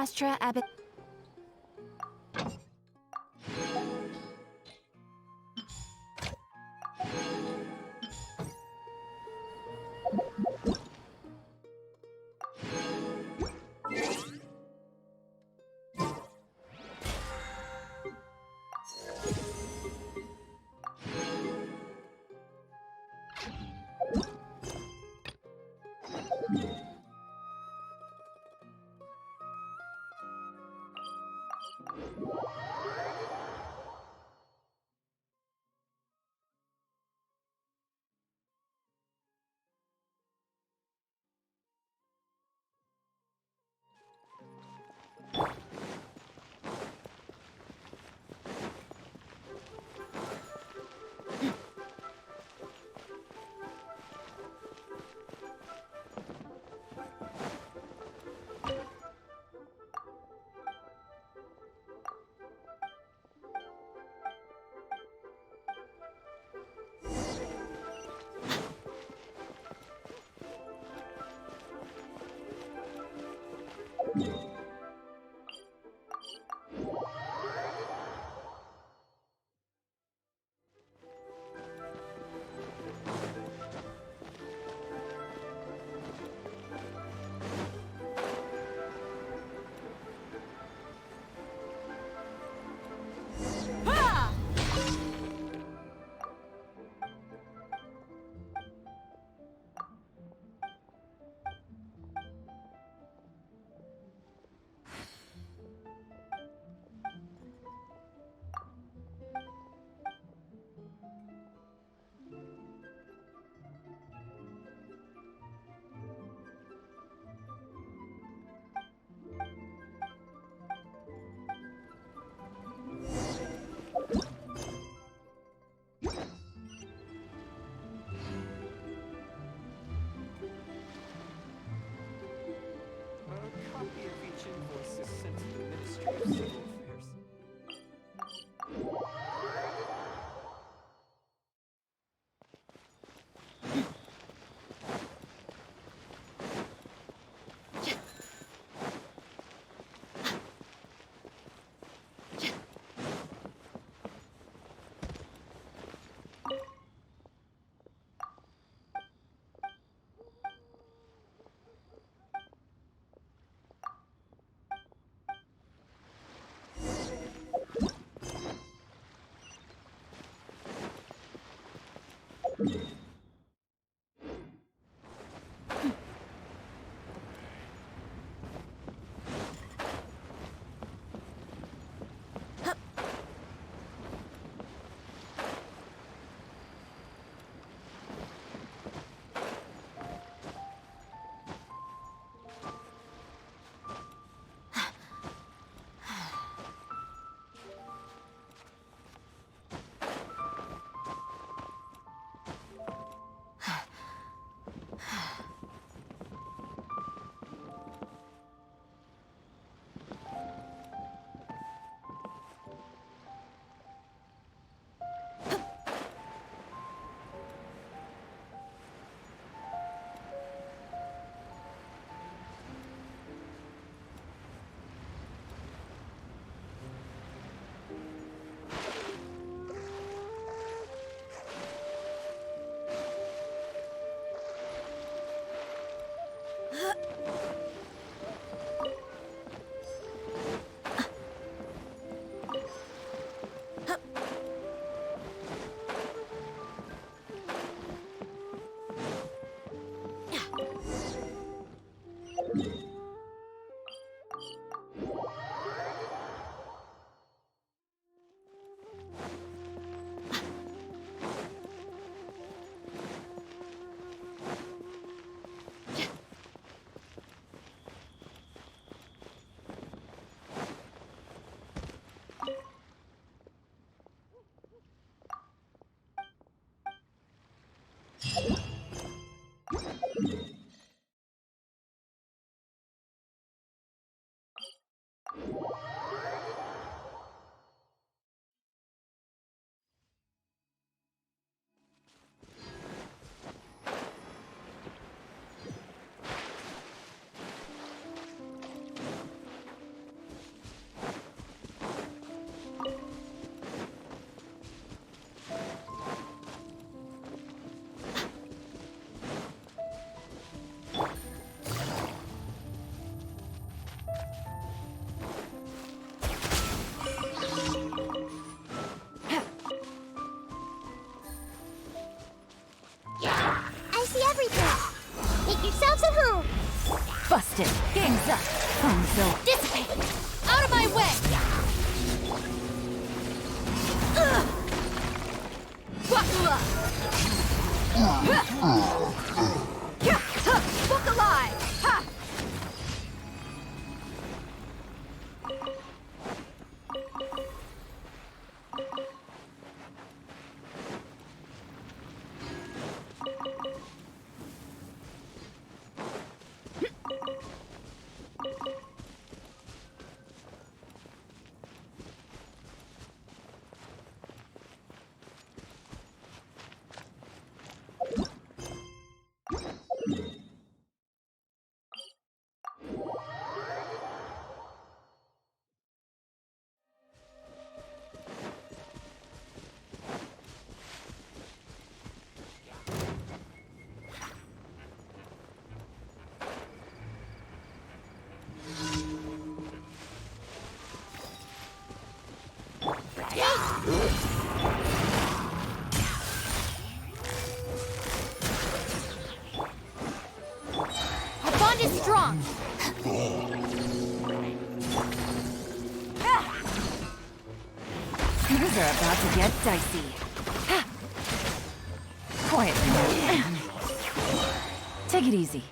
Astra Abbot. A copy of each invoice is sent to the Ministry of Civil Affairs. Busted. Game's up. Funzo. Dissipate. Out of my way. Buckle up. Book alive. Ha. Our bond is strong. Things are about to get dicey. Quietly now. Take it easy.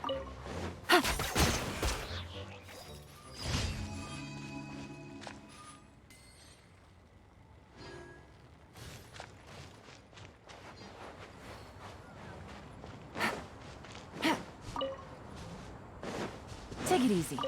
Take it easy.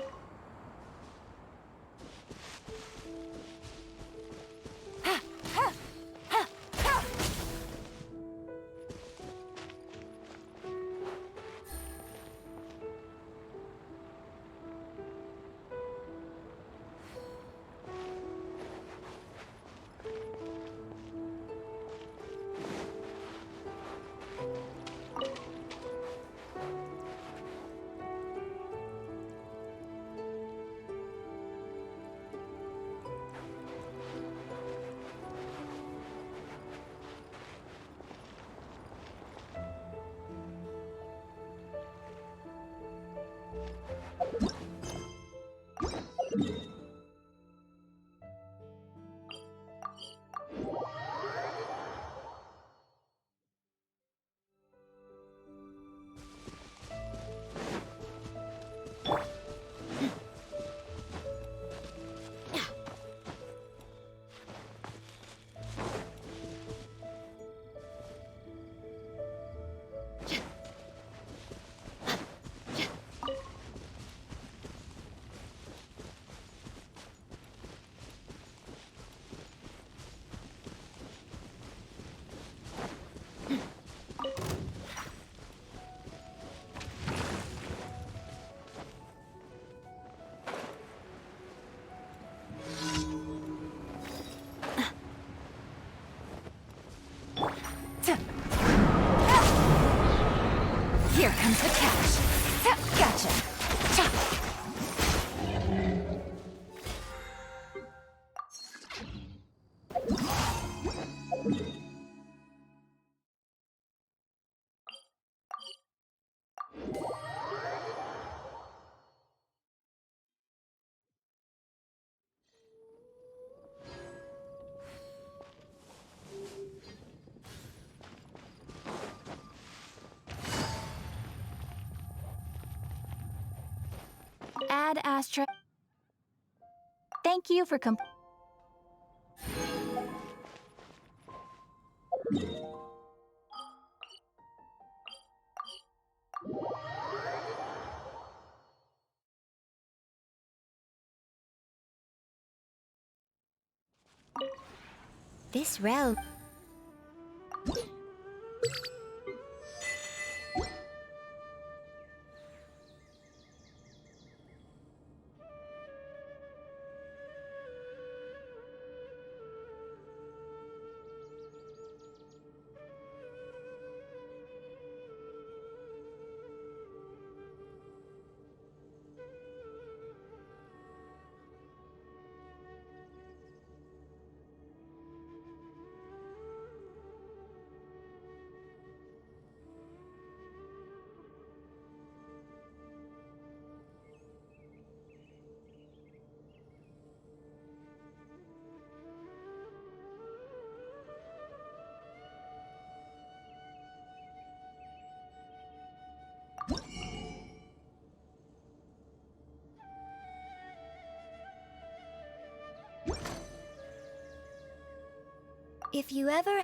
Here comes the catch. Gotcha. Add Astra. Thank you for this realm. If you ever...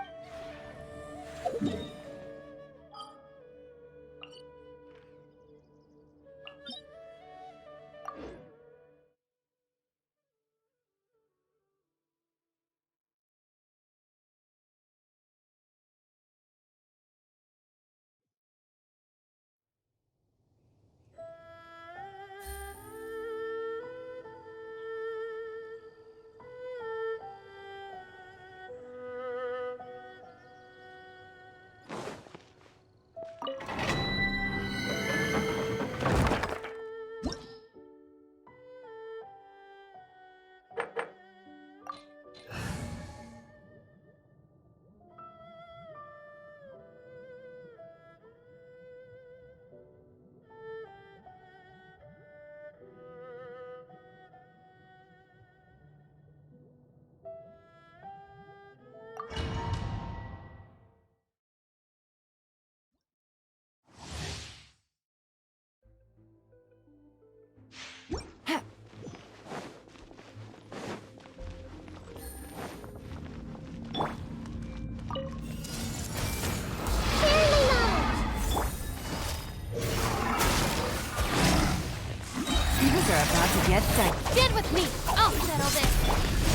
Things are about to get dicey. Get with me! I'll settle this!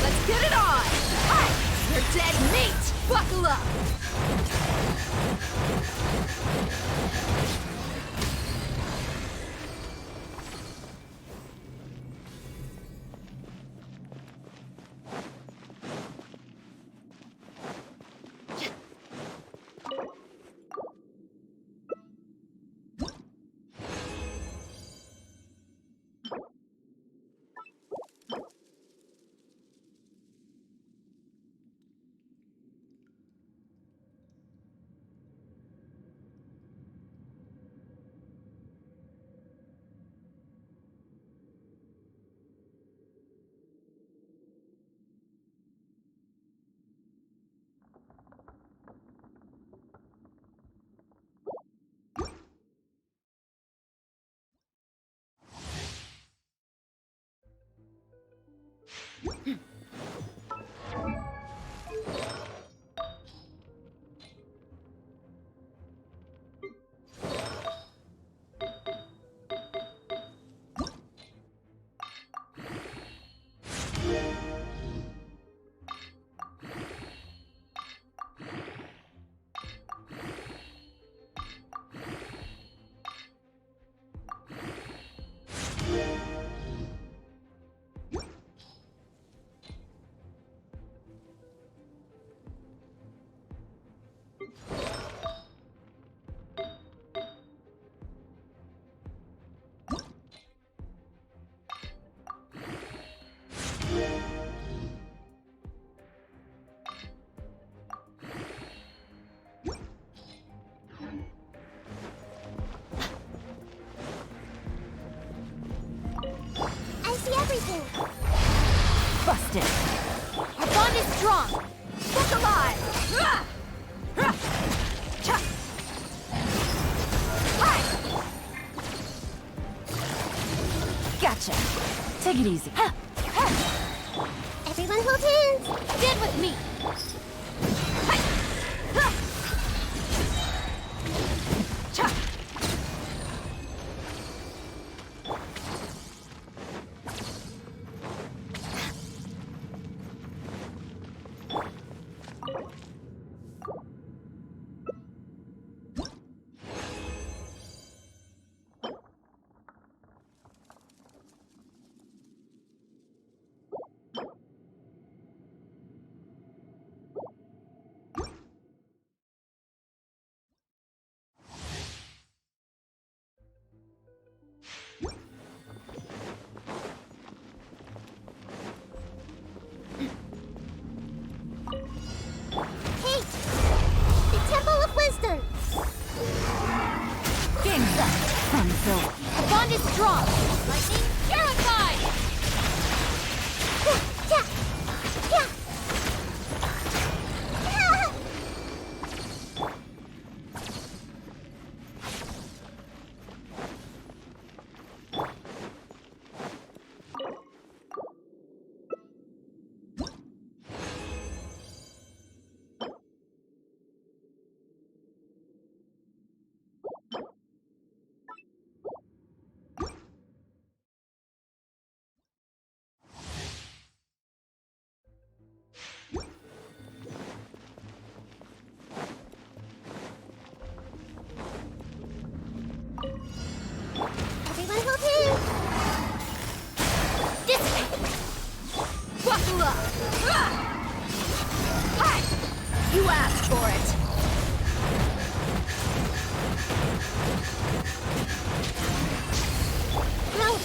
Let's get it on! Hi! You're dead meat! Buckle up! Everything. Busted! Our bond is strong! Look alive! Hi! Gotcha. Take it easy. Everyone hold hands! Get with me! The bond is strong! Lightning, purified!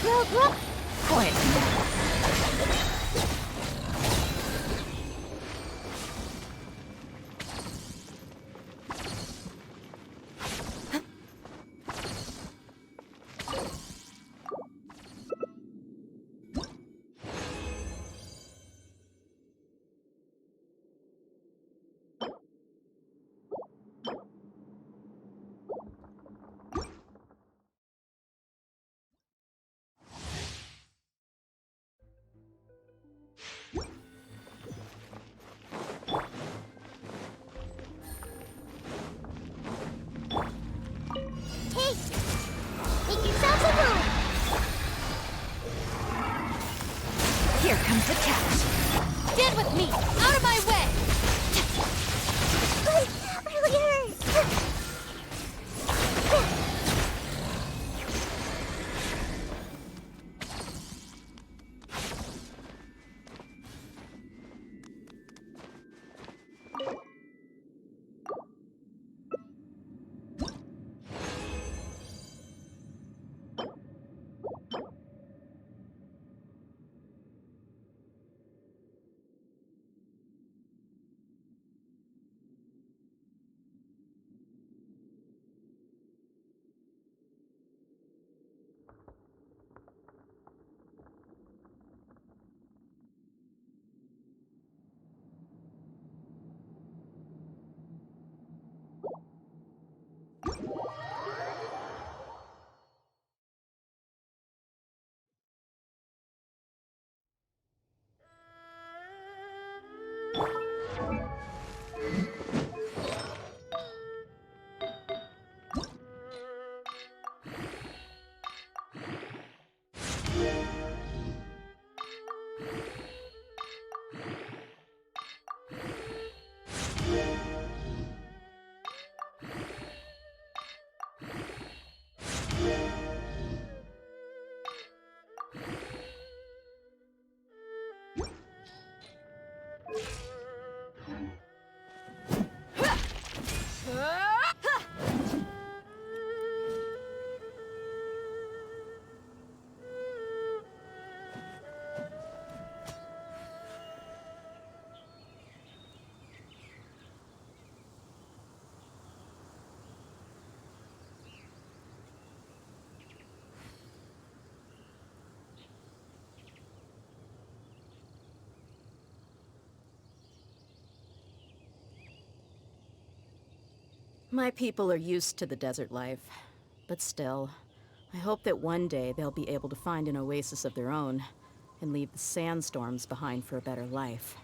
Quiet. Make yourself a room! Here comes the catch. Get with me! Out of my way! Really hurt! My people are used to the desert life, but still, I hope that one day they'll be able to find an oasis of their own and leave the sandstorms behind for a better life.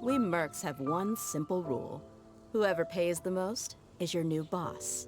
We mercs have one simple rule. Whoever pays the most is your new boss.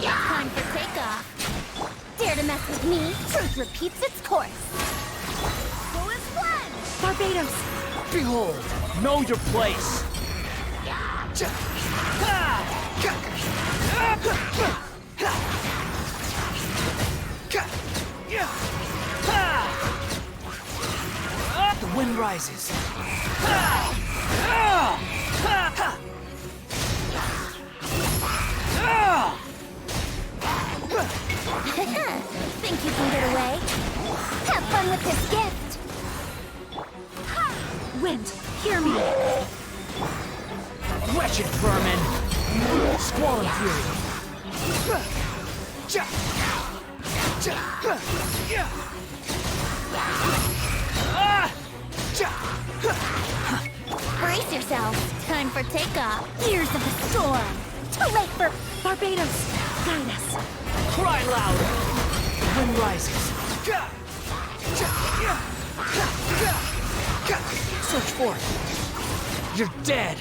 Time for takeoff. Dare to mess with me, truth repeats its course. Go as planned! Barbados! Behold, know your place. The wind rises. Think you can get away? Have fun with this gift! Wind, hear me! Wretched vermin! Squall and fury! Brace yourselves. Time for takeoff. Ears of the storm. Too late for Barbados! Guide us! Cry louder! The wind rises. Search for it. You're dead.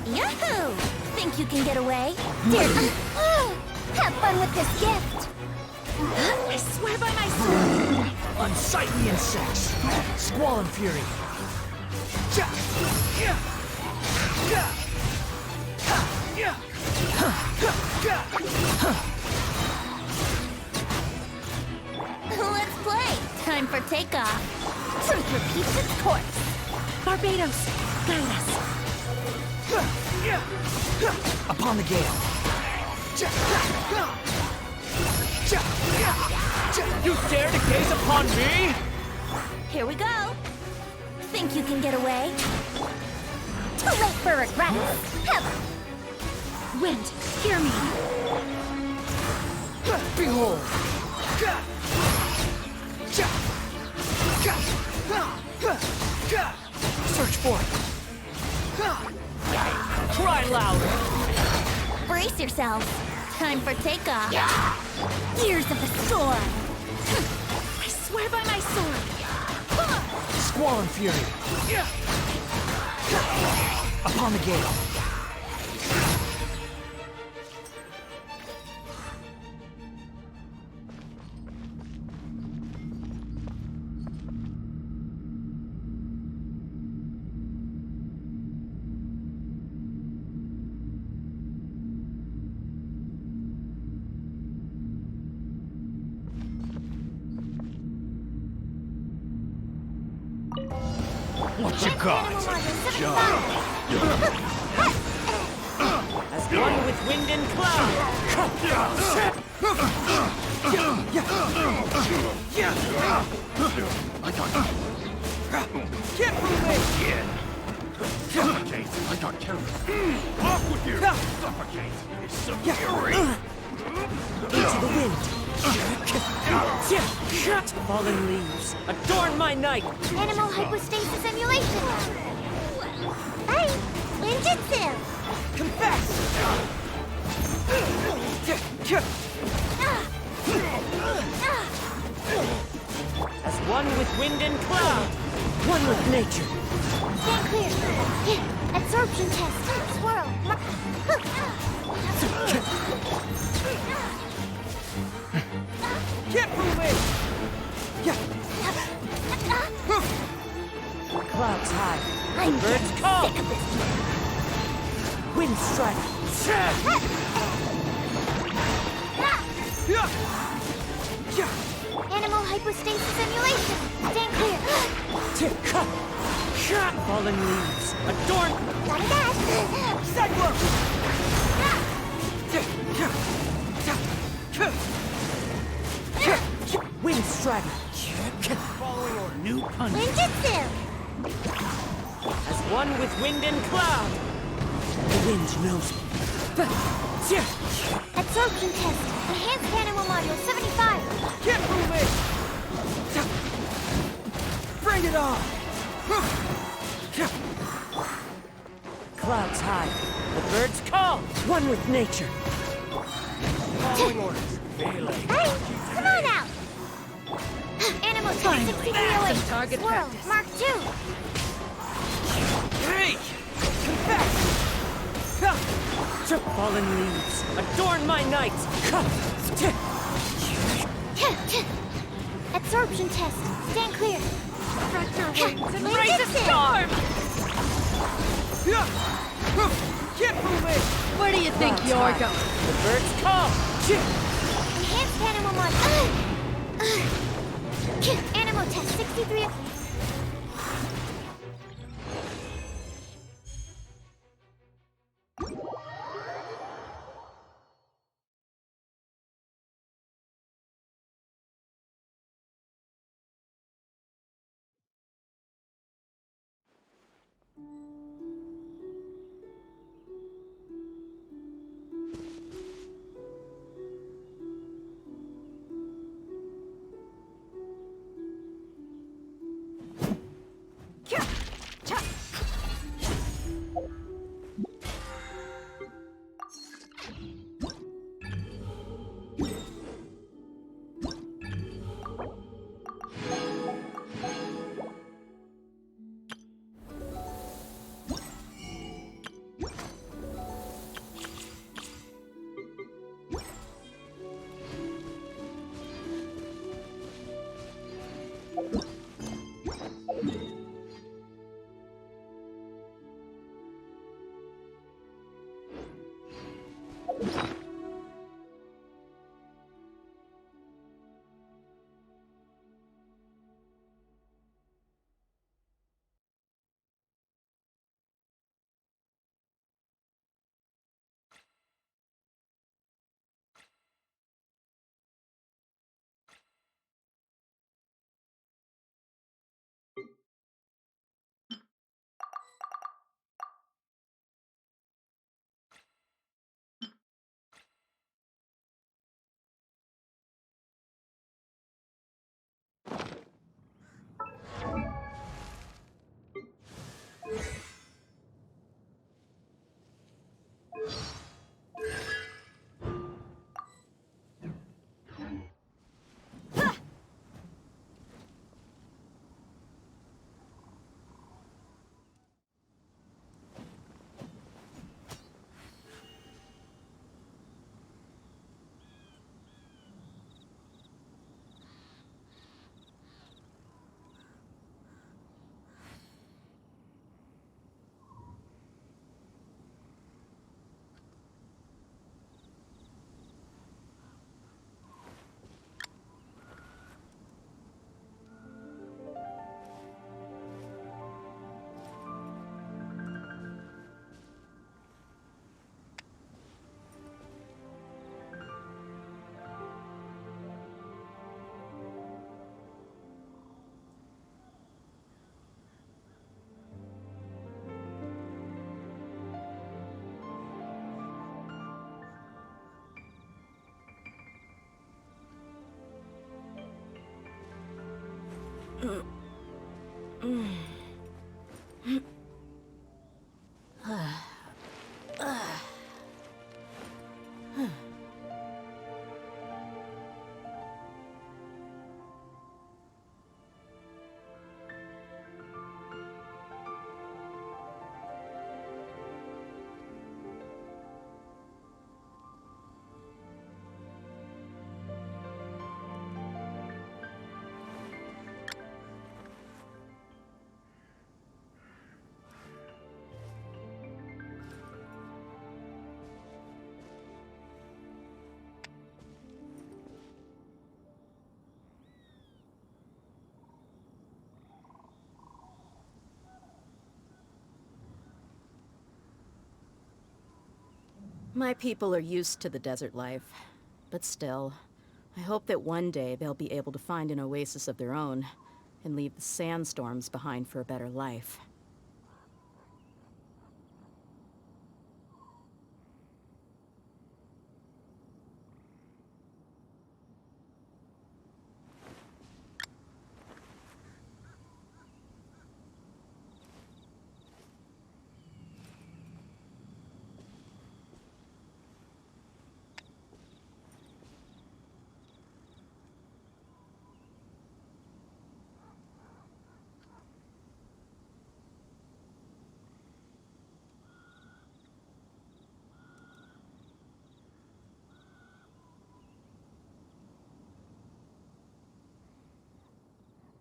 Yahoo! Think you can get away? Dare have fun with this gift. I swear by my sword! Unsightly insects. Squall and fury. Let's play. Time for takeoff. Truth repeats its course. Barbados! Guide us! Upon the gale. You dare to gaze upon me? Here we go. Think you can get away? Too late for regrets. Wind, hear me! Behold. Search for it. Cry louder. Brace yourselves. Time for takeoff. Ears of the storm. I swear by my sword! Squall and fury. Upon the gale. What you got? As one with wind and cloud! Get moving! Suffocate! I got killed. Off with you! Suffocate! It's so fury! Into the wind! Fallen leaves, adorn my night! Animal hypostasis emulation. Hey, ninjutsu. Confess! As one with wind and cloud, one with nature. Stand clear. Absorption test. Swirl. Get moving! Clouds high, I'm birds call. sick of this. Wind strike. Animal hypostasis simulation. Stand clear. Fallen leaves, adorn. Got a dash. Cyclone! Wind strike. Following order. New punch. Ninjutsu. As one with wind and cloud. The wind knows me. Absorption test. Enhanced animal module 75. Get moving! Bring it on! Clouds high, the birds call. One with nature. Following orders. Melee. Hey, come on out. Animal test 6308. Some target Swirl. practice. Mark 2. Hey! Confess! Fallen leaves, adorn my night. Absorption test. Stand clear. Stretch your wings and Ninjutsu. raise a storm. Get moving! Where do you think you're going? The birds call. Enhanced animal module. Animal test 63. My people are used to the desert life, but still, I hope that one day they'll be able to find an oasis of their own and leave the sandstorms behind for a better life.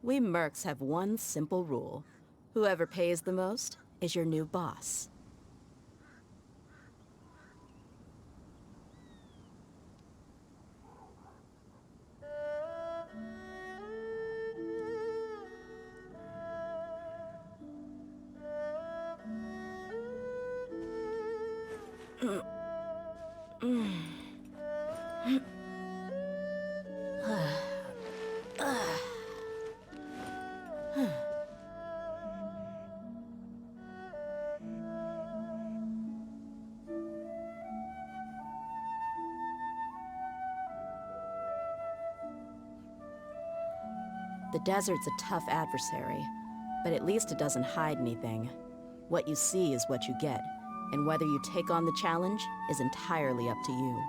We mercs have one simple rule. Whoever pays the most is your new boss. The desert's a tough adversary, but at least it doesn't hide anything. What you see is what you get, and whether you take on the challenge is entirely up to you.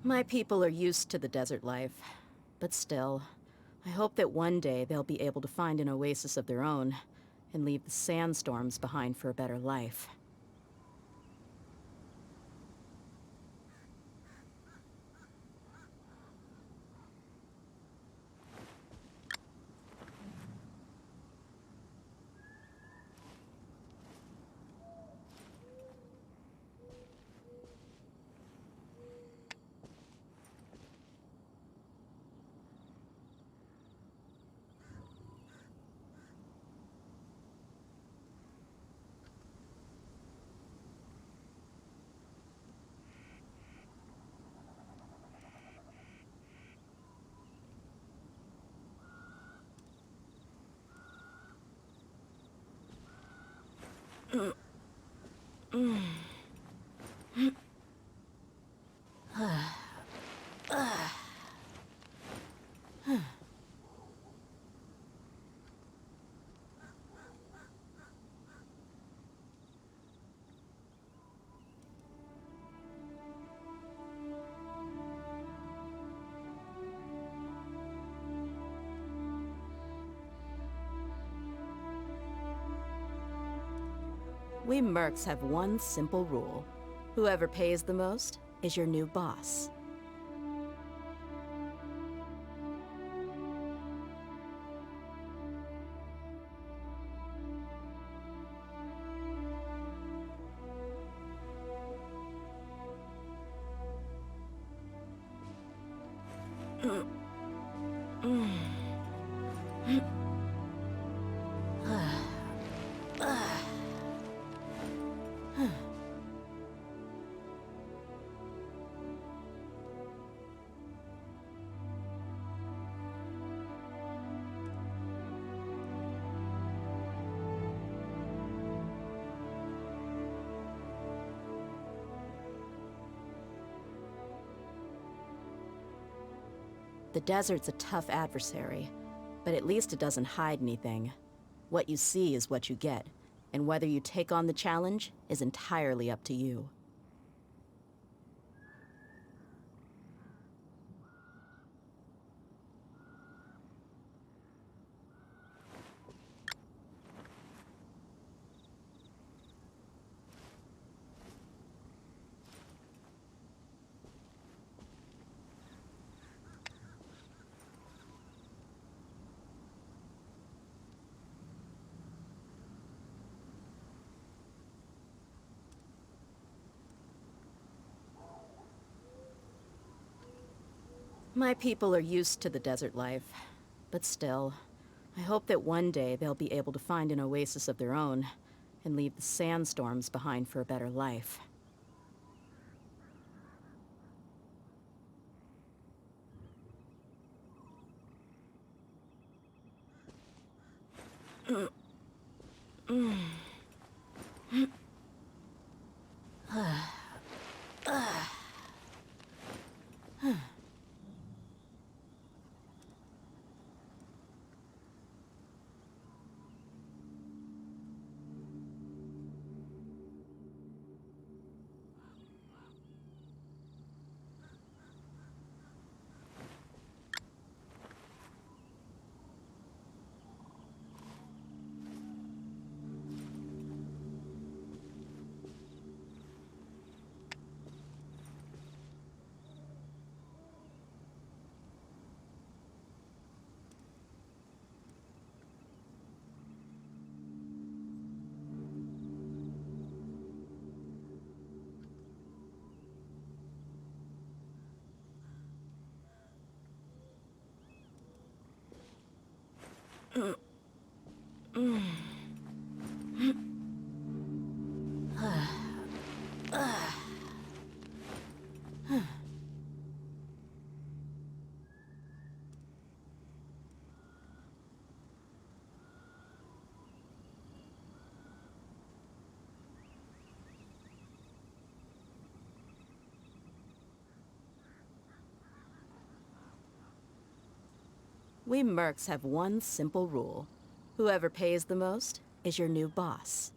My people are used to the desert life, but still, I hope that one day they'll be able to find an oasis of their own and leave the sandstorms behind for a better life. We mercs have one simple rule. Whoever pays the most is your new boss. The desert's a tough adversary, but at least it doesn't hide anything. What you see is what you get, and whether you take on the challenge is entirely up to you. My people are used to the desert life, but still, I hope that one day they'll be able to find an oasis of their own and leave the sandstorms behind for a better life. We mercs have one simple rule. Whoever pays the most is your new boss.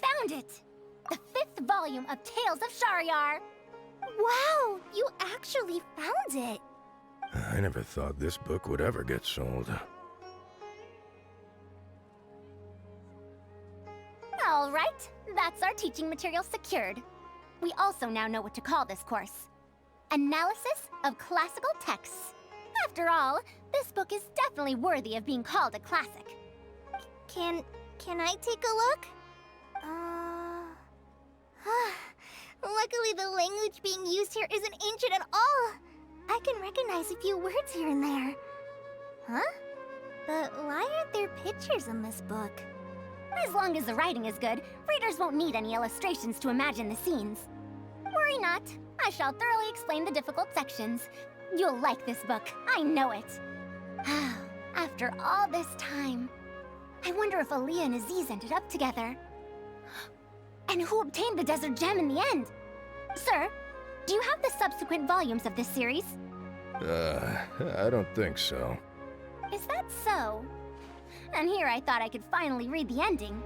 Found it! The 5th volume of Tales of Shariar! Wow, you actually found it! I never thought this book would ever get sold. All right, that's our teaching material secured. We also now know what to call this course. Analysis of Classical Texts. After all, this book is definitely worthy of being called a classic. Can I take a look? Luckily the language being used here isn't ancient at all. I can recognize a few words here and there. Huh? But why aren't there pictures in this book? As long as the writing is good, readers won't need any illustrations to imagine the scenes. Worry not. I shall thoroughly explain the difficult sections. You'll like this book. I know it. After all this time, I wonder if Aaliyah and Aziz ended up together. And who obtained the Desert Gem in the end? Sir, do you have the subsequent volumes of this series? I don't think so. Is that so? And here I thought I could finally read the ending.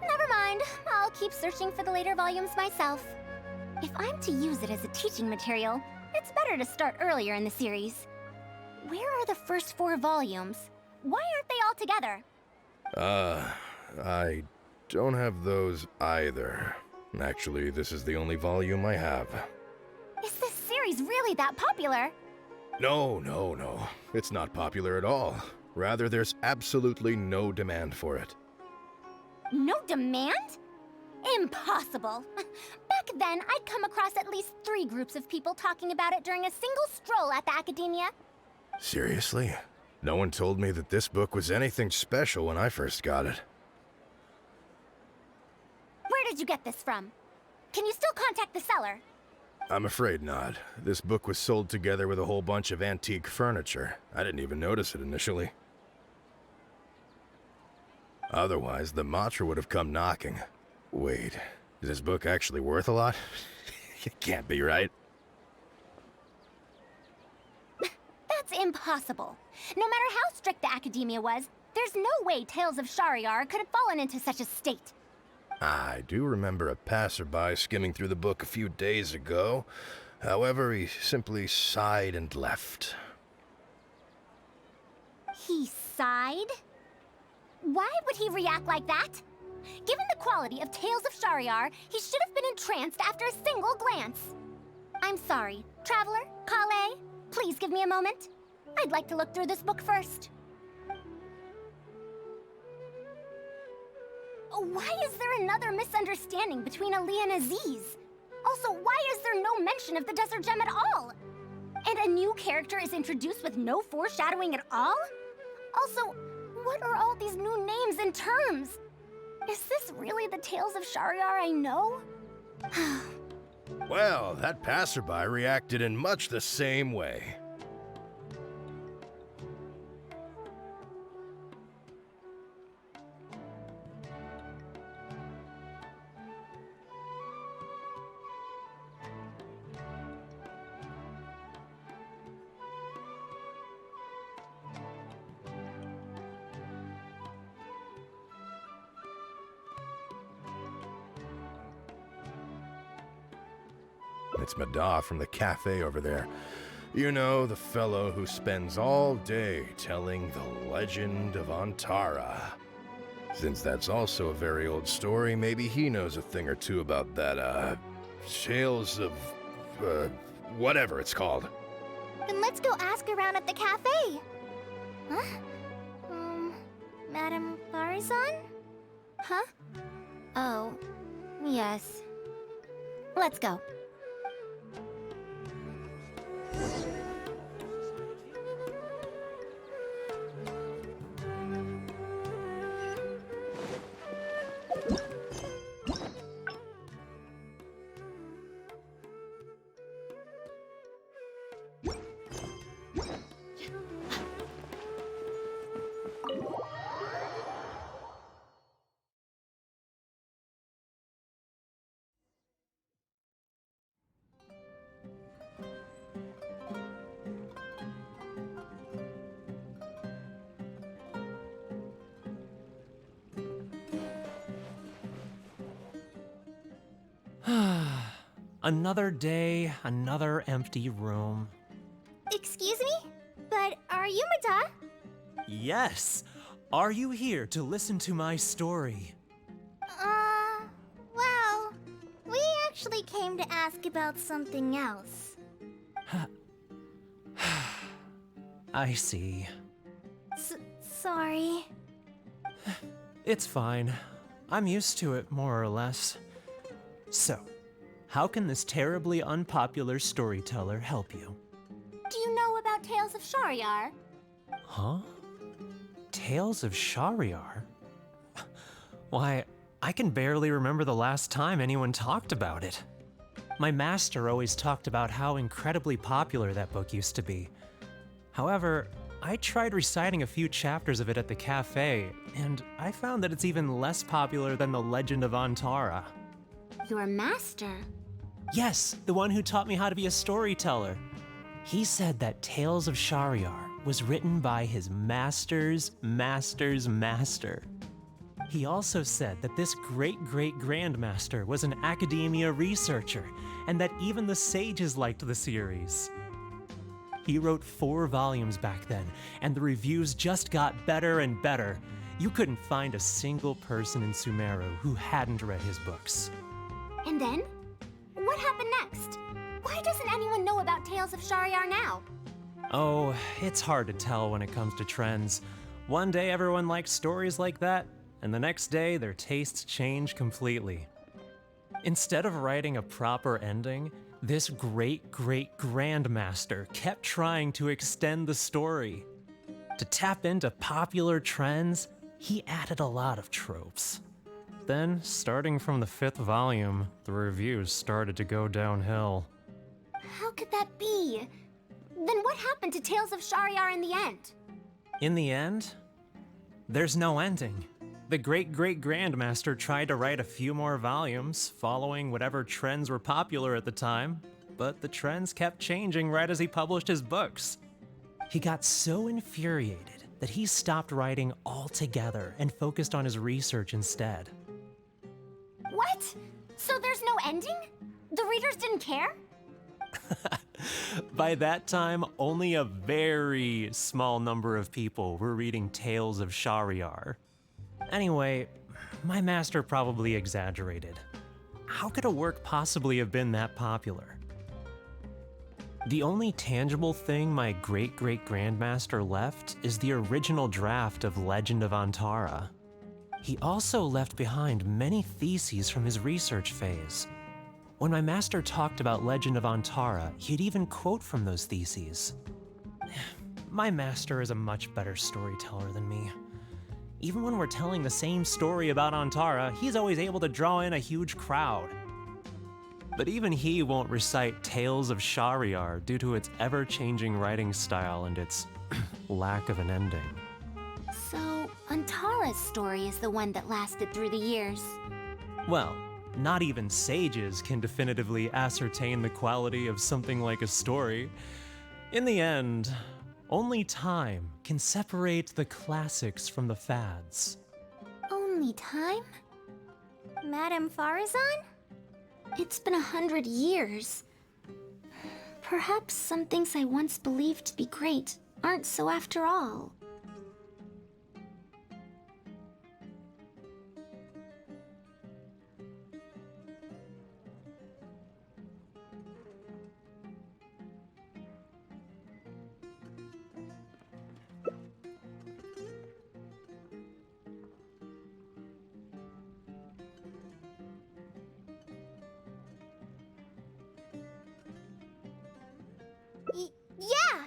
Never mind, I'll keep searching for the later volumes myself. If I'm to use it as a teaching material, it's better to start earlier in the series. Where are the first 4 volumes? Why aren't they all together? I don't have those either. Actually, this is the only volume I have. Is this series really that popular? No. It's not popular at all. Rather, there's absolutely no demand for it. No demand? Impossible! Back then, I'd come across at least 3 groups of people talking about it during a single stroll at the Academia. Seriously? No one told me that this book was anything special when I first got it. Where did you get this from? Can you still contact the seller? I'm afraid not. This book was sold together with a whole bunch of antique furniture. I didn't even notice it initially. Otherwise, the Matra would have come knocking. Wait, is this book actually worth a lot? It can't be, right? That's impossible. No matter how strict the Academia was, there's no way Tales of Shariar could have fallen into such a state. I do remember a passerby skimming through the book a few days ago. However, he simply sighed and left. He sighed? Why would he react like that? Given the quality of Tales of Shariar, he should have been entranced after a single glance. I'm sorry. Traveler, Kale, please give me a moment. I'd like to look through this book first. Why is there another misunderstanding between Aaliyah and Aziz? Also, why is there no mention of the Desert Gem at all? And a new character is introduced with no foreshadowing at all? Also, what are all these new names and terms? Is this really the Tales of Shariar I know? Well, that passerby reacted in much the same way. It's Madar from the cafe over there. You know, the fellow who spends all day telling the legend of Antara. Since that's also a very old story, maybe he knows a thing or two about that, Tales of, whatever it's called. Then let's go ask around at the cafe. Huh? Madam Faruzan? Huh? Oh, yes. Let's go. Another day, another empty room. Excuse me? But are you Madar? Yes! Are you here to listen to my story? Well, we actually came to ask about something else. I see. Sorry. It's fine. I'm used to it, more or less. So, how can this terribly unpopular storyteller help you? Do you know about Tales of Shariar? Huh? Tales of Shahryar? Why, I can barely remember the last time anyone talked about it. My master always talked about how incredibly popular that book used to be. However, I tried reciting a few chapters of it at the cafe, and I found that it's even less popular than the Legend of Antara. Your master? Yes, the one who taught me how to be a storyteller. He said that Tales of Shahryar was written by his master's master's master. He also said that this great-great-grandmaster was an academia researcher, and that even the sages liked the series. He wrote 4 volumes back then, and the reviews just got better and better. You couldn't find a single person in Sumeru who hadn't read his books. And then? What happened next? Why doesn't anyone know about Tales of Shahryar now? Oh, it's hard to tell when it comes to trends. One day everyone likes stories like that, and the next day their tastes change completely. Instead of writing a proper ending, this great-great-grandmaster kept trying to extend the story. To tap into popular trends, he added a lot of tropes. Then, starting from the 5th volume, the reviews started to go downhill. How could that be? Then what happened to Tales of Shahryar in the end? In the end, there's no ending. The great-great-grandmaster tried to write a few more volumes, following whatever trends were popular at the time, but the trends kept changing right as he published his books. He got so infuriated that he stopped writing altogether and focused on his research instead. What? So there's no ending? The readers didn't care? By that time, only a very small number of people were reading Tales of Shahryar. Anyway, my master probably exaggerated. How could a work possibly have been that popular? The only tangible thing my great-great-grandmaster left is the original draft of Legend of Antara. He also left behind many theses from his research phase. When my master talked about Legend of Antara, he'd even quote from those theses. My master is a much better storyteller than me. Even when we're telling the same story about Antara, he's always able to draw in a huge crowd. But even he won't recite Tales of Shahryar due to its ever-changing writing style and its lack of an ending. So, Antara's story is the one that lasted through the years. Well, not even sages can definitively ascertain the quality of something like a story. In the end, only time can separate the classics from the fads. Only time? Madame Faruzan? It's been 100 years. Perhaps some things I once believed to be great aren't so after all. Yeah!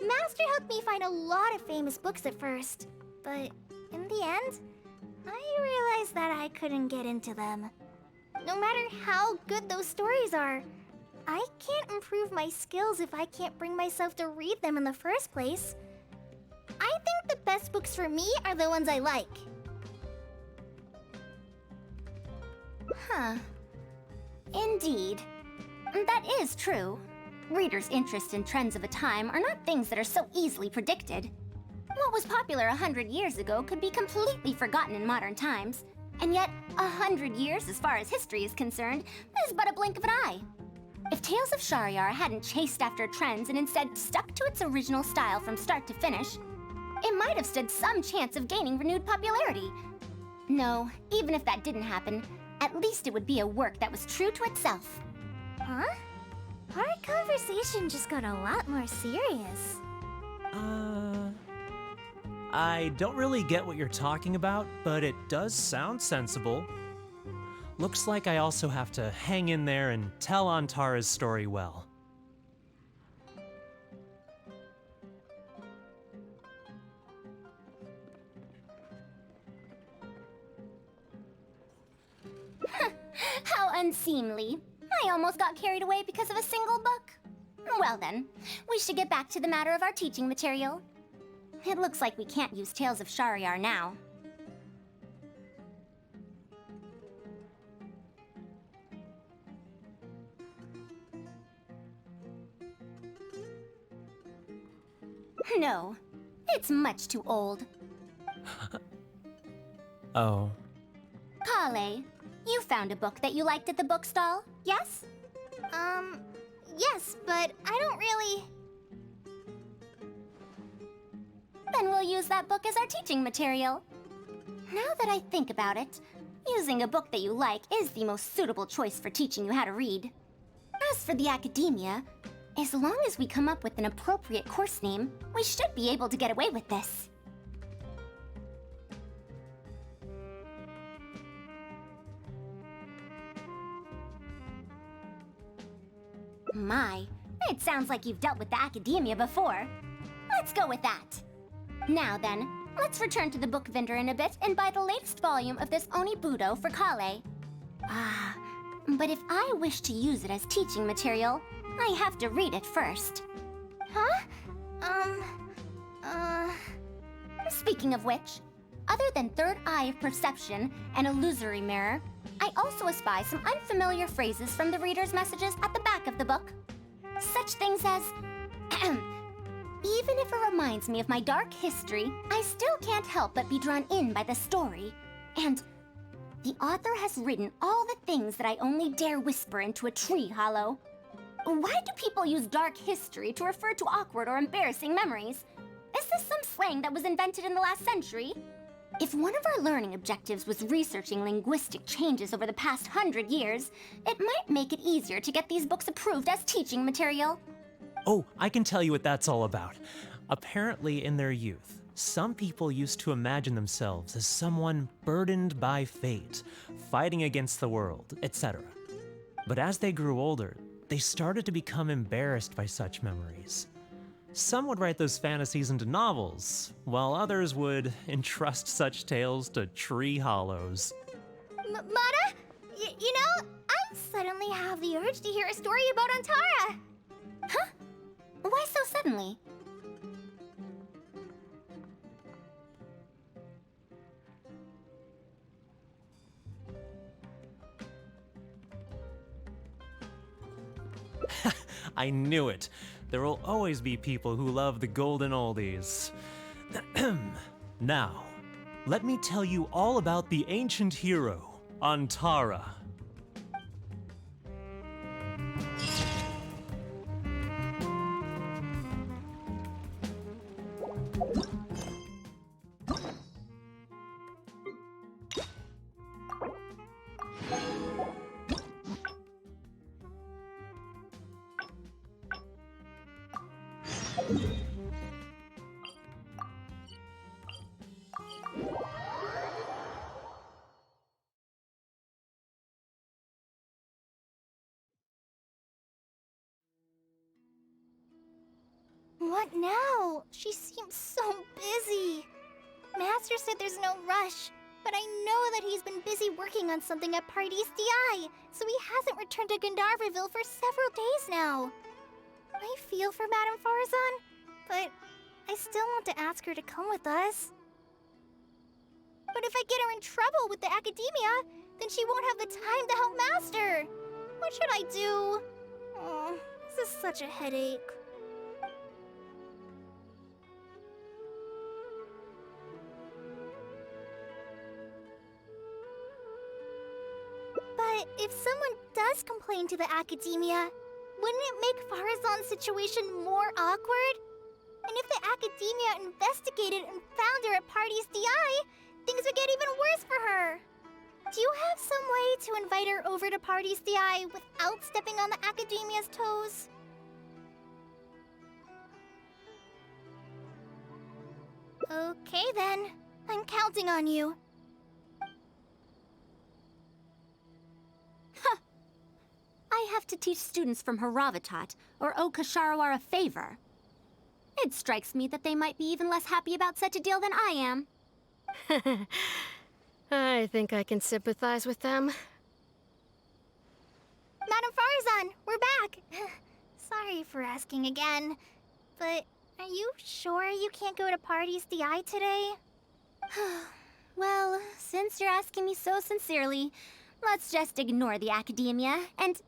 Master helped me find a lot of famous books at first, but in the end, I realized that I couldn't get into them. No matter how good those stories are, I can't improve my skills if I can't bring myself to read them in the first place. I think the best books for me are the ones I like. Huh. Indeed. That is true. Readers' interest in trends of a time are not things that are so easily predicted. What was popular 100 years ago could be completely forgotten in modern times, and yet 100 years as far as history is concerned is but a blink of an eye. If Tales of Shahryar hadn't chased after trends and instead stuck to its original style from start to finish, it might have stood some chance of gaining renewed popularity. No, even if that didn't happen, at least it would be a work that was true to itself. Huh? Our conversation just got a lot more serious. I don't really get what you're talking about, but it does sound sensible. Looks like I also have to hang in there and tell Antara's story well. unseemly. I almost got carried away because of a single book. Well then, we should get back to the matter of our teaching material. It looks like we can't use Tales of Shariar now. No, it's much too old. Oh. Kale, you found a book that you liked at the bookstall, yes? Yes, but I don't really... Then we'll use that book as our teaching material. Now that I think about it, using a book that you like is the most suitable choice for teaching you how to read. As for the academia, as long as we come up with an appropriate course name, we should be able to get away with this. My, it sounds like you've dealt with the academia before. Let's go with that. Now then, let's return to the book vendor in a bit and buy the latest volume of this Onibudo for Kale. Ah, but if I wish to use it as teaching material, I have to read it first. Huh? Speaking of which, other than Third Eye of Perception and Illusory Mirror, I also espy some unfamiliar phrases from the reader's messages at the back of the book. Such things as, even if it reminds me of my dark history, I still can't help but be drawn in by the story. And the author has written all the things that I only dare whisper into a tree hollow. Why do people use dark history to refer to awkward or embarrassing memories? Is this some slang that was invented in the last century? If one of our learning objectives was researching linguistic changes over the past 100 years, it might make it easier to get these books approved as teaching material. Oh, I can tell you what that's all about. Apparently, in their youth, some people used to imagine themselves as someone burdened by fate, fighting against the world, etc. But as they grew older, they started to become embarrassed by such memories. Some would write those fantasies into novels, while others would entrust such tales to tree hollows. Mata? You know, I suddenly have the urge to hear a story about Antara. Huh? Why so suddenly? I knew it. There will always be people who love the golden oldies. Now, let me tell you all about the ancient hero, Antara. What now? She seems so busy. Master said there's no rush, but I know that he's been busy working on something at Parties DI, so he hasn't returned to Gandharvaville for several days now. I feel for Madame Faruzan, but I still want to ask her to come with us. But if I get her in trouble with the academia, then she won't have the time to help Master. What should I do? Oh, this is such a headache. But if someone does complain to the academia, wouldn't it make Faruzan's situation more awkward? And if the academia investigated and found her at Parties DI, things would get even worse for her. Do you have some way to invite her over to Parties DI without stepping on the academia's toes? Okay then, I'm counting on you. I have to teach students from Haravatat or owe Kasharawar a favor. It strikes me that they might be even less happy about such a deal than I am. I think I can sympathize with them. Faruzan, we're back. Sorry for asking again, but are you sure you can't go to Parties DI today? Well, since you're asking me so sincerely, let's just ignore the academia and...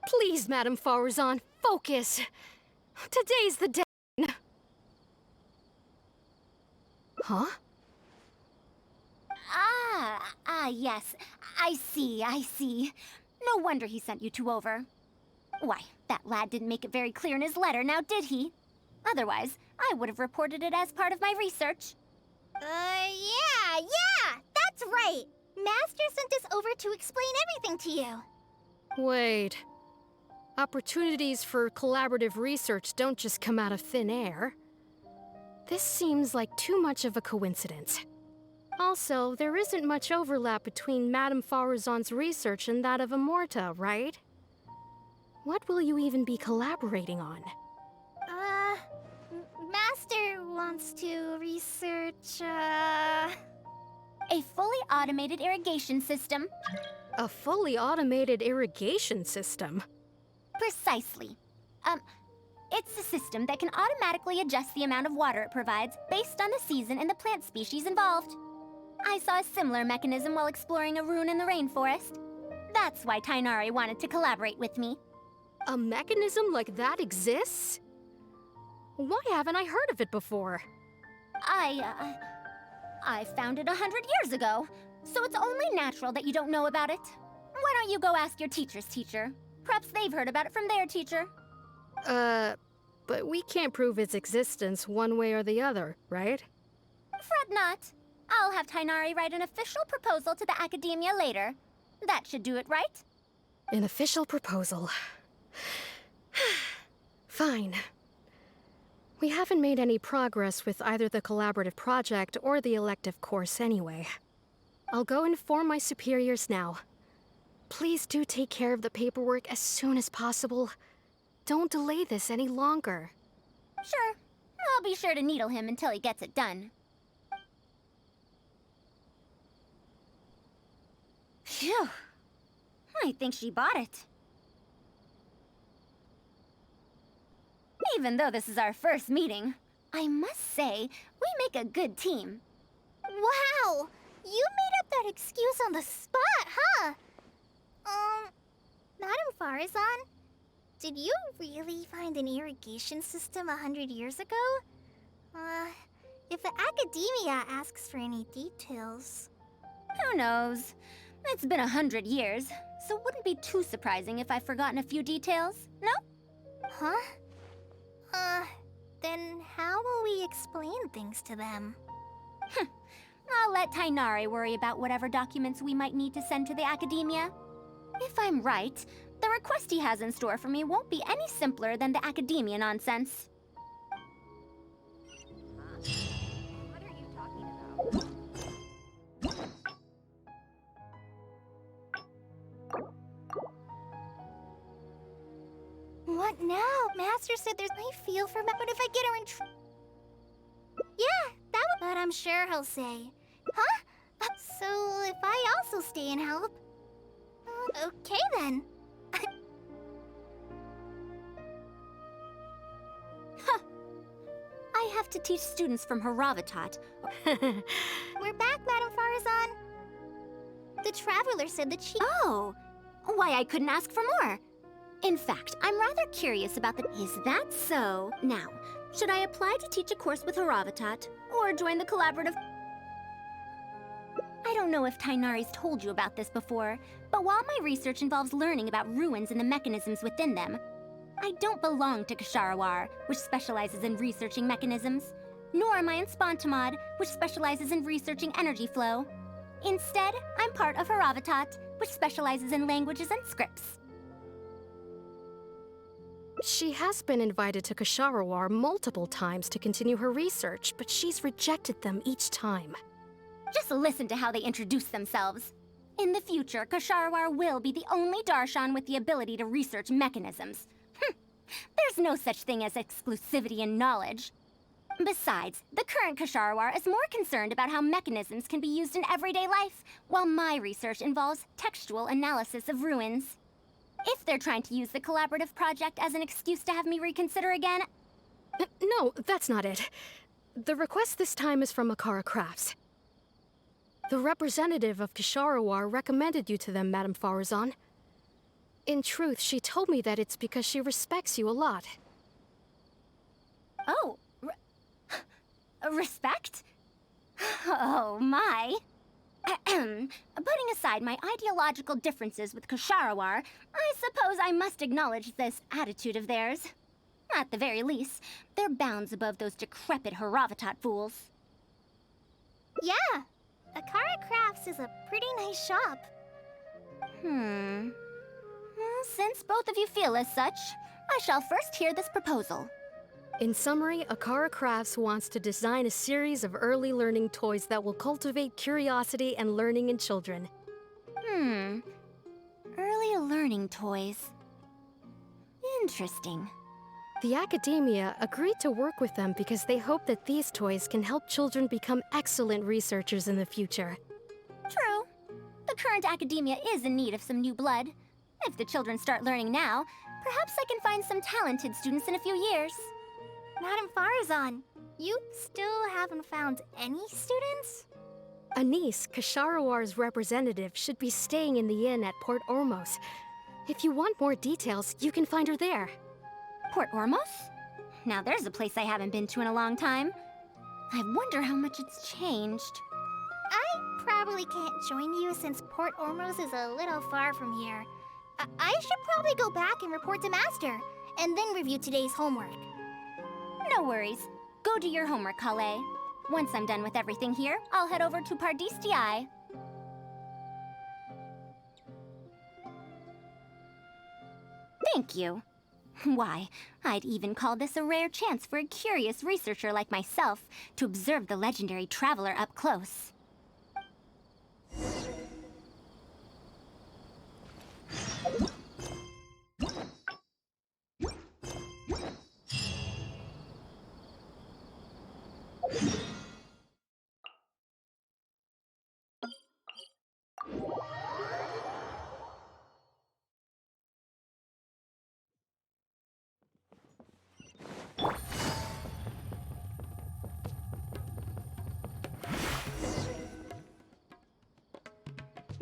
Please, Madam Faruzan, focus. Today's the day. Huh? Yes. I see. No wonder he sent you two over. Why, that lad didn't make it very clear in his letter, now did he? Otherwise, I would have reported it as part of my research. Yeah, that's right. Master sent us over to explain everything to you. Wait. Opportunities for collaborative research don't just come out of thin air. This seems like too much of a coincidence. Also, there isn't much overlap between Madame Faruzan's research and that of Amorta, right? What will you even be collaborating on? Master wants to research, A fully automated irrigation system. A fully automated irrigation system? Precisely. It's a system that can automatically adjust the amount of water it provides based on the season and the plant species involved. I saw a similar mechanism while exploring a ruin in the rainforest. That's why Tainari wanted to collaborate with me. A mechanism like that exists? Why haven't I heard of it before? I found it 100 years ago, so it's only natural that you don't know about it. Why don't you go ask your teacher's teacher? Perhaps they've heard about it from their teacher. But we can't prove its existence one way or the other, right? Fret not. I'll have Tainari write an official proposal to the academia later. That should do it, right? An official proposal. Fine. We haven't made any progress with either the collaborative project or the elective course anyway. I'll go inform my superiors now. Please do take care of the paperwork as soon as possible. Don't delay this any longer. Sure. I'll be sure to needle him until he gets it done. Phew. I think she bought it. Even though this is our first meeting, I must say, we make a good team. Wow! You made up that excuse on the spot, huh? Madam Faruzan, did you really find an irrigation system 100 years ago? If the academia asks for any details... Who knows? It's been 100 years, so it wouldn't be too surprising if I've forgotten a few details, no? Huh? Then how will we explain things to them? I'll let Tainari worry about whatever documents we might need to send to the academia. If I'm right, the request he has in store for me won't be any simpler than the academia nonsense. What are you talking about? What now? Master said there's no feel for me, but if I get her in Yeah, that would... But I'm sure he'll say. Huh? So if I also stay and help... Okay then. I have to teach students from Haravatat. We're back, Madam Faruzan. The Traveler said that she... Oh! Why, I couldn't ask for more. In fact, I'm rather curious about the... Is that so? Now, should I apply to teach a course with Haravatat, or join the collaborative... I don't know if Tainari's told you about this before, but while my research involves learning about ruins and the mechanisms within them, I don't belong to Ksharawar, which specializes in researching mechanisms, nor am I in Spontamod, which specializes in researching energy flow. Instead, I'm part of Haravatat, which specializes in languages and scripts. She has been invited to Ksharawar multiple times to continue her research, but she's rejected them each time. Just listen to how they introduce themselves. In the future, Ksharawar will be the only Darshan with the ability to research mechanisms. There's no such thing as exclusivity in knowledge. Besides, the current Ksharawar is more concerned about how mechanisms can be used in everyday life, while my research involves textual analysis of ruins. If they're trying to use the collaborative project as an excuse to have me reconsider again... No, that's not it. The request this time is from Akara Crafts. The representative of Kisharawar recommended you to them, Madame Faruzan. In truth, she told me that it's because she respects you a lot. Oh, respect? Oh, my. Putting aside my ideological differences with Kisharawar, I suppose I must acknowledge this attitude of theirs. At the very least, they're bounds above those decrepit Haravatat fools. Yeah, Akara Crafts is a pretty nice shop. Well, since both of you feel as such, I shall first hear this proposal. In summary, Akara Crafts wants to design a series of early learning toys that will cultivate curiosity and learning in children. Early learning toys. Interesting. The academia agreed to work with them because they hope that these toys can help children become excellent researchers in the future. True. The current academia is in need of some new blood. If the children start learning now, perhaps I can find some talented students in a few years. Madame Faruzan, you still haven't found any students? Anise, Kasharawar's representative, should be staying in the inn at Port Ormos. If you want more details, you can find her there. Port Ormos? Now there's a place I haven't been to in a long time. I wonder how much it's changed. I probably can't join you since Port Ormos is a little far from here. I should probably go back and report to Master, and then review today's homework. No worries. Go do your homework, Kale. Once I'm done with everything here, I'll head over to Pardistii. Thank you. Why, I'd even call this a rare chance for a curious researcher like myself to observe the legendary traveler up close.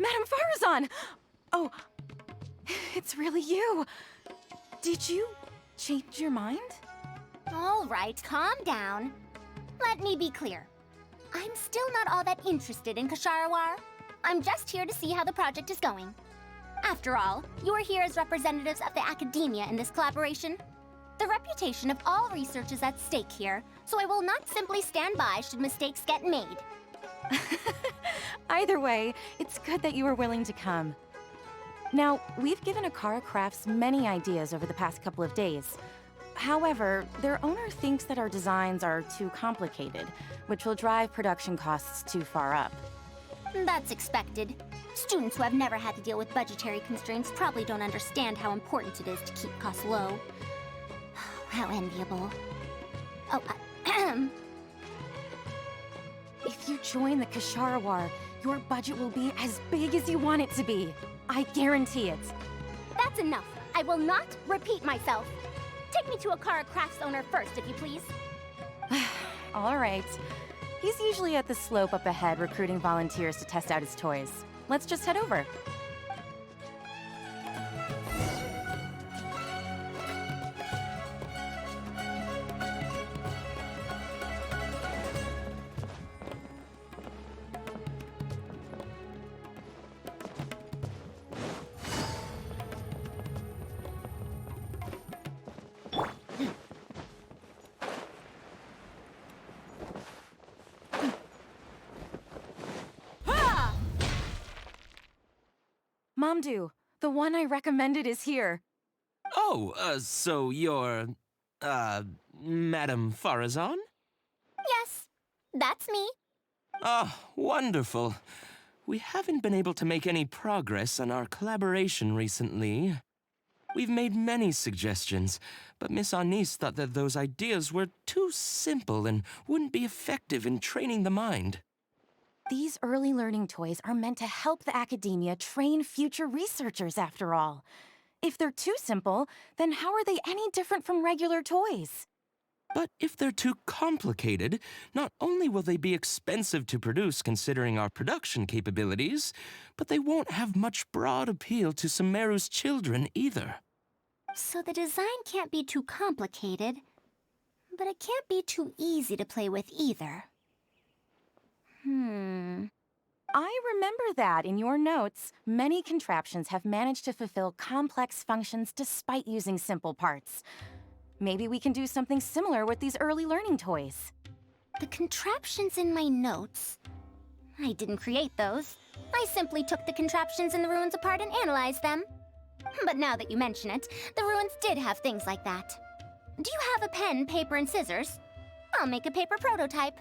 Madame Faruzan! Oh, it's really you. Did you change your mind? All right, calm down. Let me be clear. I'm still not all that interested in Kisharawar. I'm just here to see how the project is going. After all, you're here as representatives of the academia in this collaboration. The reputation of all research is at stake here, so I will not simply stand by should mistakes get made. Either way, it's good that you were willing to come. Now, we've given Akara Crafts many ideas over the past couple of days. However, their owner thinks that our designs are too complicated, which will drive production costs too far up. That's expected. Students who have never had to deal with budgetary constraints probably don't understand how important it is to keep costs low. How enviable. Oh, If you join the Kisharawar, your budget will be as big as you want it to be. I guarantee it. That's enough. I will not repeat myself. Take me to Akara Crafts owner first, if you please. All right. He's usually at the slope up ahead recruiting volunteers to test out his toys. Let's just head over. Mamdu, the one I recommended is here. Oh, so you're, Madame Faruzan? Yes, that's me. Ah, wonderful. We haven't been able to make any progress on our collaboration recently. We've made many suggestions, but Miss Anise thought that those ideas were too simple and wouldn't be effective in training the mind. These early learning toys are meant to help the academia train future researchers, after all. If they're too simple, then how are they any different from regular toys? But if they're too complicated, not only will they be expensive to produce considering our production capabilities, but they won't have much broad appeal to Sumeru's children either. So the design can't be too complicated, but it can't be too easy to play with either. I remember that in your notes, many contraptions have managed to fulfill complex functions despite using simple parts. Maybe we can do something similar with these early learning toys. The contraptions in my notes? I didn't create those. I simply took the contraptions in the ruins apart and analyzed them. But now that you mention it, the ruins did have things like that. Do you have a pen, paper, and scissors? I'll make a paper prototype.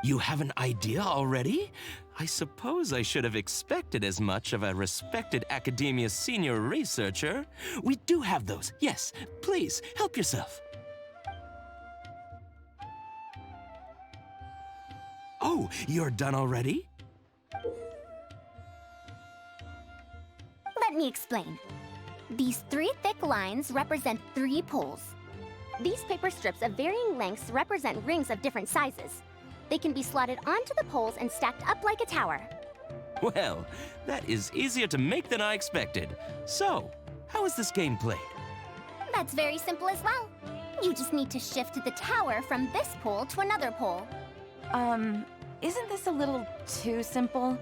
You have an idea already? I suppose I should have expected as much of a respected academia senior researcher. We do have those. Yes, please, help yourself. Oh, you're done already? Let me explain. These 3 thick lines represent 3 poles. These paper strips of varying lengths represent rings of different sizes. They can be slotted onto the poles and stacked up like a tower. Well, that is easier to make than I expected. So, how is this game played? That's very simple as well. You just need to shift the tower from this pole to another pole. Isn't this a little too simple?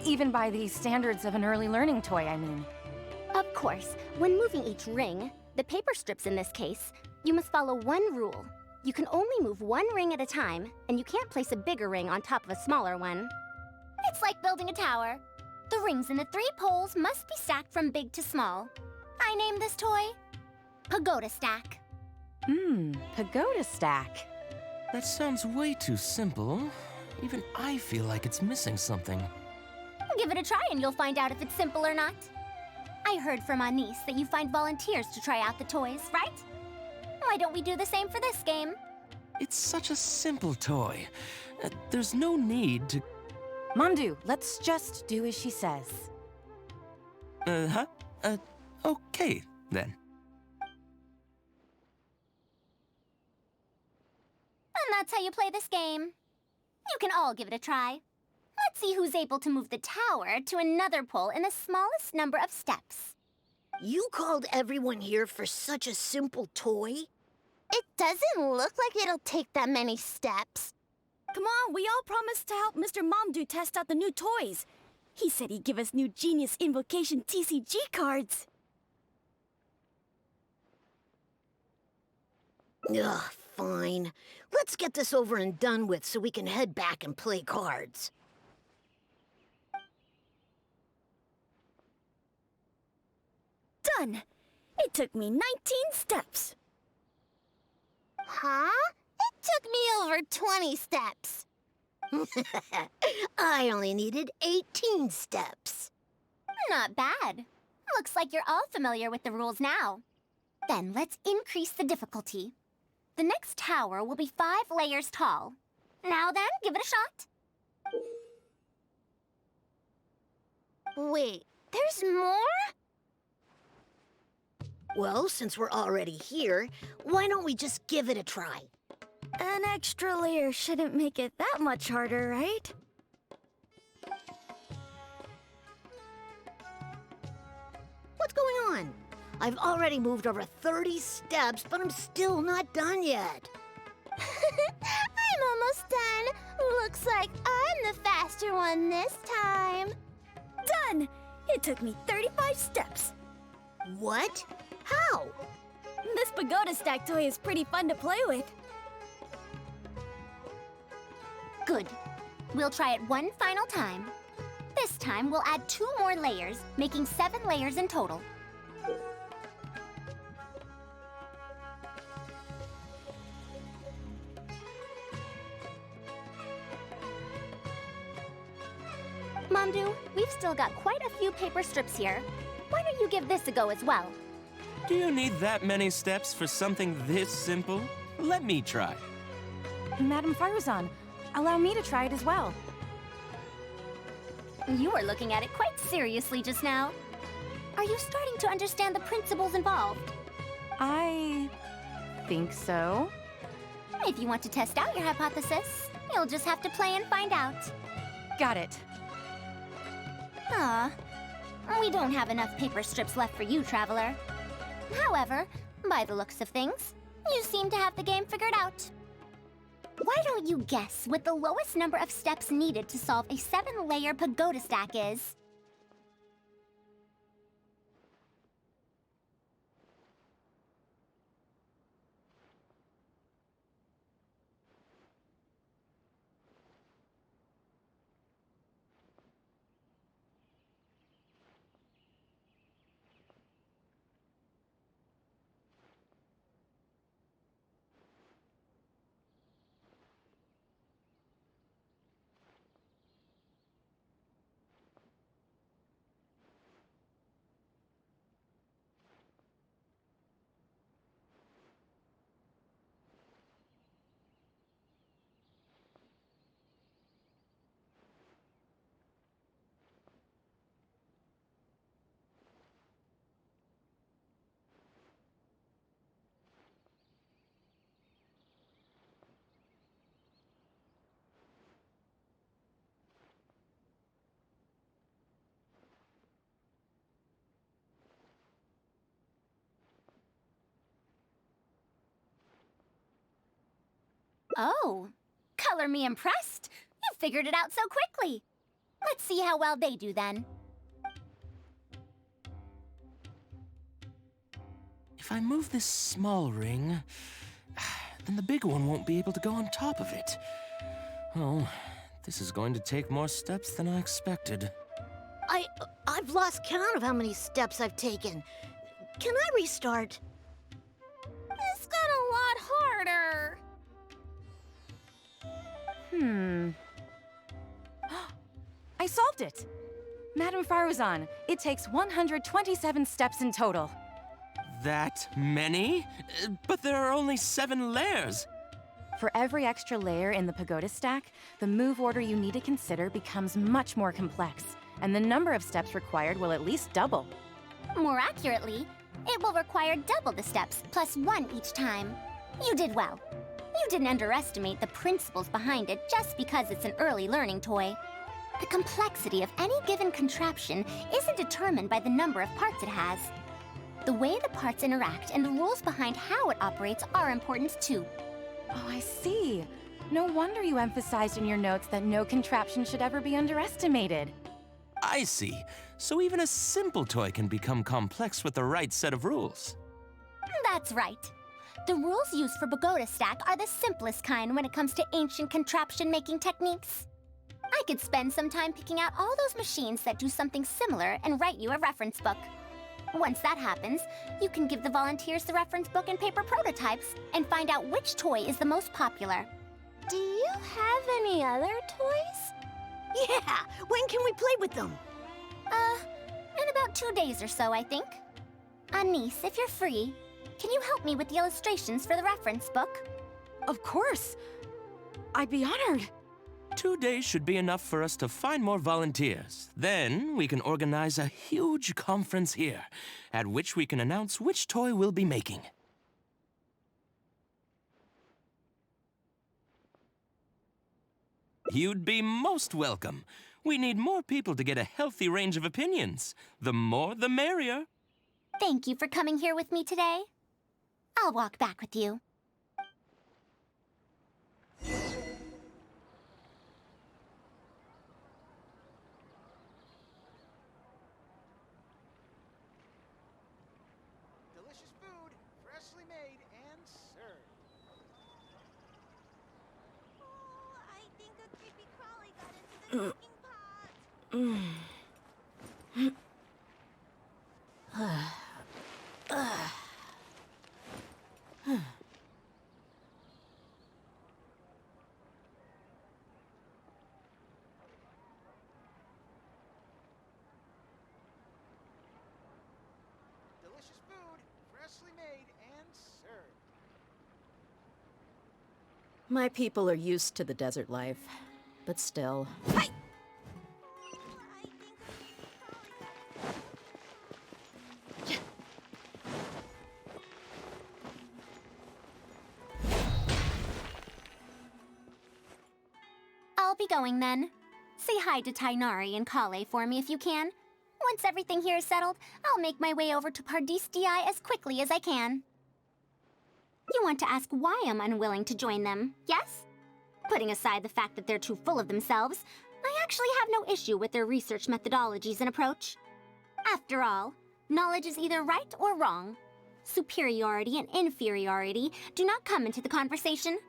Even by the standards of an early learning toy, I mean. Of course, when moving each ring, the paper strips in this case, you must follow one rule. You can only move one ring at a time, and you can't place a bigger ring on top of a smaller one. It's like building a tower. The rings in the 3 poles must be stacked from big to small. I named this toy Pagoda Stack. Pagoda stack. That sounds way too simple. Even I feel like it's missing something. Give it a try and you'll find out if it's simple or not. I heard from Anise that you find volunteers to try out the toys, right? Why don't we do the same for this game? It's such a simple toy. There's no need to... Mandu, let's just do as she says. Okay, then. And that's how you play this game. You can all give it a try. Let's see who's able to move the tower to another pole in the smallest number of steps. You called everyone here for such a simple toy? It doesn't look like it'll take that many steps. Come on, we all promised to help Mr. Mamdu test out the new toys. He said he'd give us new Genius Invocation TCG cards. Ugh, fine. Let's get this over and done with so we can head back and play cards. Done! It took me 19 steps. Huh? It took me over 20 steps. I only needed 18 steps. Not bad. Looks like you're all familiar with the rules now. Then let's increase the difficulty. The next tower will be 5 layers tall. Now then, give it a shot. Wait, there's more? Well, since we're already here, why don't we just give it a try? An extra layer shouldn't make it that much harder, right? What's going on? I've already moved over 30 steps, but I'm still not done yet. I'm almost done. Looks like I'm the faster one this time. Done! It took me 35 steps. What? How? This pagoda stack toy is pretty fun to play with. Good. We'll try it one final time. This time, we'll add 2 more layers, making 7 layers in total. Mamdu, we've still got quite a few paper strips here. Why don't you give this a go as well? Do you need that many steps for something this simple? Let me try. Madam Faruzan, allow me to try it as well. You were looking at it quite seriously just now. Are you starting to understand the principles involved? I think so. If you want to test out your hypothesis, you'll just have to play and find out. Got it. Ah, we don't have enough paper strips left for you, Traveler. However, by the looks of things, you seem to have the game figured out. Why don't you guess what the lowest number of steps needed to solve a 7-layer pagoda stack is? Oh, color me impressed. You figured it out so quickly. Let's see how well they do then. If I move this small ring, then the big one won't be able to go on top of it. Oh, this is going to take more steps than I expected. I've lost count of how many steps I've taken. Can I restart? This got a lot harder. I solved it! Madam Faruzan, it takes 127 steps in total. That many? But there are only 7 layers. For every extra layer in the pagoda stack, the move order you need to consider becomes much more complex, and the number of steps required will at least double. More accurately, it will require double the steps, plus 1 each time. You did well. You didn't underestimate the principles behind it just because it's an early learning toy. The complexity of any given contraption isn't determined by the number of parts it has. The way the parts interact and the rules behind how it operates are important too. Oh, I see. No wonder you emphasized in your notes that no contraption should ever be underestimated. I see. So even a simple toy can become complex with the right set of rules. That's right. The rules used for Pagoda Stack are the simplest kind when it comes to ancient contraption-making techniques. I could spend some time picking out all those machines that do something similar and write you a reference book. Once that happens, you can give the volunteers the reference book and paper prototypes and find out which toy is the most popular. Do you have any other toys? Yeah! When can we play with them? In about 2 days or so, I think. Anise, if you're free, can you help me with the illustrations for the reference book? Of course! I'd be honored. 2 days should be enough for us to find more volunteers. Then we can organize a huge conference here, at which we can announce which toy we'll be making. You'd be most welcome. We need more people to get a healthy range of opinions. The more, the merrier. Thank you for coming here with me today. I'll walk back with you. Delicious food, freshly made and served. Oh, I think a creepy crawly got into the cooking pot. Delicious food, freshly made and served. My people are used to the desert life, but still. be going then. Say hi to Tainari and Kale for me if you can. Once everything here is settled, I'll make my way over to Pardistii as quickly as I can. You want to ask why I'm unwilling to join them, yes? Putting aside the fact that they're too full of themselves, I actually have no issue with their research methodologies and approach. After all, knowledge is either right or wrong. Superiority and inferiority do not come into the conversation.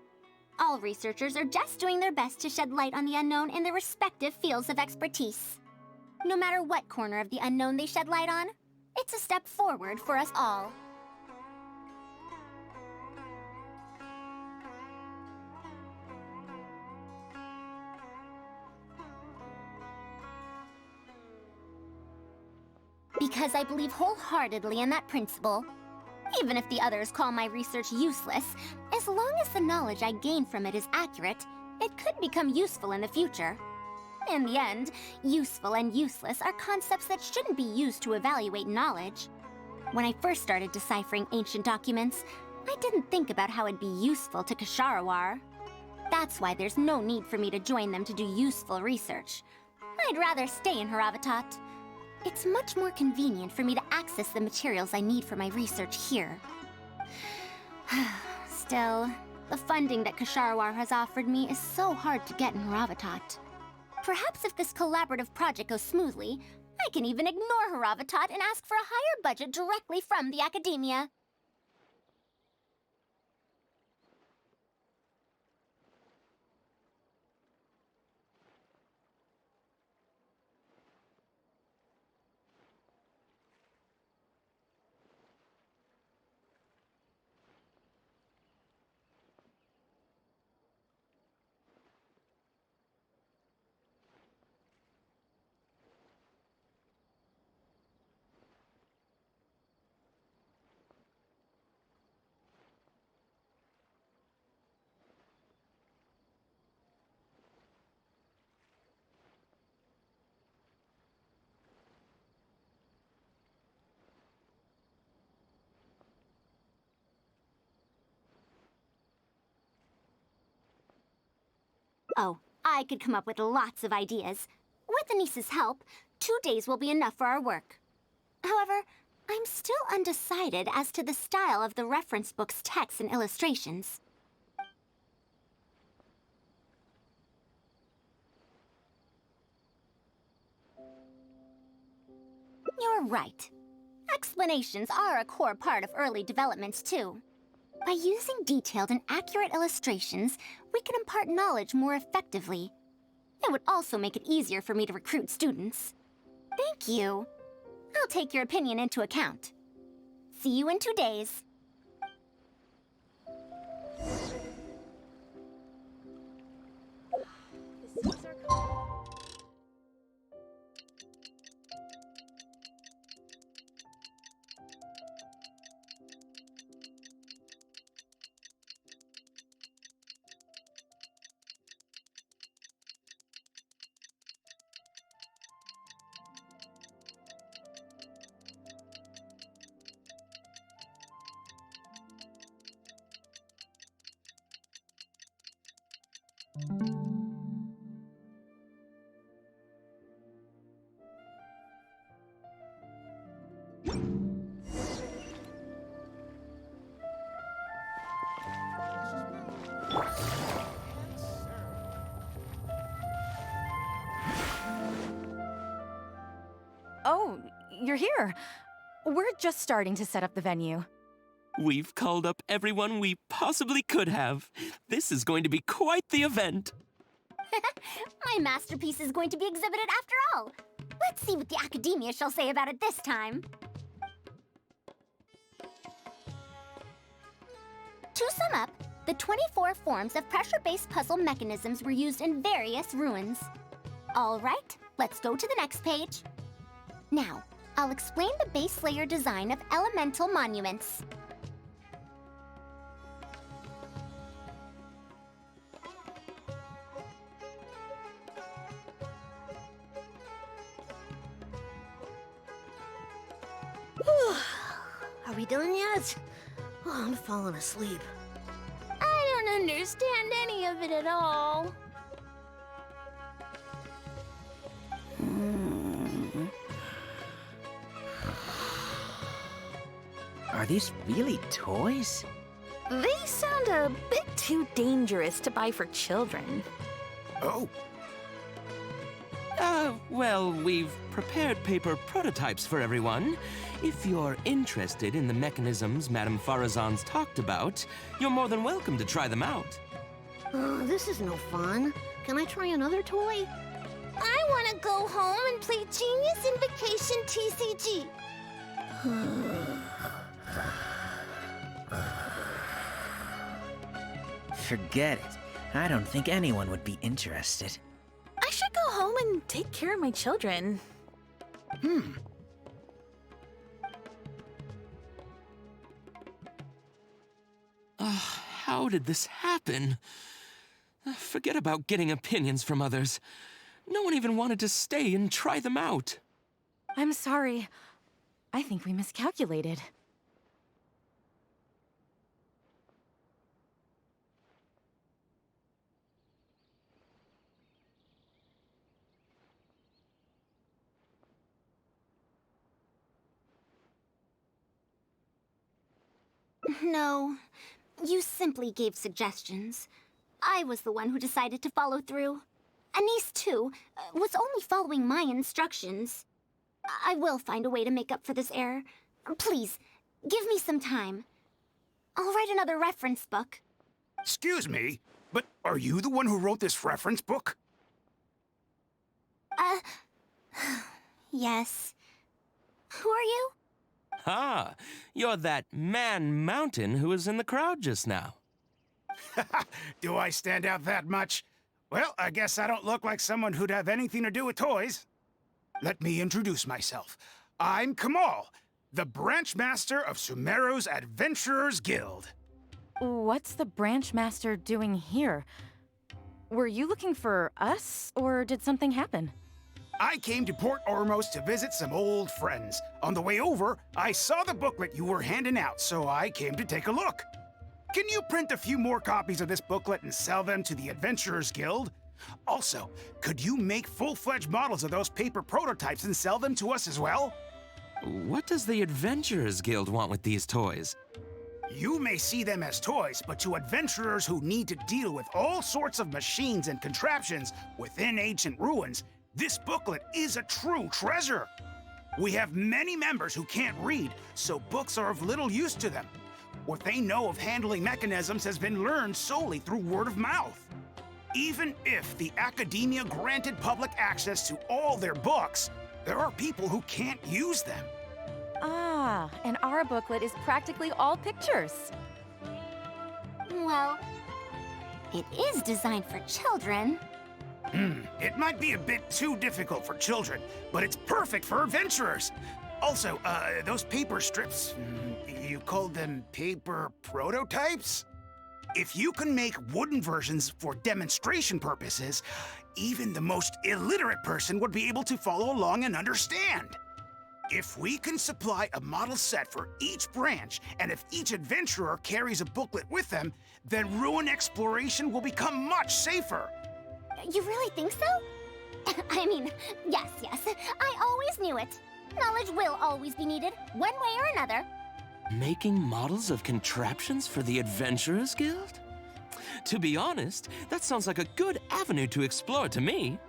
All researchers are just doing their best to shed light on the unknown in their respective fields of expertise. No matter what corner of the unknown they shed light on, it's a step forward for us all. Because I believe wholeheartedly in that principle. Even if the others call my research useless, as long as the knowledge I gain from it is accurate, it could become useful in the future. In the end, useful and useless are concepts that shouldn't be used to evaluate knowledge. When I first started deciphering ancient documents, I didn't think about how it'd be useful to Ksharawar. That's why there's no need for me to join them to do useful research. I'd rather stay in Haravatat. It's much more convenient for me to access the materials I need for my research here. Still, the funding that Ksharawar has offered me is so hard to get in Haravatat. Perhaps if this collaborative project goes smoothly, I can even ignore Haravatat and ask for a higher budget directly from the academia. Oh, I could come up with lots of ideas. With Anis's help, 2 days will be enough for our work. However, I'm still undecided as to the style of the reference book's text and illustrations. You're right. Explanations are a core part of early developments, too. By using detailed and accurate illustrations, we can impart knowledge more effectively. It would also make it easier for me to recruit students. Thank you. I'll take your opinion into account. See you in 2 days. Oh, you're here. We're just starting to set up the venue. We've called up everyone we possibly could have. This is going to be quite the event. My masterpiece is going to be exhibited after all. Let's see what the academia shall say about it this time. To sum up, the 24 forms of pressure-based puzzle mechanisms were used in various ruins. All right, let's go to the next page. Now, I'll explain the base layer design of elemental monuments. Are we done yet? Oh, I'm falling asleep. I don't understand any of it at all. Are these really toys? They sound a bit too dangerous to buy for children. Oh. Well, we've prepared paper prototypes for everyone. If you're interested in the mechanisms Madame Faruzan's talked about, you're more than welcome to try them out. This is no fun. Can I try another toy? I want to go home and play Genius Invocation TCG. Forget it. I don't think anyone would be interested. I should go home and take care of my children. How did this happen? Forget about getting opinions from others. No one even wanted to stay and try them out. I'm sorry. I think we miscalculated. No, you simply gave suggestions. I was the one who decided to follow through. Anise, too, was only following my instructions. I will find a way to make up for this error. Please, give me some time. I'll write another reference book. Excuse me, but are you the one who wrote this reference book? Yes. Who are you? Ah, you're that man Mountain who was in the crowd just now. Do I stand out that much? Well, I guess I don't look like someone who'd have anything to do with toys. Let me introduce myself. I'm Kamal, the branch master of Sumeru's Adventurers Guild. What's the branch master doing here? Were you looking for us, or did something happen? I came to Port Ormos to visit some old friends. On the way over, I saw the booklet you were handing out, so I came to take a look. Can you print a few more copies of this booklet and sell them to the Adventurers Guild? Also, could you make full-fledged models of those paper prototypes and sell them to us as well? What does the Adventurers Guild want with these toys? You may see them as toys, but to adventurers who need to deal with all sorts of machines and contraptions within ancient ruins, this booklet is a true treasure. We have many members who can't read, so books are of little use to them. What they know of handling mechanisms has been learned solely through word of mouth. Even if the academia granted public access to all their books, there are people who can't use them. Ah, and our booklet is practically all pictures. Well, it is designed for children. It might be a bit too difficult for children, but it's perfect for adventurers. Also, those paper strips, you called them paper prototypes? If you can make wooden versions for demonstration purposes, even the most illiterate person would be able to follow along and understand. If we can supply a model set for each branch, and if each adventurer carries a booklet with them, then ruin exploration will become much safer. You really think so? I mean, yes, I always knew it. Knowledge will always be needed, one way or another. Making models of contraptions for the Adventurers Guild? To be honest, that sounds like a good avenue to explore to me.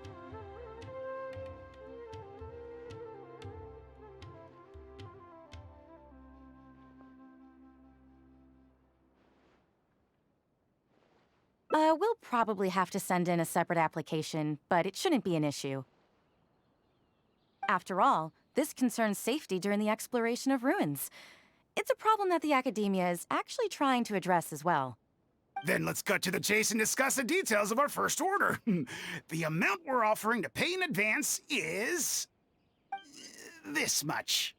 We'll probably have to send in a separate application, but it shouldn't be an issue. After all, this concerns safety during the exploration of ruins. It's a problem that the academia is actually trying to address as well. Then let's cut to the chase and discuss the details of our first order. The amount we're offering to pay in advance is this much.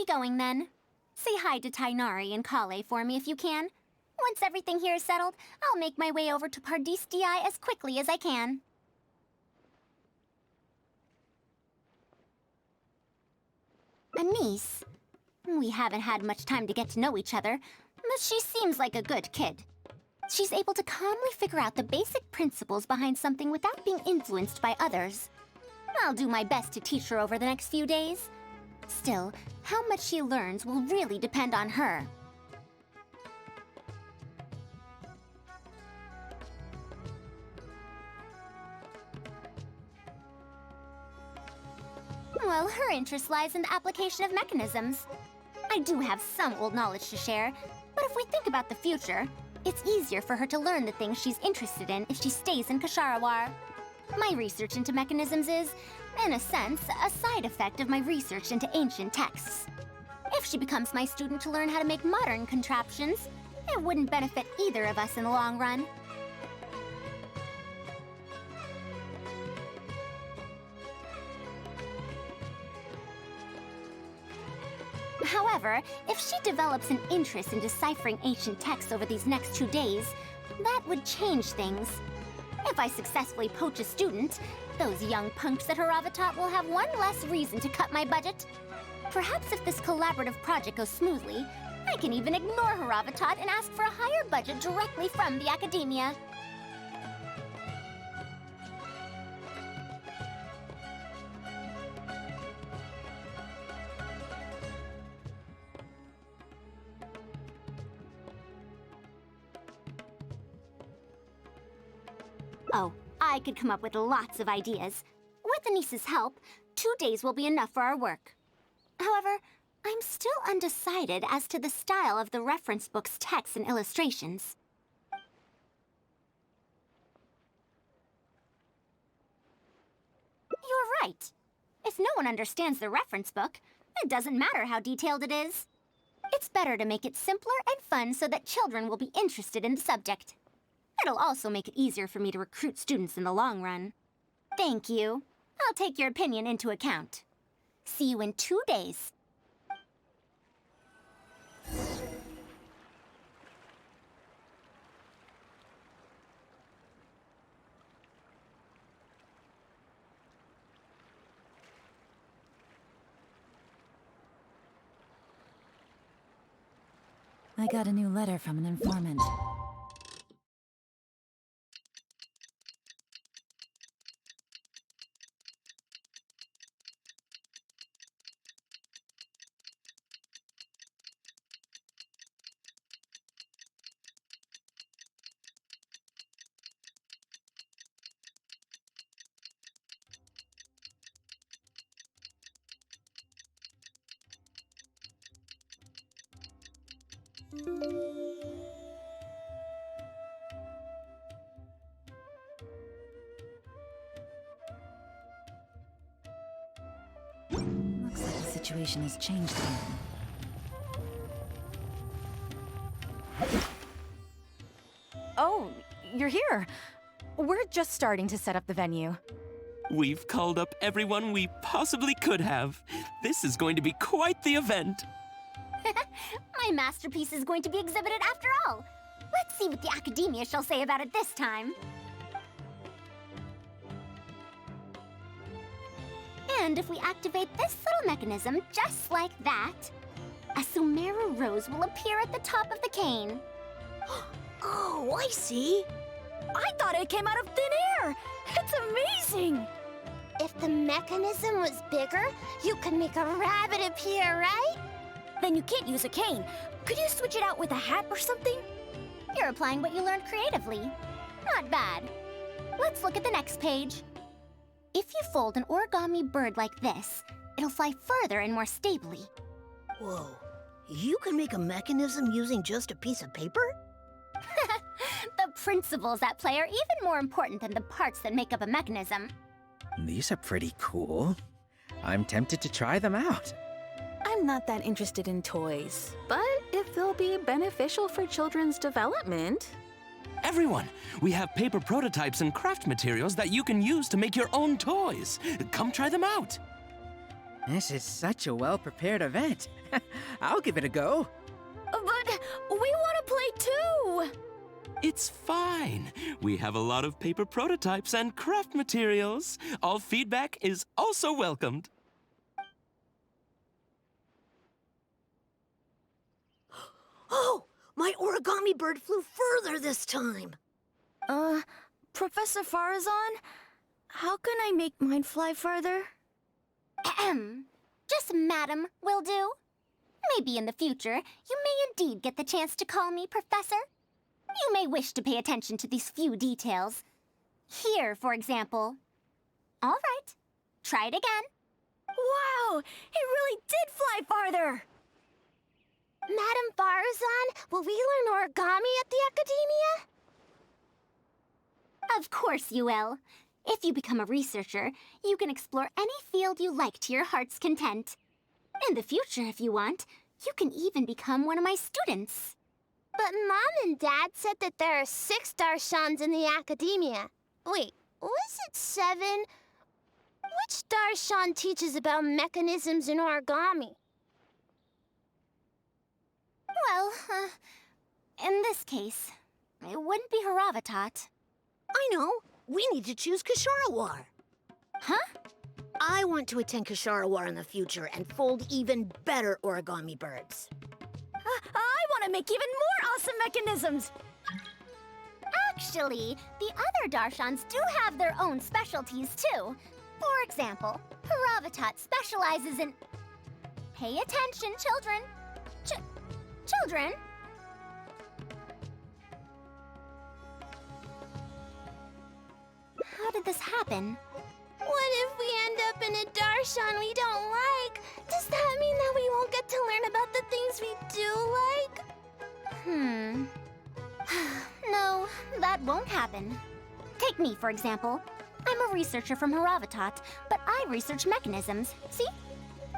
be going then. Say hi to Tainari and Kale for me if you can. Once everything here is settled, I'll make my way over to Pardistii as quickly as I can. Anise? We haven't had much time to get to know each other, but she seems like a good kid. She's able to calmly figure out the basic principles behind something without being influenced by others. I'll do my best to teach her over the next few days. Still, how much she learns will really depend on her. Well, her interest lies in the application of mechanisms. I do have some old knowledge to share, but if we think about the future, it's easier for her to learn the things she's interested in if she stays in Kasharawar. My research into mechanisms is, in a sense, a side effect of my research into ancient texts. If she becomes my student to learn how to make modern contraptions, it wouldn't benefit either of us in the long run. However, if she develops an interest in deciphering ancient texts over these next 2 days, that would change things. If I successfully poach a student, those young punks at Haravatat will have one less reason to cut my budget. Perhaps if this collaborative project goes smoothly, I can even ignore Haravatat and ask for a higher budget directly from the academia. Oh, I could come up with lots of ideas. With Anise's help, 2 days will be enough for our work. However, I'm still undecided as to the style of the reference book's text and illustrations. You're right. If no one understands the reference book, it doesn't matter how detailed it is. It's better to make it simpler and fun so that children will be interested in the subject. It'll also make it easier for me to recruit students in the long run. Thank you. I'll take your opinion into account. See you in 2 days. I got a new letter from an informant. Looks like the situation has changed again. Oh, you're here. We're just starting to set up the venue. We've called up everyone we possibly could have. This is going to be quite the event. My masterpiece is going to be exhibited after all. Let's see what the academia shall say about it this time. And if we activate this little mechanism just like that, a Sumeru rose will appear at the top of the cane. Oh, I see. I thought it came out of thin air! It's amazing! If the mechanism was bigger, you could make a rabbit appear, right? Then you can't use a cane. Could you switch it out with a hat or something? You're applying what you learned creatively. Not bad. Let's look at the next page. If you fold an origami bird like this, it'll fly further and more stably. Whoa, you can make a mechanism using just a piece of paper? The principles at play are even more important than the parts that make up a mechanism. These are pretty cool. I'm tempted to try them out. I'm not that interested in toys, but if they'll be beneficial for children's development... Everyone, we have paper prototypes and craft materials that you can use to make your own toys. Come try them out. This is such a well-prepared event. I'll give it a go. But we want to play too! It's fine. We have a lot of paper prototypes and craft materials. All feedback is also welcomed. Oh, my origami bird flew further this time. Professor Faruzan, how can I make mine fly further? Ahem. Just madam will do. Maybe in the future, you may indeed get the chance to call me Professor. You may wish to pay attention to these few details. Here, for example. All right. Try it again. Wow! It really did fly farther! Madam Faruzan, will we learn origami at the Academia? Of course you will. If you become a researcher, you can explore any field you like to your heart's content. In the future, if you want, you can even become one of my students. But Mom and Dad said that there are 6 Darshans in the Academia. Wait, was it 7? Which Darshan teaches about mechanisms in origami? Well, in this case, it wouldn't be Haravatat. I know. We need to choose Kasharawar. Huh? I want to attend Kasharawar in the future and fold even better origami birds. I want to make even more awesome mechanisms! Actually, the other Darshans do have their own specialties, too. For example, Haravatat specializes in... Pay attention, children. Children? How did this happen? What if we end up in a Darshan we don't like? Does that mean that we won't get to learn about the things we do like? No, that won't happen. Take me, for example. I'm a researcher from Haravatat, but I research mechanisms. See?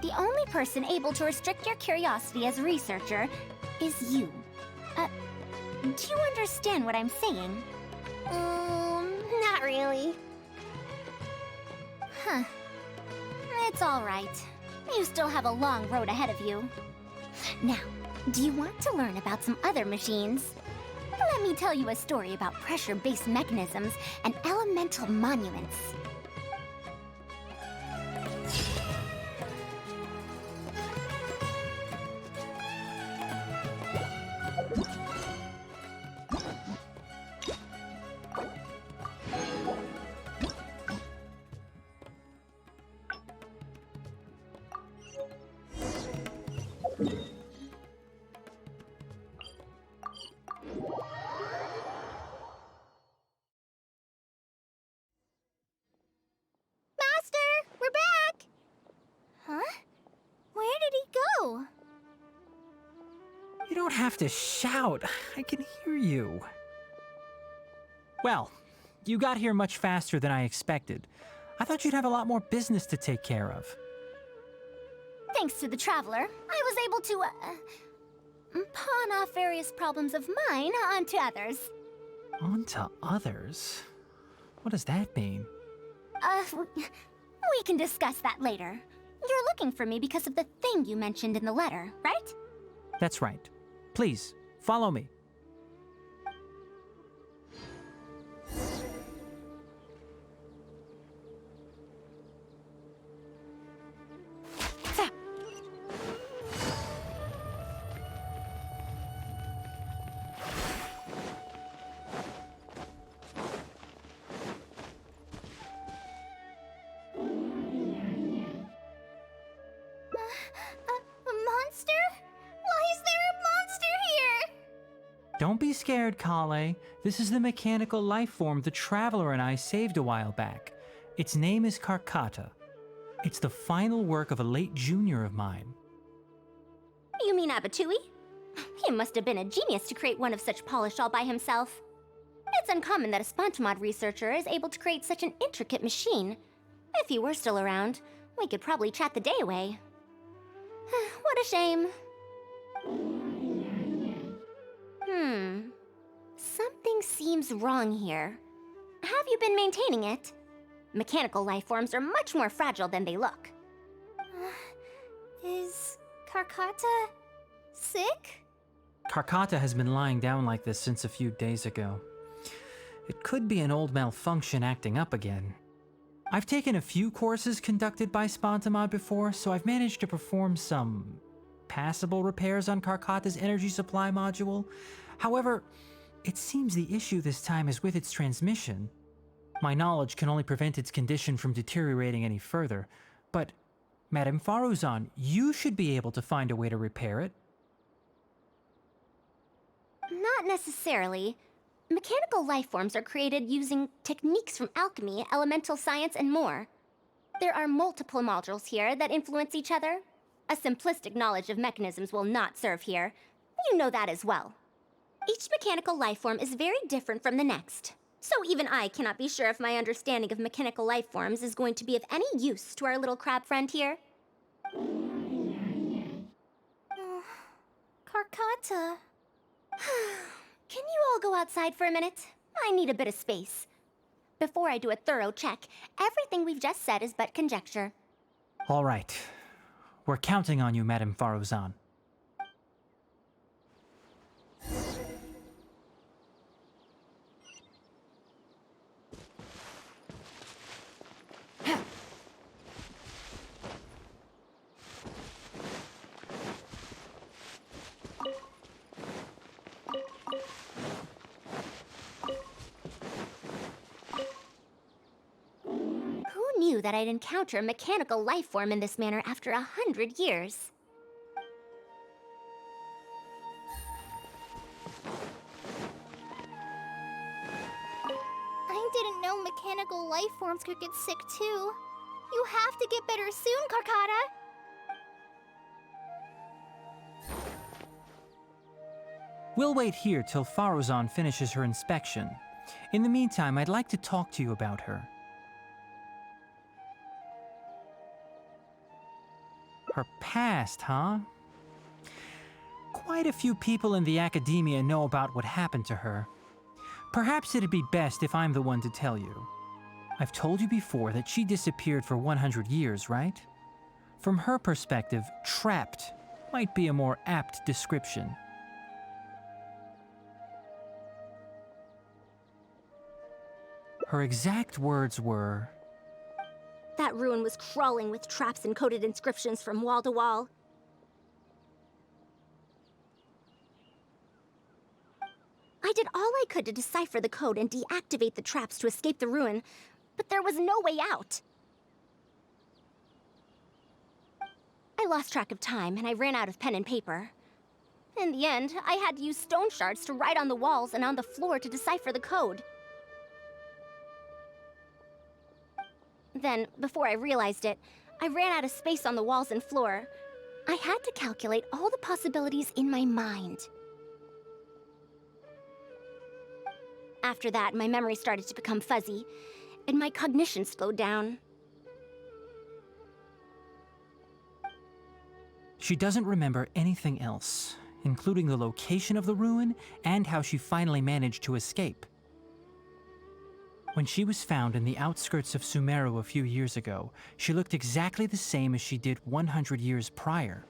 The only person able to restrict your curiosity as a researcher is you. Do you understand what I'm saying? Not really. Huh. It's all right. You still have a long road ahead of you. Now, do you want to learn about some other machines? Let me tell you a story about pressure-based mechanisms and elemental monuments. You don't have to shout. I can hear you. Well, you got here much faster than I expected. I thought you'd have a lot more business to take care of. Thanks to the Traveler, I was able to, pawn off various problems of mine onto others. Onto others? What does that mean? We can discuss that later. You're looking for me because of the thing you mentioned in the letter, right? That's right. Please, follow me. Don't be scared, Kale. This is the mechanical life form the Traveler and I saved a while back. Its name is Karkata. It's the final work of a late junior of mine. You mean Abatui? He must have been a genius to create one of such polish all by himself. It's uncommon that a Spontamod researcher is able to create such an intricate machine. If he were still around, we could probably chat the day away. What a shame. Something seems wrong here. Have you been maintaining it? Mechanical life forms are much more fragile than they look. Is Karkata sick? Karkata has been lying down like this since a few days ago. It could be an old malfunction acting up again. I've taken a few courses conducted by Spontamod before, so I've managed to perform some passable repairs on Karkata's energy supply module. However, it seems the issue this time is with its transmission. My knowledge can only prevent its condition from deteriorating any further, but Madame Faruzan, you should be able to find a way to repair it. Not necessarily. Mechanical life forms are created using techniques from alchemy, elemental science, and more. There are multiple modules here that influence each other. A simplistic knowledge of mechanisms will not serve here. You know that as well. Each mechanical life form is very different from the next. So even I cannot be sure if my understanding of mechanical life forms is going to be of any use to our little crab friend here. Karkata. Can you all go outside for a minute? I need a bit of space. Before I do a thorough check, everything we've just said is but conjecture. All right. We're counting on you, Madame Faruzan. Who knew that I'd encounter a mechanical life form in this manner after 100 years? I didn't know mechanical life forms could get sick too. You have to get better soon, Karkata! We'll wait here till Faruzan finishes her inspection. In the meantime, I'd like to talk to you about her. Her past, huh? Quite a few people in the academia know about what happened to her. Perhaps it'd be best if I'm the one to tell you. I've told you before that she disappeared for 100 years, right? From her perspective, trapped might be a more apt description. Her exact words were, That ruin was crawling with traps and coded inscriptions from wall to wall. I did all I could to decipher the code and deactivate the traps to escape the ruin, but there was no way out. I lost track of time and I ran out of pen and paper. In the end, I had to use stone shards to write on the walls and on the floor to decipher the code. Then, before I realized it, I ran out of space on the walls and floor. I had to calculate all the possibilities in my mind. After that, my memory started to become fuzzy, and my cognition slowed down. she doesn't remember anything else, including the location of the ruin and how she finally managed to escape. When she was found in the outskirts of Sumeru a few years ago, she looked exactly the same as she did 100 years prior.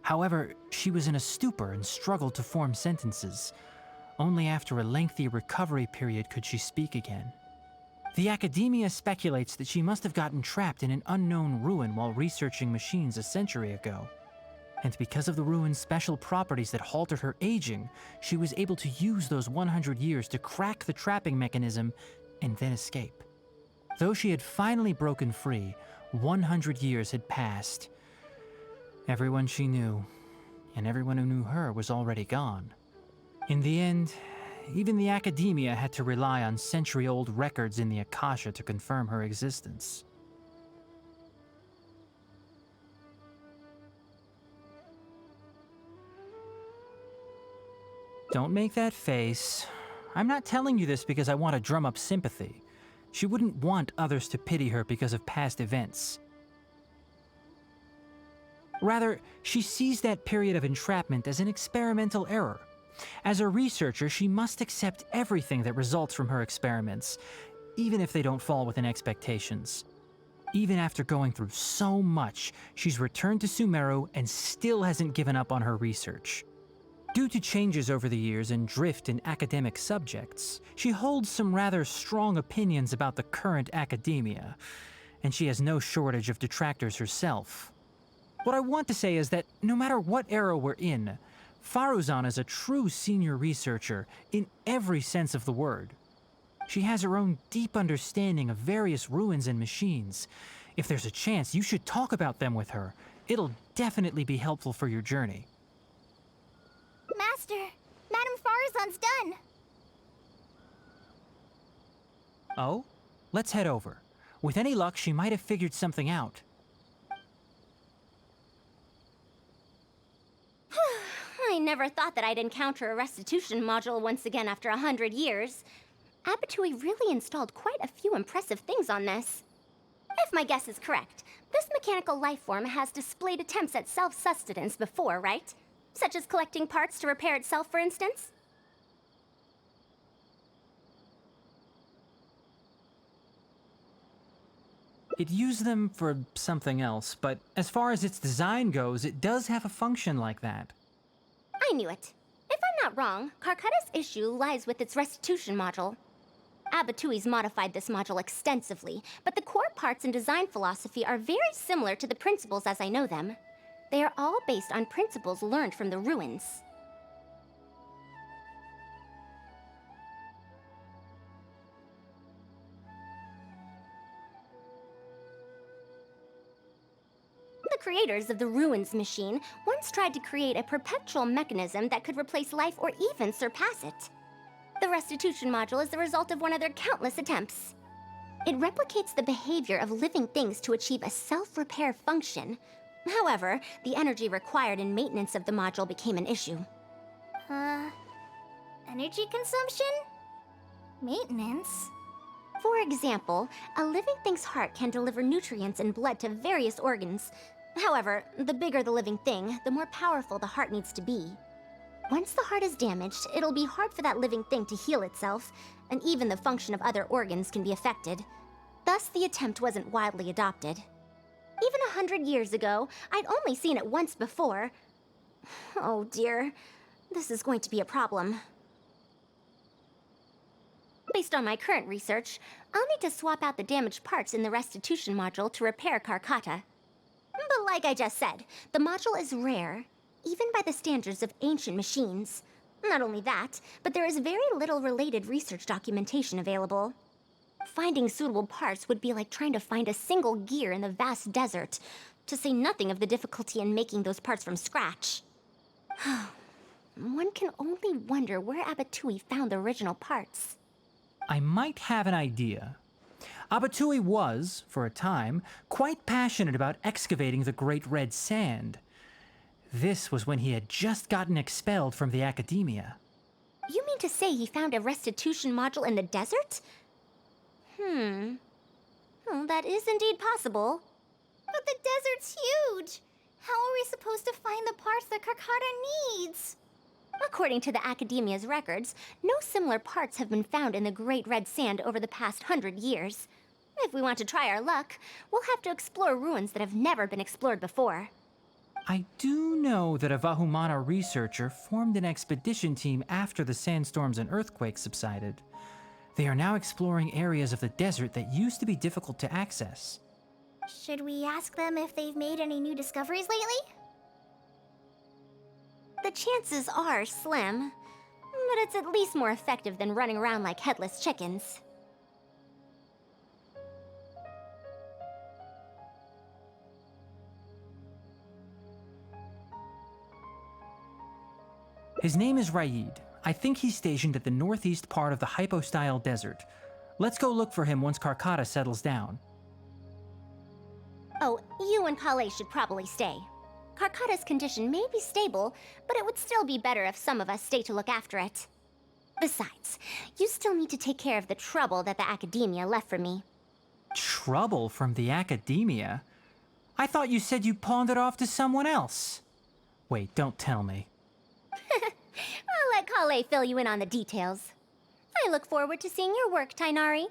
However, she was in a stupor and struggled to form sentences. Only after a lengthy recovery period could she speak again. The academia speculates that she must have gotten trapped in an unknown ruin while researching machines a century ago. And because of the ruin's special properties that halted her aging, she was able to use those 100 years to crack the trapping mechanism and then escape. Though she had finally broken free, 100 years had passed. Everyone she knew, and everyone who knew her, was already gone. In the end, even the academia had to rely on century-old records in the Akasha to confirm her existence. Don't make that face. I'm not telling you this because I want to drum up sympathy. She wouldn't want others to pity her because of past events. Rather, she sees that period of entrapment as an experimental error. As a researcher, she must accept everything that results from her experiments, even if they don't fall within expectations. Even after going through so much, she's returned to Sumeru and still hasn't given up on her research. Due to changes over the years and drift in academic subjects, she holds some rather strong opinions about the current academia, and she has no shortage of detractors herself. What I want to say is that no matter what era we're in, Faruzan is a true senior researcher in every sense of the word. She has her own deep understanding of various ruins and machines. If there's a chance, you should talk about them with her. It'll definitely be helpful for your journey. Master, Madame Faruzan's done. Oh? Let's head over. With any luck, she might have figured something out. I never thought that I'd encounter a restitution module once again after 100 years. Abatui really installed quite a few impressive things on this. If my guess is correct, this mechanical life form has displayed attempts at self-sustenance before, right? Such as collecting parts to repair itself, for instance? It used them for something else, but as far as its design goes, it does have a function like that. I knew it. If I'm not wrong, Karkata's issue lies with its restitution module. Abatui's modified this module extensively, but the core parts and design philosophy are very similar to the principles as I know them. They are all based on principles learned from the ruins. The creators of the Ruins machine once tried to create a perpetual mechanism that could replace life or even surpass it. The restitution module is the result of one of their countless attempts. It replicates the behavior of living things to achieve a self-repair function. However, the energy required in maintenance of the module became an issue. Energy consumption? Maintenance? For example, a living thing's heart can deliver nutrients and blood to various organs. However, the bigger the living thing, the more powerful the heart needs to be. Once the heart is damaged, it'll be hard for that living thing to heal itself, and even the function of other organs can be affected. Thus, the attempt wasn't widely adopted. Even 100 years ago, I'd only seen it once before. Oh dear, this is going to be a problem. Based on my current research, I'll need to swap out the damaged parts in the restitution module to repair Karkata. But like I just said, the module is rare, even by the standards of ancient machines. Not only that, but there is very little related research documentation available. Finding suitable parts would be like trying to find a single gear in the vast desert, to say nothing of the difficulty in making those parts from scratch. One can only wonder where Abatui found the original parts. I might have an idea. Abatui was, for a time, quite passionate about excavating the Great Red Sand. This was when he had just gotten expelled from the academia. You mean to say he found a restitution module in the desert? Well, that is indeed possible. But the desert's huge! How are we supposed to find the parts that Karkata needs? According to the Academia's records, no similar parts have been found in the Great Red Sand over the past 100 years. If we want to try our luck, we'll have to explore ruins that have never been explored before. I do know that a Vahumana researcher formed an expedition team after the sandstorms and earthquakes subsided. They are now exploring areas of the desert that used to be difficult to access. Should we ask them if they've made any new discoveries lately? The chances are slim, but it's at least more effective than running around like headless chickens. His name is Raid. I think he's stationed at the northeast part of the Hypostyle Desert. Let's go look for him once Karkata settles down. Oh, you and Kale should probably stay. Karkata's condition may be stable, but it would still be better if some of us stay to look after it. Besides, you still need to take care of the trouble that the Academia left for me. Trouble from the Academia? I thought you said you pawned it off to someone else. Wait, don't tell me. I'll let Kale fill you in on the details. I look forward to seeing your work, Tainari.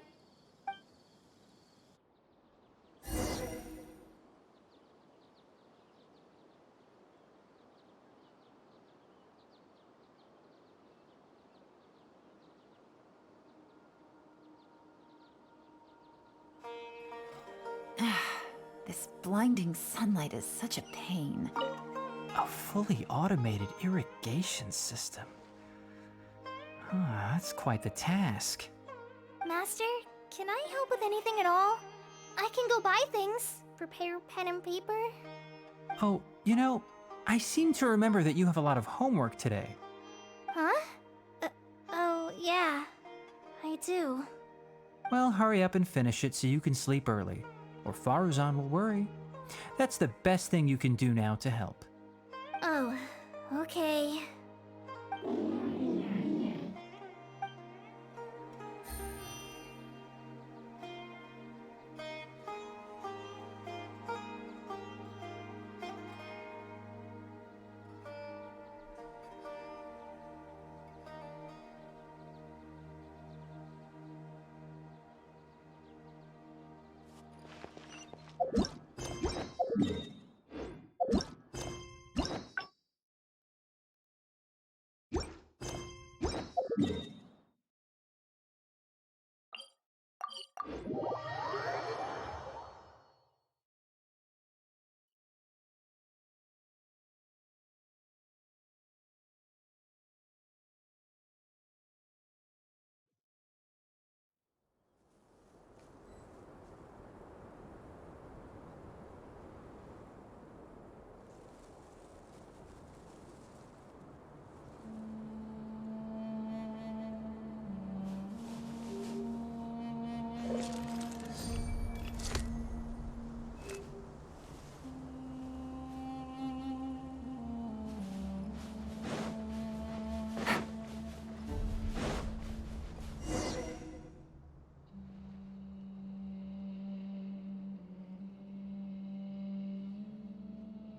This blinding sunlight is such a pain. A fully automated irrigation system. That's quite the task. Master, can I help with anything at all? I can go buy things. Prepare pen and paper. Oh, you know, I seem to remember that you have a lot of homework today. Huh? Oh, yeah. I do. Well, hurry up and finish it so you can sleep early, or Faruzan will worry. That's the best thing you can do now to help. Oh, okay.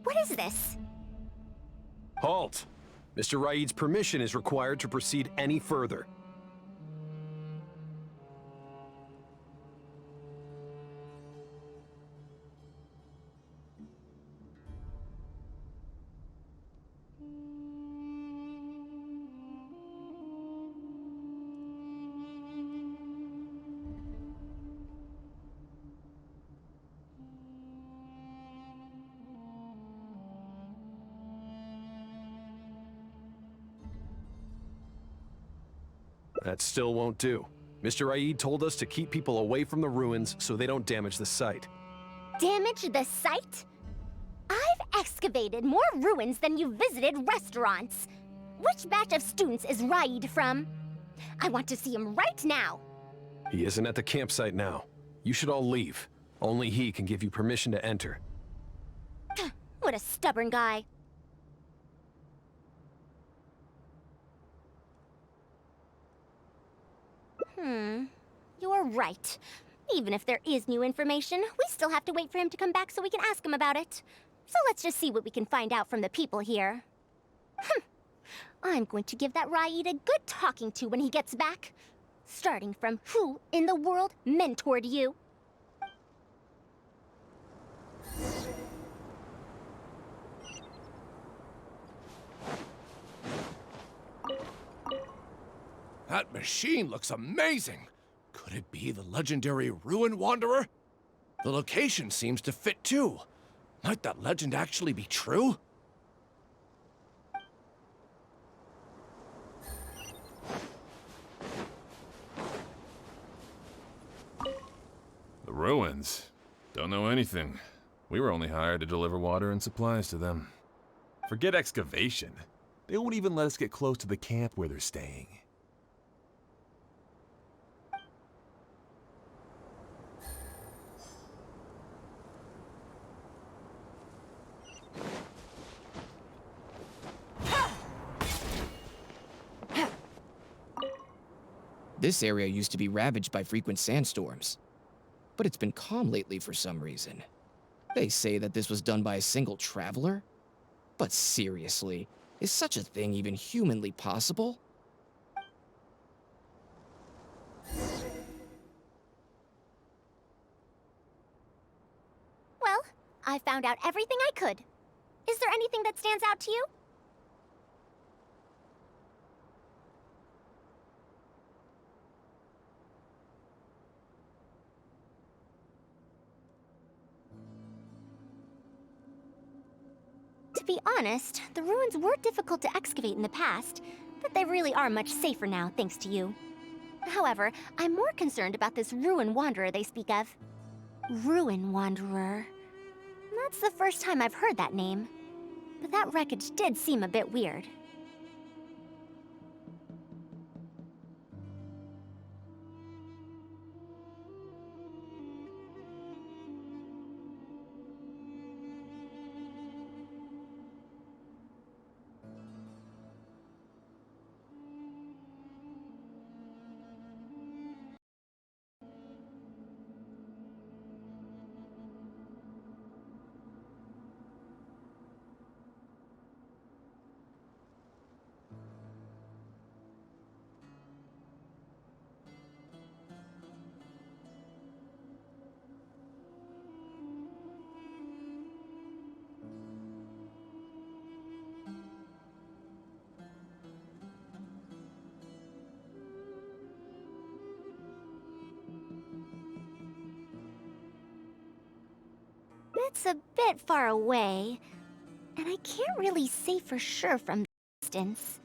What is this? Halt! Mr. Raid's permission is required to proceed any further. That still won't do. Mr. Raid told us to keep people away from the ruins so they don't damage the site. Damage the site? I've excavated more ruins than you've visited restaurants. Which batch of students is Raid from? I want to see him right now. He isn't at the campsite now. You should all leave. Only he can give you permission to enter. What a stubborn guy. You're right. Even if there is new information, we still have to wait for him to come back so we can ask him about it. So let's just see what we can find out from the people here. I'm going to give that Raid a good talking to when he gets back. Starting from who in the world mentored you? That machine looks amazing! Could it be the legendary Ruin Wanderer? The location seems to fit too. Might that legend actually be true? The ruins? Don't know anything. We were only hired to deliver water and supplies to them. Forget excavation. They won't even let us get close to the camp where they're staying. This area used to be ravaged by frequent sandstorms, but it's been calm lately for some reason. They say that this was done by a single traveler? But seriously, is such a thing even humanly possible? Well, I found out everything I could. Is there anything that stands out to you? be honest, the ruins were difficult to excavate in the past, but they really are much safer now, thanks to you. However, I'm more concerned about this Ruin Wanderer they speak of. Ruin Wanderer. That's the first time I've heard that name. But that wreckage did seem a bit weird. It's a bit far away, and I can't really say for sure from distance.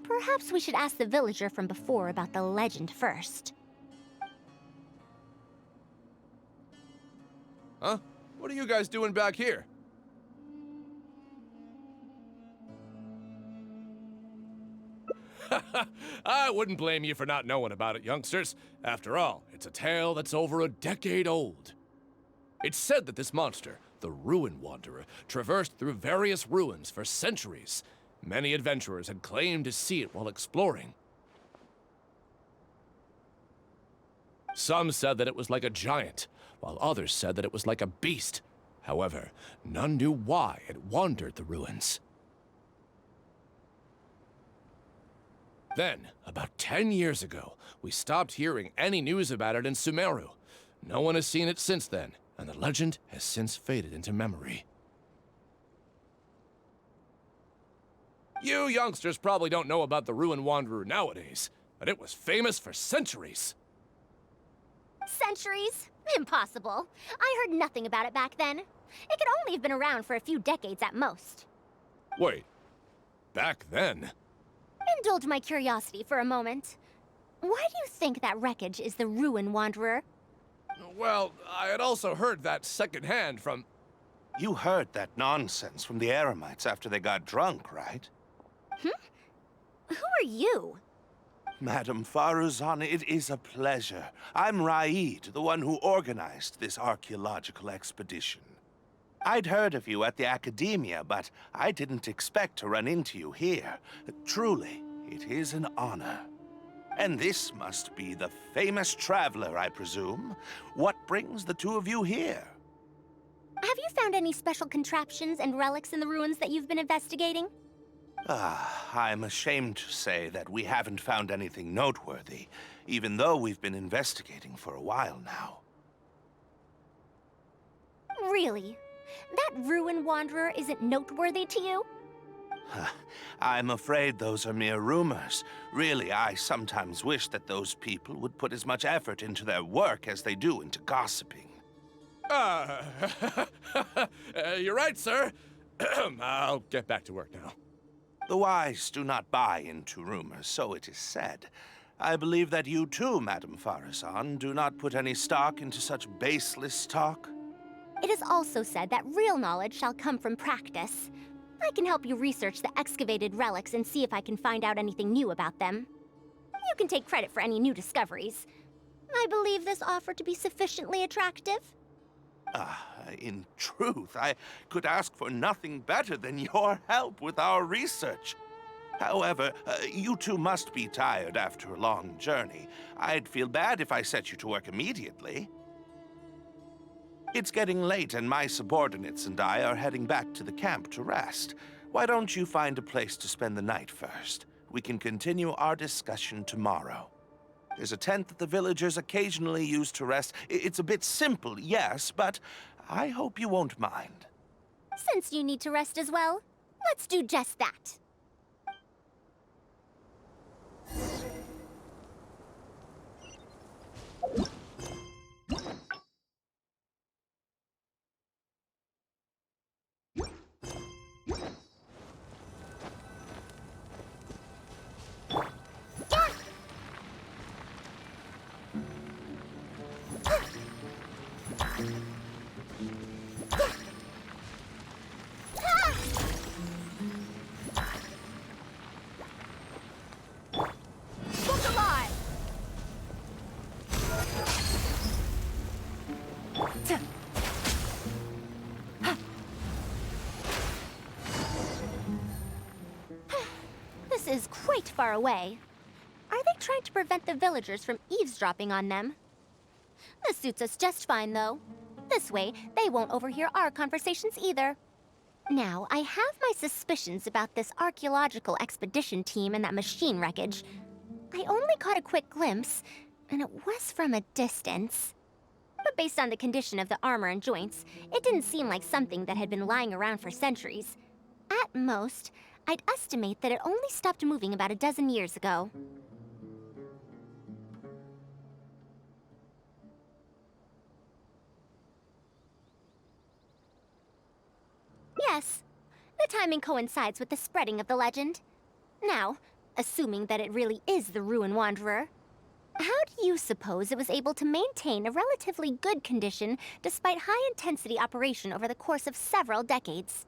Perhaps we should ask the villager from before about the legend first. Huh? What are you guys doing back here? I wouldn't blame you for not knowing about it, youngsters. After all, it's a tale that's over a decade old. It's said that this monster, the Ruin Wanderer, traversed through various ruins for centuries. Many adventurers had claimed to see it while exploring. Some said that it was like a giant, while others said that it was like a beast. However, none knew why it wandered the ruins. Then, about 10 years ago, we stopped hearing any news about it in Sumeru. No one has seen it since then, and the legend has since faded into memory. You youngsters probably don't know about the Ruin Wanderer nowadays, but it was famous for centuries. Centuries? Impossible. I heard nothing about it back then. It could only have been around for a few decades at most. Wait, back then? Indulge my curiosity for a moment. Why do you think that wreckage is the Ruin Wanderer? Well, I had also heard that secondhand from... You heard that nonsense from the Eremites after they got drunk, right? Who are you? Madam Faruzan, it is a pleasure. I'm Raid, the one who organized this archaeological expedition. I'd heard of you at the Academia, but I didn't expect to run into you here. Truly, it is an honor. And this must be the famous traveler, I presume. What brings the two of you here? Have you found any special contraptions and relics in the ruins that you've been investigating? I'm ashamed to say that we haven't found anything noteworthy, even though we've been investigating for a while now. Really? That Ruin Wanderer isn't noteworthy to you? I'm afraid those are mere rumors. Really, I sometimes wish that those people would put as much effort into their work as they do into gossiping. You're right, sir. I'll get back to work now. The wise do not buy into rumors, so it is said. I believe that you too, Madam Faruzan, do not put any stock into such baseless talk. It is also said that real knowledge shall come from practice. I can help you research the excavated relics and see if I can find out anything new about them. You can take credit for any new discoveries. I believe this offer to be sufficiently attractive. In truth, I could ask for nothing better than your help with our research. However, you two must be tired after a long journey. I'd feel bad if I set you to work immediately. It's getting late, and my subordinates and I are heading back to the camp to rest. Why don't you find a place to spend the night first? We can continue our discussion tomorrow. There's a tent that the villagers occasionally use to rest. It's a bit simple, yes, but I hope you won't mind. Since you need to rest as well, let's do just that. is quite far away. Are they trying to prevent the villagers from eavesdropping on them? This suits us just fine, though. This way, they won't overhear our conversations either. Now, I have my suspicions about this archaeological expedition team and that machine wreckage. I only caught a quick glimpse, and it was from a distance. But based on the condition of the armor and joints, it didn't seem like something that had been lying around for centuries. At most, I'd estimate that it only stopped moving about a dozen years ago. Yes, the timing coincides with the spreading of the legend. Now, assuming that it really is the Ruin Wanderer, how do you suppose it was able to maintain a relatively good condition despite high-intensity operation over the course of several decades?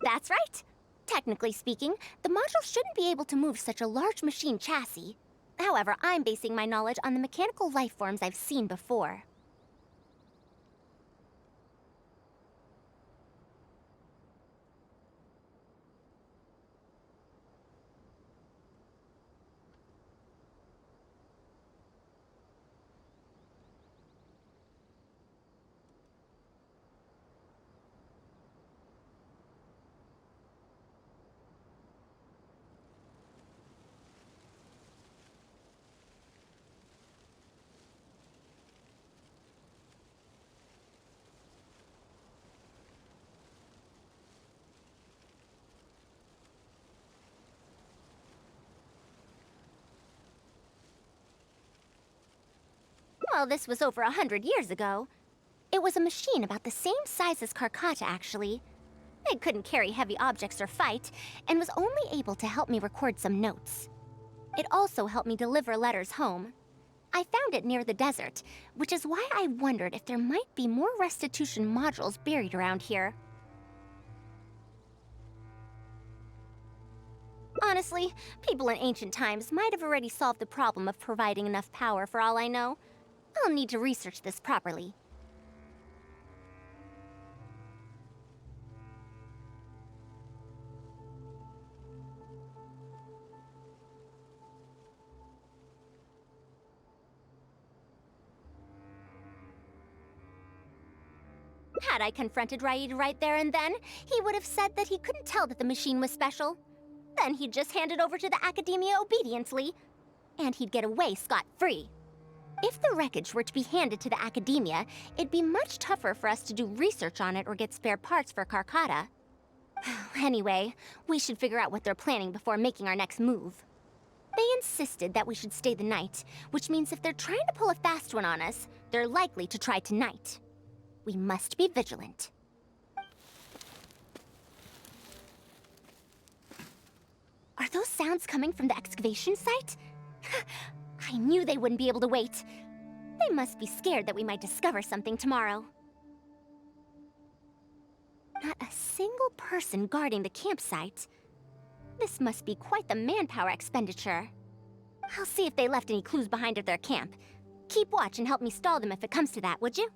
That's right. Technically speaking, the module shouldn't be able to move such a large machine chassis. However, I'm basing my knowledge on the mechanical life forms I've seen before. Well, this was over 100 years ago. It was a machine about the same size as Karkata, actually. It couldn't carry heavy objects or fight, and was only able to help me record some notes. It also helped me deliver letters home. I found it near the desert, which is why I wondered if there might be more restitution modules buried around here. Honestly, people in ancient times might have already solved the problem of providing enough power for all I know. I'll need to research this properly. Had I confronted Raid right there and then, he would have said that he couldn't tell that the machine was special. Then he'd just hand it over to the Academia obediently, and he'd get away scot-free. If the wreckage were to be handed to the Academia, it'd be much tougher for us to do research on it or get spare parts for Karkata. Anyway, we should figure out what they're planning before making our next move. They insisted that we should stay the night, which means if they're trying to pull a fast one on us, they're likely to try tonight. We must be vigilant. Are those sounds coming from the excavation site? I knew they wouldn't be able to wait. They must be scared that we might discover something tomorrow. Not a single person guarding the campsite. This must be quite the manpower expenditure. I'll see if they left any clues behind at their camp. Keep watch and help me stall them if it comes to that, would you?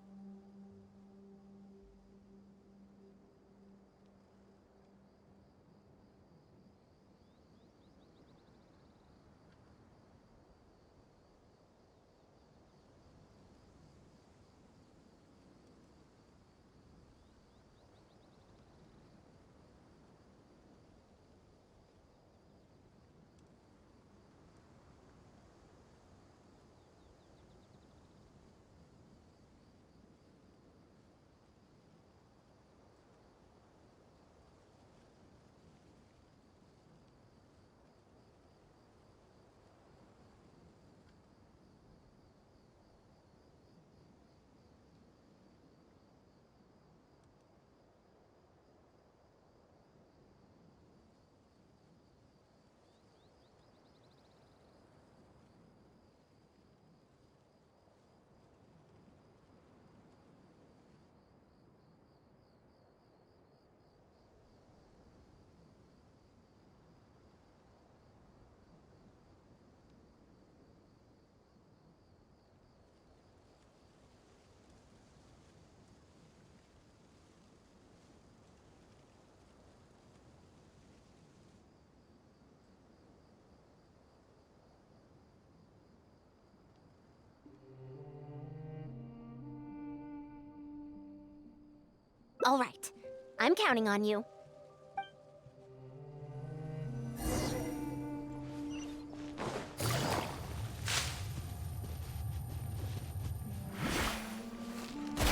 All right. I'm counting on you.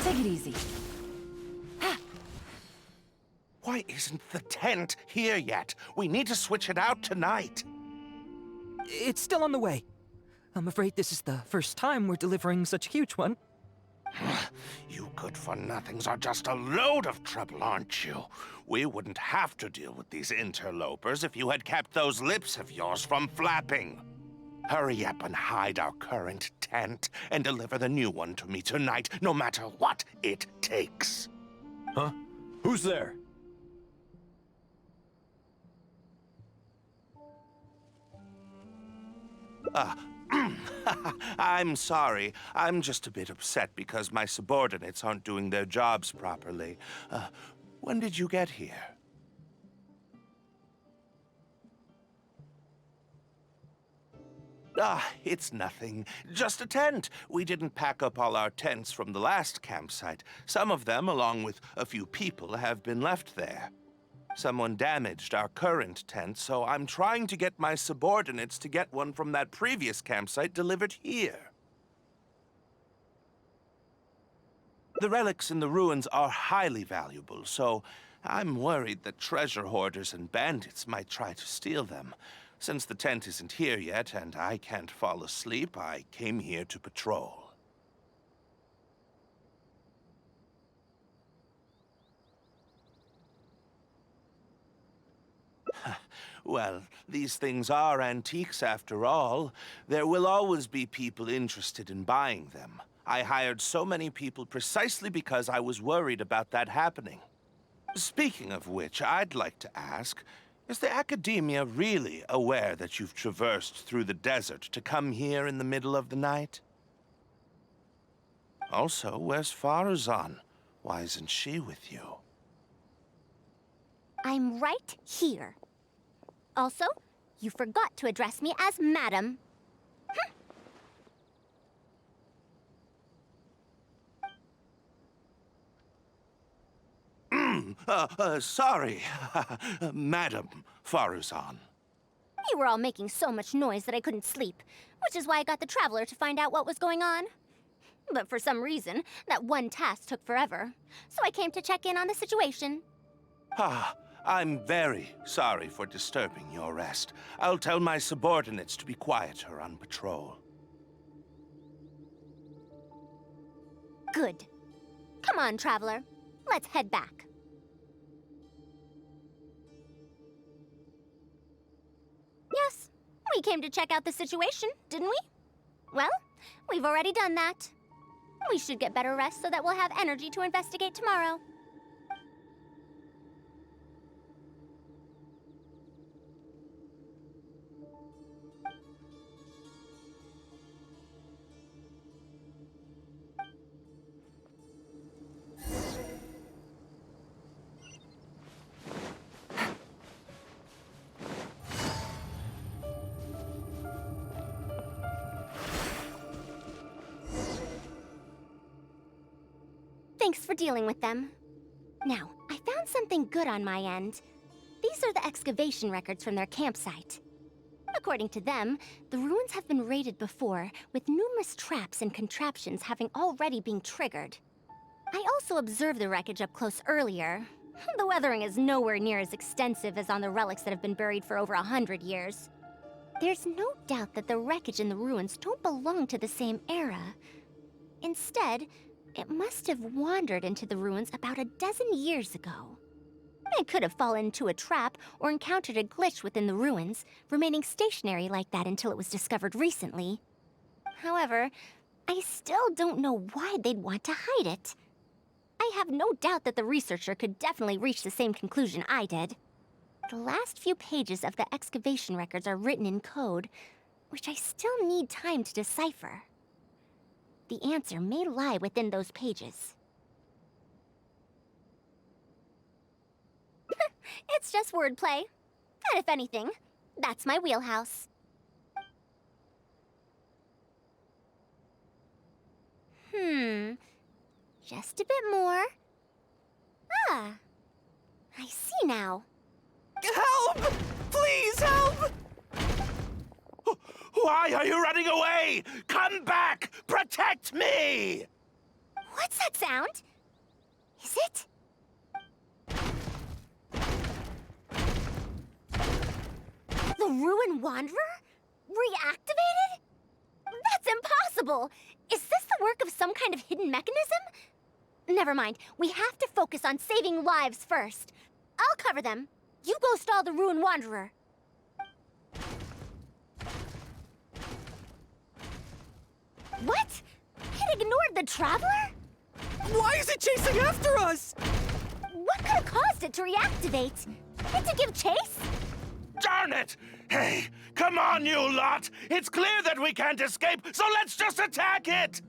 Take it easy. Why isn't the tent here yet? We need to switch it out tonight. It's still on the way. I'm afraid this is the first time we're delivering such a huge one. You good-for-nothings are just a load of trouble, aren't you? We wouldn't have to deal with these interlopers if you had kept those lips of yours from flapping. Hurry up and hide our current tent and deliver the new one to me tonight, no matter what it takes. Huh? Who's there? I'm sorry. I'm just a bit upset because my subordinates aren't doing their jobs properly. When did you get here? It's nothing. Just a tent. We didn't pack up all our tents from the last campsite. Some of them, along with a few people, have been left there. Someone damaged our current tent, so I'm trying to get my subordinates to get one from that previous campsite delivered here. The relics in the ruins are highly valuable, so I'm worried that treasure hoarders and bandits might try to steal them. Since the tent isn't here yet and I can't fall asleep, I came here to patrol. Well, these things are antiques after all. There will always be people interested in buying them. I hired so many people precisely because I was worried about that happening. Speaking of which, I'd like to ask, is the Academia really aware that you've traversed through the desert to come here in the middle of the night? Also, where's Faruzan? Why isn't she with you? I'm right here. Also, you forgot to address me as Madam. Sorry, Madam Faruzan. You were all making so much noise that I couldn't sleep, which is why I got the Traveler to find out what was going on. But for some reason, that one task took forever, so I came to check in on the situation. I'm very sorry for disturbing your rest. I'll tell my subordinates to be quieter on patrol. Good. Come on, Traveler. Let's head back. Yes, we came to check out the situation, didn't we? Well, we've already done that. We should get better rest so that we'll have energy to investigate tomorrow. Thanks for dealing with them. Now, I found something good on my end. These are the excavation records from their campsite. According to them, the ruins have been raided before, with numerous traps and contraptions having already been triggered. I also observed the wreckage up close earlier. The weathering is nowhere near as extensive as on the relics that have been buried for over 100 years. There's no doubt that the wreckage in the ruins don't belong to the same era. Instead, it must have wandered into the ruins about a dozen years ago. It could have fallen into a trap or encountered a glitch within the ruins, remaining stationary like that until it was discovered recently. However, I still don't know why they'd want to hide it. I have no doubt that the researcher could definitely reach the same conclusion I did. The last few pages of the excavation records are written in code, which I still need time to decipher. The answer may lie within those pages. It's just wordplay. And if anything, that's my wheelhouse. Just a bit more. I see now. Help! Please help! Why are you running away? Come back! Protect me! What's that sound? Is it? The Ruin Wanderer? Reactivated? That's impossible! Is this the work of some kind of hidden mechanism? Never mind. We have to focus on saving lives first. I'll cover them. You go stall the Ruin Wanderer. What? It ignored the Traveler? Why is it chasing after us? What could have caused it to reactivate? It to give chase? Darn it! Hey, come on, you lot! It's clear that we can't escape, so let's just attack it!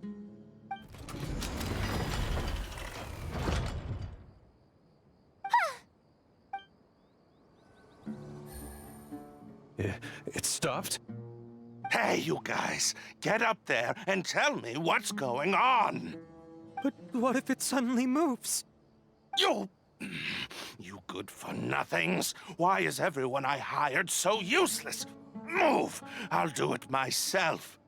It stopped? Hey, you guys, get up there and tell me what's going on! But what if it suddenly moves? You good-for-nothings! Why is everyone I hired so useless? Move! I'll do it myself.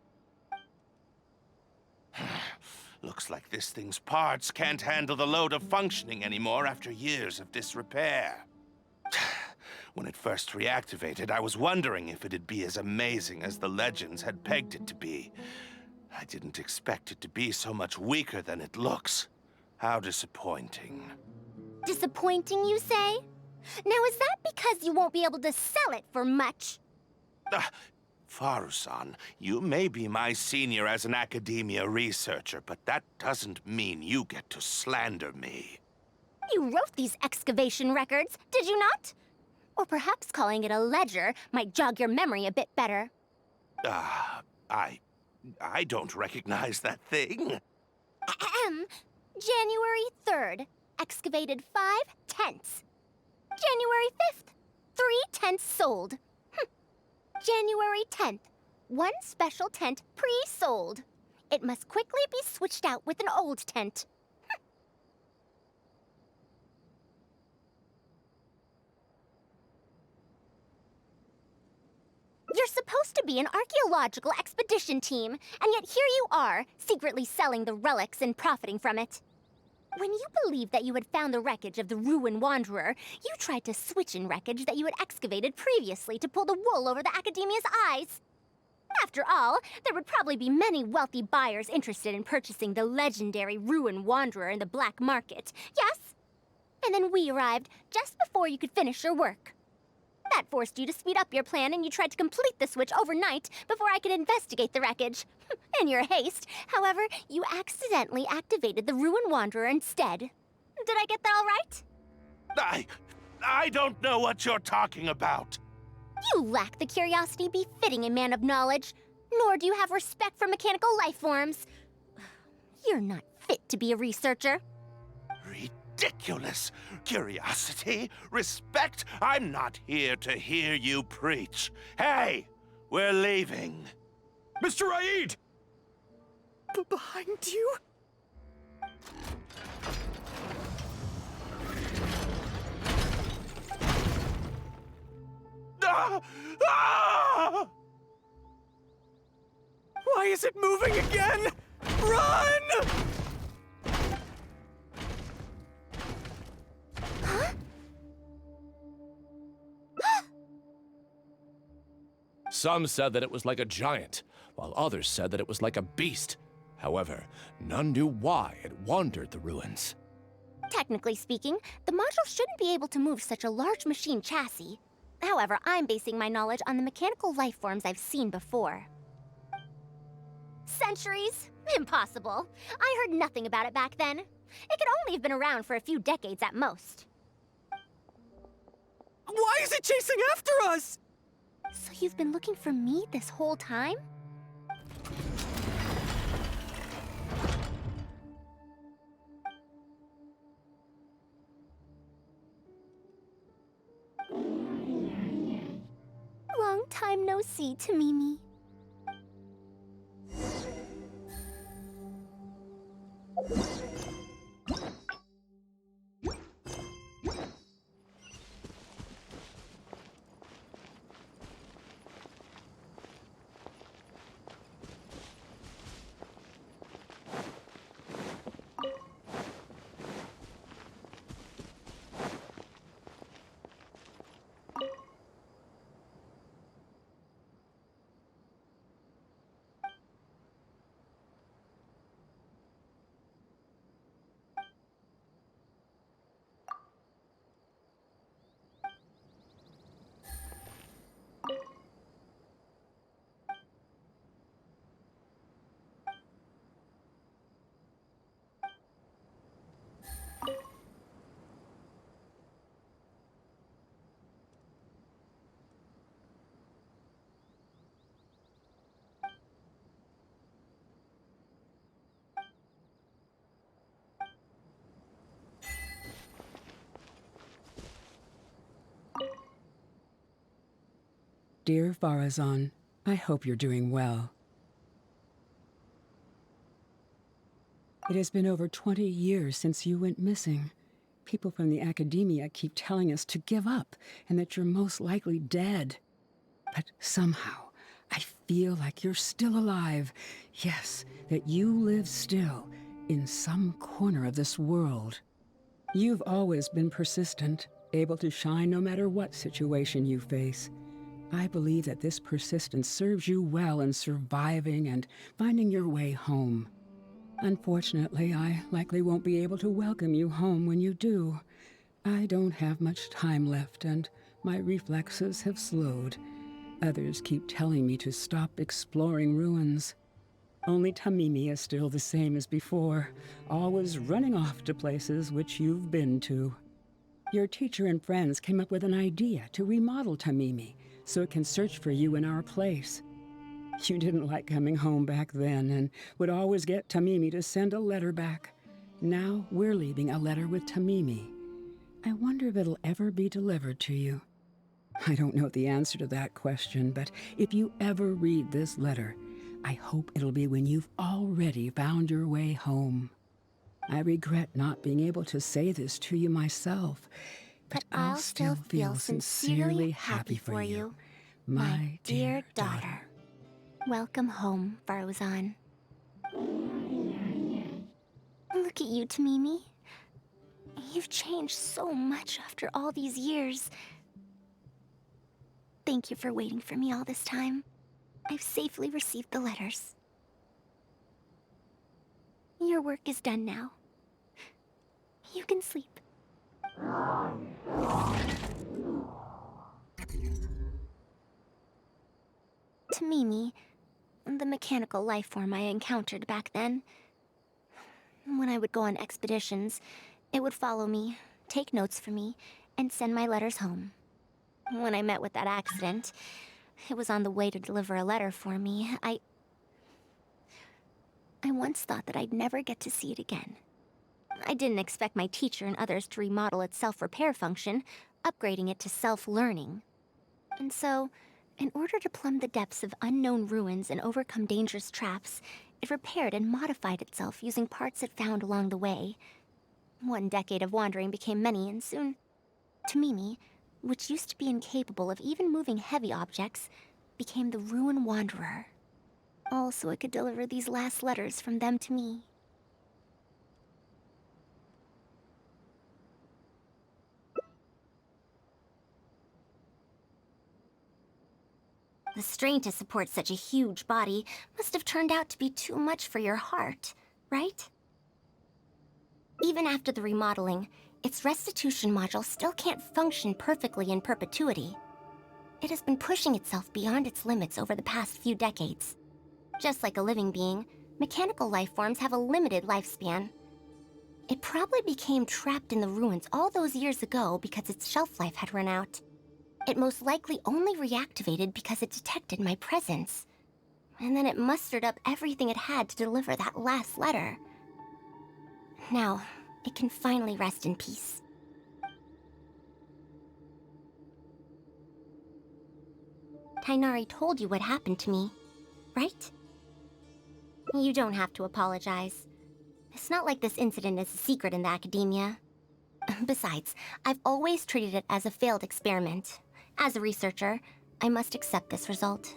Looks like this thing's parts can't handle the load of functioning anymore after years of disrepair. When it first reactivated, I was wondering if it'd be as amazing as the legends had pegged it to be. I didn't expect it to be so much weaker than it looks. How disappointing. Disappointing, you say? Now, is that because you won't be able to sell it for much? Faruzan, you may be my senior as an academia researcher, but that doesn't mean you get to slander me. You wrote these excavation records, did you not? Or perhaps calling it a ledger might jog your memory a bit better. I don't recognize that thing. January 3rd, excavated 5 tents. January 5th, 3 tents sold. January 10th, 1 special tent pre-sold. It must quickly be switched out with an old tent. You're supposed to be an archaeological expedition team, and yet here you are, secretly selling the relics and profiting from it. When you believed that you had found the wreckage of the Ruin Wanderer, you tried to switch in wreckage that you had excavated previously to pull the wool over the Academia's eyes. After all, there would probably be many wealthy buyers interested in purchasing the legendary Ruin Wanderer in the black market, yes? And then we arrived just before you could finish your work. That forced you to speed up your plan, and you tried to complete the switch overnight before I could investigate the wreckage. In your haste, however, you accidentally activated the Ruin Wanderer instead. Did I get that all right? I don't know what you're talking about. You lack the curiosity befitting a man of knowledge, nor do you have respect for mechanical life forms. You're not fit to be a researcher. Ridiculous. Curiosity? Respect? I'm not here to hear you preach. Hey, we're leaving. Mr. Aid! Behind you? Why is it moving again? Run! Huh? Some said that it was like a giant, while others said that it was like a beast. However, none knew why it wandered the ruins. Technically speaking, the module shouldn't be able to move such a large machine chassis. However, I'm basing my knowledge on the mechanical life forms I've seen before. Centuries? Impossible. I heard nothing about it back then. It could only have been around for a few decades at most. Why is it chasing after us? So you've been looking for me this whole time? Long time no see, Tamimi. Dear Faruzan, I hope you're doing well. It has been over 20 years since you went missing. People from the academia keep telling us to give up and that you're most likely dead. But somehow, I feel like you're still alive. Yes, that you live still in some corner of this world. You've always been persistent, able to shine no matter what situation you face. I believe that this persistence serves you well in surviving and finding your way home. Unfortunately, I likely won't be able to welcome you home when you do. I don't have much time left, and my reflexes have slowed. Others keep telling me to stop exploring ruins. Only Tamimi is still the same as before, always running off to places which you've been to. Your teacher and friends came up with an idea to remodel Tamimi so it can search for you in our place. You didn't like coming home back then and would always get Tamimi to send a letter back. Now we're leaving a letter with Tamimi. I wonder if it'll ever be delivered to you. I don't know the answer to that question, but if you ever read this letter, I hope it'll be when you've already found your way home. I regret not being able to say this to you myself, but I'll still feel sincerely happy for you, my dear daughter. Welcome home, Faruzan. Look at you, Tamimi. You've changed so much after all these years. Thank you for waiting for me all this time. I've safely received the letters. Your work is done now. You can sleep. Tamimi, the mechanical life form I encountered back then. When I would go on expeditions, it would follow me, take notes for me, and send my letters home. When I met with that accident, it was on the way to deliver a letter for me. I once thought that I'd never get to see it again. I didn't expect my teacher and others to remodel its self-repair function, upgrading it to self-learning. And so, in order to plumb the depths of unknown ruins and overcome dangerous traps, it repaired and modified itself using parts it found along the way. One decade of wandering became many, and soon, Tamimi, which used to be incapable of even moving heavy objects, became the Ruin Wanderer. All so it could deliver these last letters from them to me. The strain to support such a huge body must have turned out to be too much for your heart, right? Even after the remodeling, its restitution module still can't function perfectly in perpetuity. It has been pushing itself beyond its limits over the past few decades. Just like a living being, mechanical life forms have a limited lifespan. It probably became trapped in the ruins all those years ago because its shelf life had run out. It most likely only reactivated because it detected my presence. And then it mustered up everything it had to deliver that last letter. Now, it can finally rest in peace. Tainari told you what happened to me, right? You don't have to apologize. It's not like this incident is a secret in the academia. Besides, I've always treated it as a failed experiment. As a researcher, I must accept this result.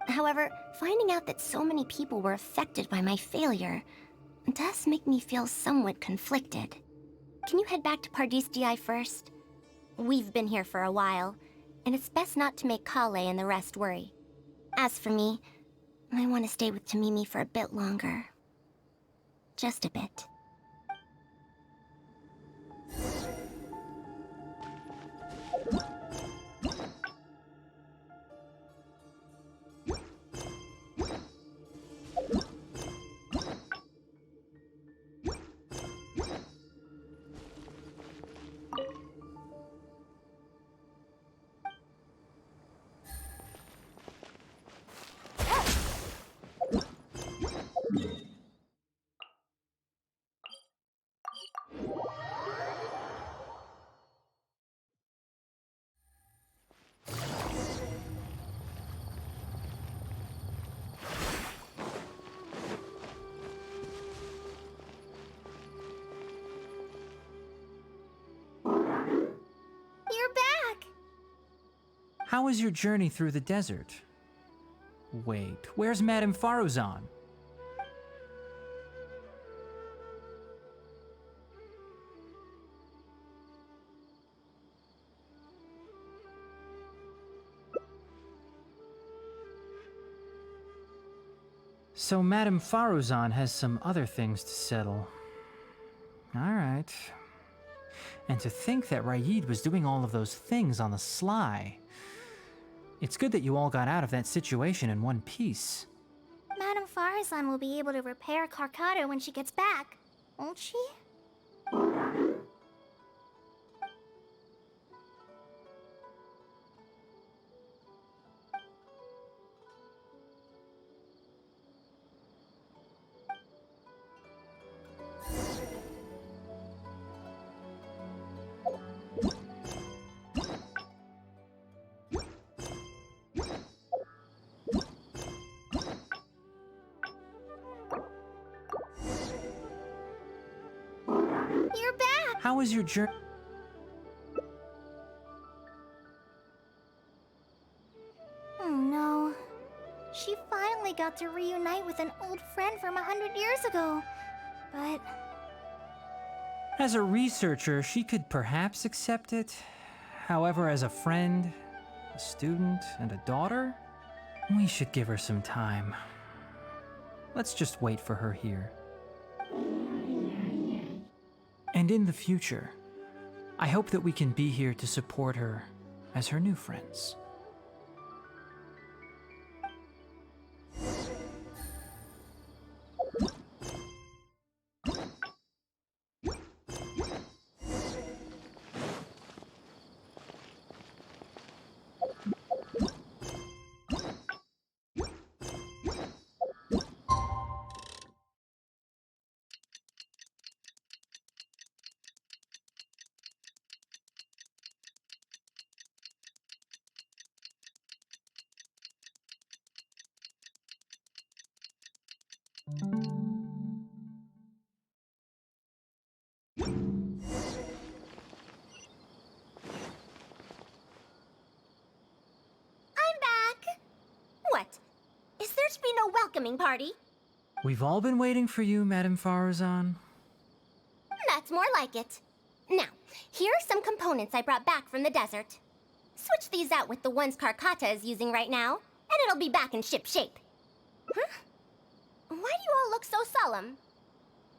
However, finding out that so many people were affected by my failure does make me feel somewhat conflicted. Can you head back to Pardis Di first? We've been here for a while, and it's best not to make Kale and the rest worry. As for me, I want to stay with Tamimi for a bit longer. Just a bit. How was your journey through the desert? Wait, where's Madame Faruzan? So Madame Faruzan has some other things to settle. Alright. And to think that Raid was doing all of those things on the sly. It's good that you all got out of that situation in one piece. Madame Faruzan will be able to repair Carcado when she gets back, won't she? You're back! How was your journey? Oh no. She finally got to reunite with an old friend from 100 years ago. But As a researcher, she could perhaps accept it. However, as a friend, a student, and a daughter, we should give her some time. Let's just wait for her here. And in the future, I hope that we can be here to support her as her new friends. I'm back! What? Is there to be no welcoming party? We've all been waiting for you, Madame Faruzan. That's more like it. Now, here are some components I brought back from the desert. Switch these out with the ones Carcata is using right now, and it'll be back in ship shape. Huh? Why do you all look so solemn?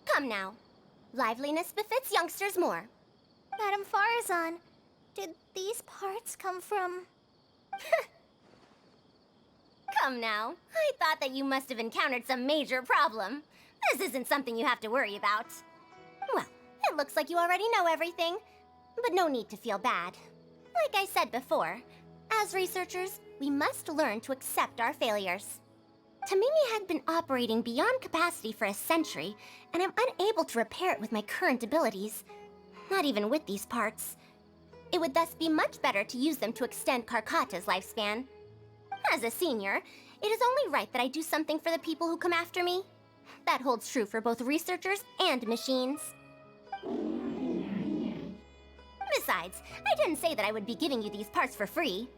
Come now. Liveliness befits youngsters more. Madame Faruzan, did these parts come from... Come now. I thought that you must have encountered some major problem. This isn't something you have to worry about. Well, it looks like you already know everything, but no need to feel bad. Like I said before, as researchers, we must learn to accept our failures. Tamimi had been operating beyond capacity for a century, and I'm unable to repair it with my current abilities. Not even with these parts. It would thus be much better to use them to extend Carcata's lifespan. As a senior, it is only right that I do something for the people who come after me. That holds true for both researchers and machines. Besides, I didn't say that I would be giving you these parts for free.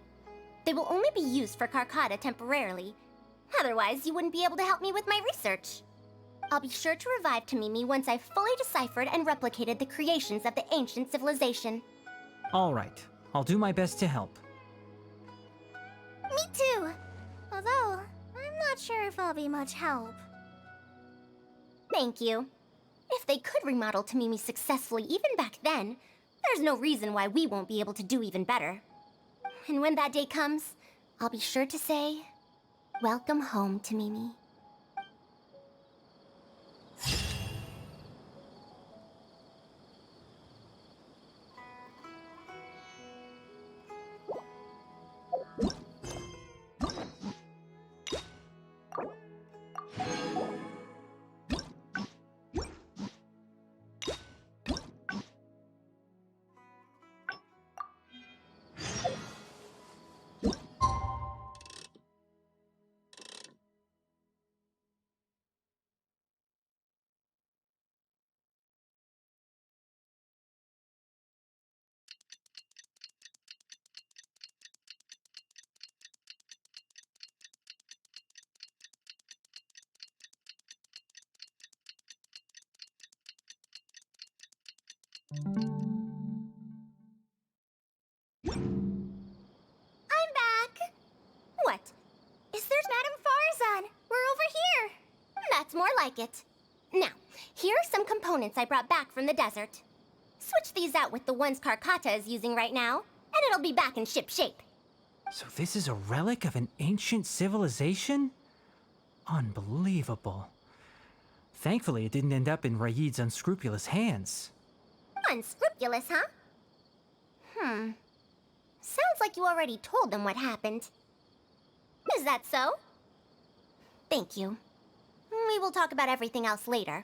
They will only be used for Carcata temporarily. Otherwise, you wouldn't be able to help me with my research. I'll be sure to revive Tamimi once I've fully deciphered and replicated the creations of the ancient civilization. All right, I'll do my best to help. Me too! Although, I'm not sure if I'll be much help. Thank you. If they could remodel Tamimi successfully even back then, there's no reason why we won't be able to do even better. And when that day comes, I'll be sure to say, welcome home, Tamimi. I'm back! What? Is there Madame Faruzan? We're over here! That's more like it. Now, here are some components I brought back from the desert. Switch these out with the ones Karkata is using right now, and it'll be back in ship shape. So this is a relic of an ancient civilization? Unbelievable. Thankfully, it didn't end up in Raid's unscrupulous hands. Unscrupulous, huh? Sounds like you already told them what happened. Is that so? Thank you. We will talk about everything else later.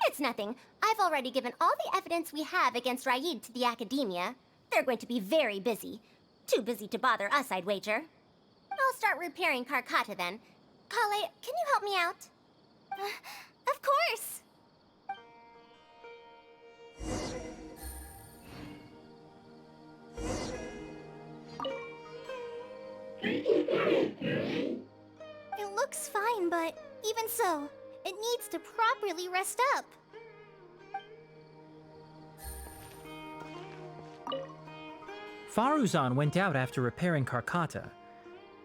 It's nothing. I've already given all the evidence we have against Raid to the Academia. They're going to be very busy. Too busy to bother us, I'd wager. I'll start repairing Karkata then. Kale, can you help me out? Of course! It looks fine, but even so, it needs to properly rest up. Faruzan went out after repairing Karkata.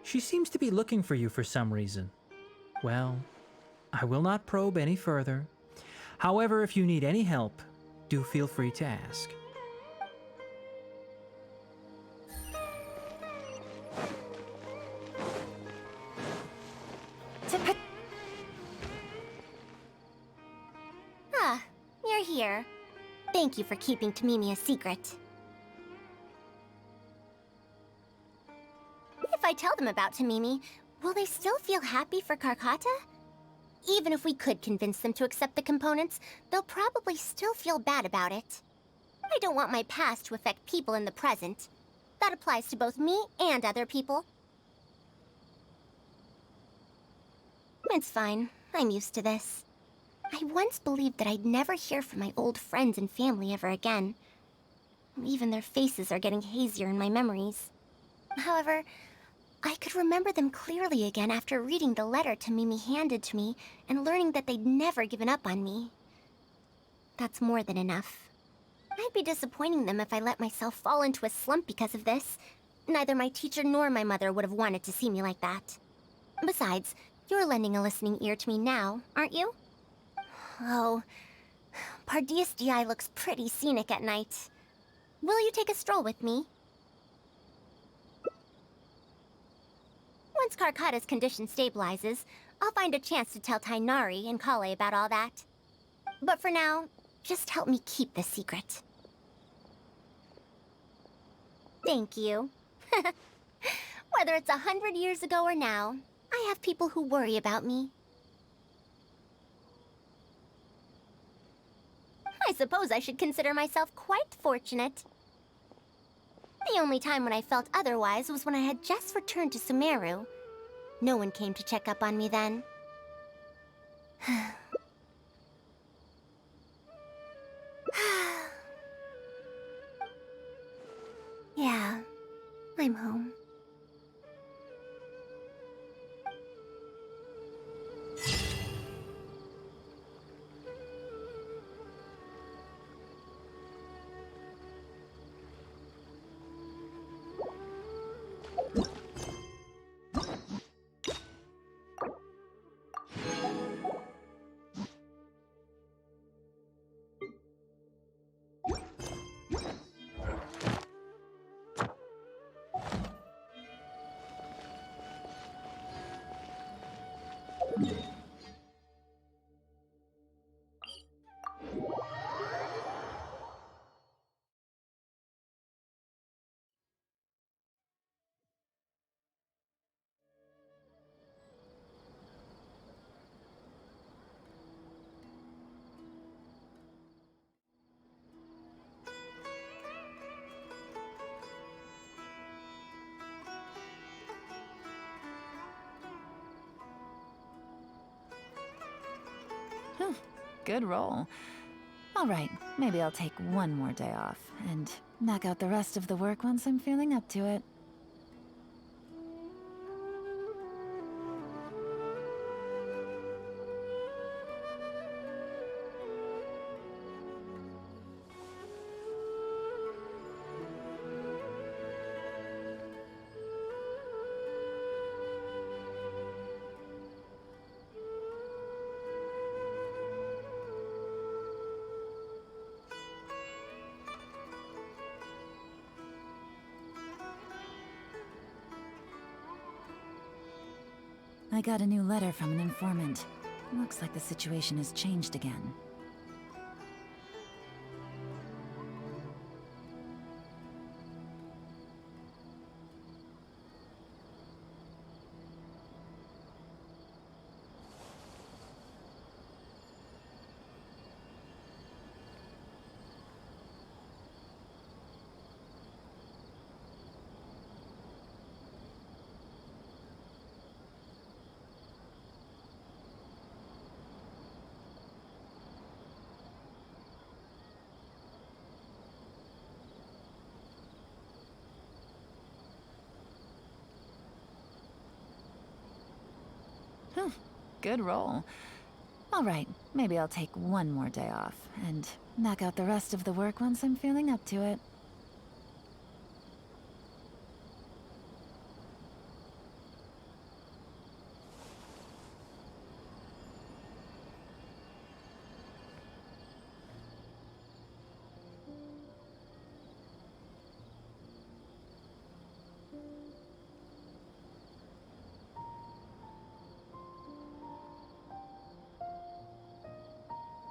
She seems to be looking for you for some reason. Well, I will not probe any further. However, if you need any help, do feel free to ask. Ah, you're here. Thank you for keeping Tamimi a secret. If I tell them about Tamimi, will they still feel happy for Karkata? Even if we could convince them to accept the components, they'll probably still feel bad about it. I don't want my past to affect people in the present. That applies to both me and other people. It's fine. I'm used to this. I once believed that I'd never hear from my old friends and family ever again. Even their faces are getting hazier in my memories. However, I could remember them clearly again after reading the letter Tamimi handed to me and learning that they'd never given up on me. That's more than enough. I'd be disappointing them if I let myself fall into a slump because of this. Neither my teacher nor my mother would have wanted to see me like that. Besides, you're lending a listening ear to me now, aren't you? Oh, Pardees Di looks pretty scenic at night. Will you take a stroll with me? Once Karkata's condition stabilizes, I'll find a chance to tell Tainari and Kale about all that. But for now, just help me keep the secret. Thank you. Whether it's 100 years ago or now, I have people who worry about me. I suppose I should consider myself quite fortunate. The only time when I felt otherwise was when I had just returned to Sumeru. No one came to check up on me then. Yeah, I'm home. Good roll. All right, maybe I'll take one more day off and knock out the rest of the work once I'm feeling up to it. I got a new letter from an informant. Looks like the situation has changed again. Good roll. All right, maybe I'll take one more day off and knock out the rest of the work once I'm feeling up to it.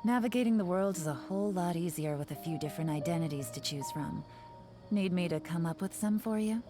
Navigating the world is a whole lot easier with a few different identities to choose from. Need me to come up with some for you?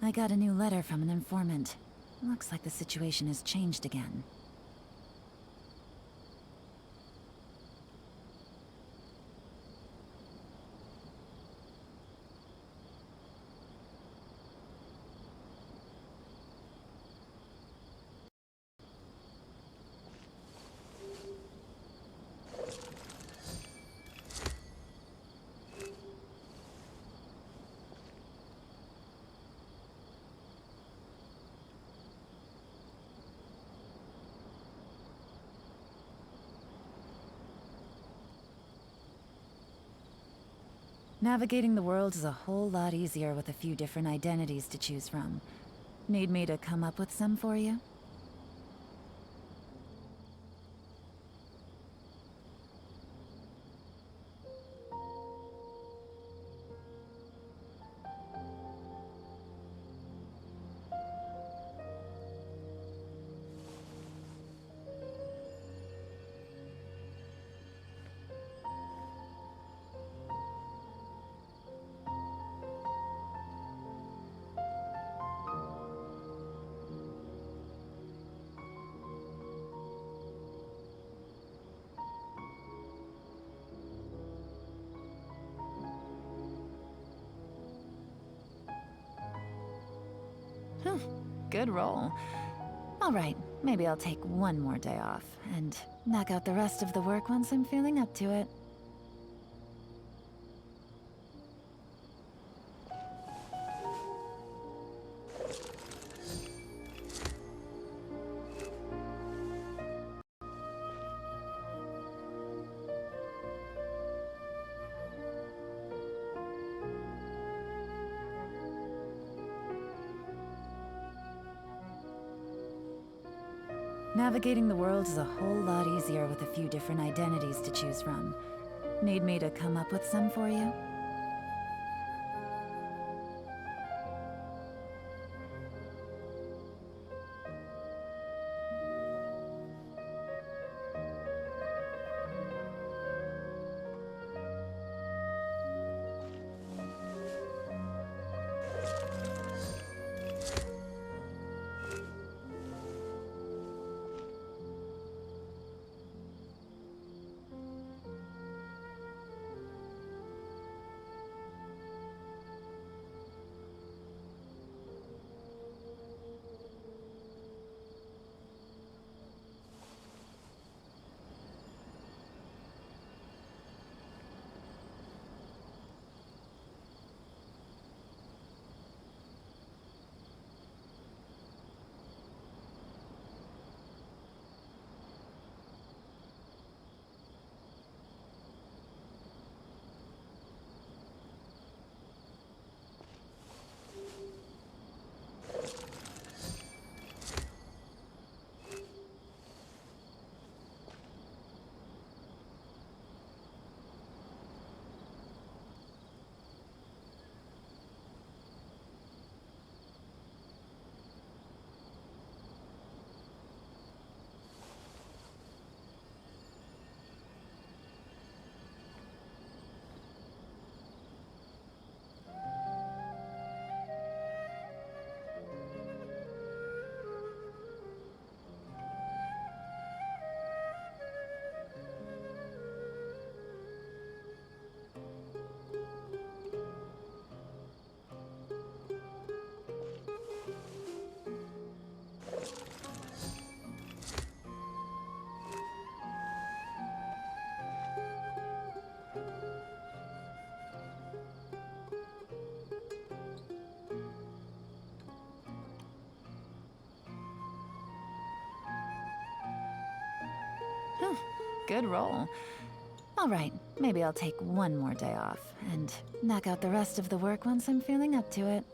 I got a new letter from an informant. Looks like the situation has changed again. Navigating the world is a whole lot easier with a few different identities to choose from. Need me to come up with some for you? Good roll. All right, maybe I'll take one more day off and knock out the rest of the work once I'm feeling up to it. Navigating the world is a whole lot easier with a few different identities to choose from. Need me to come up with some for you? Good roll. All right, maybe I'll take one more day off and knock out the rest of the work once I'm feeling up to it.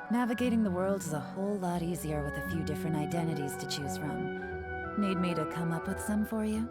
Navigating the world is a whole lot easier with a few different identities to choose from. Need me to come up with some for you?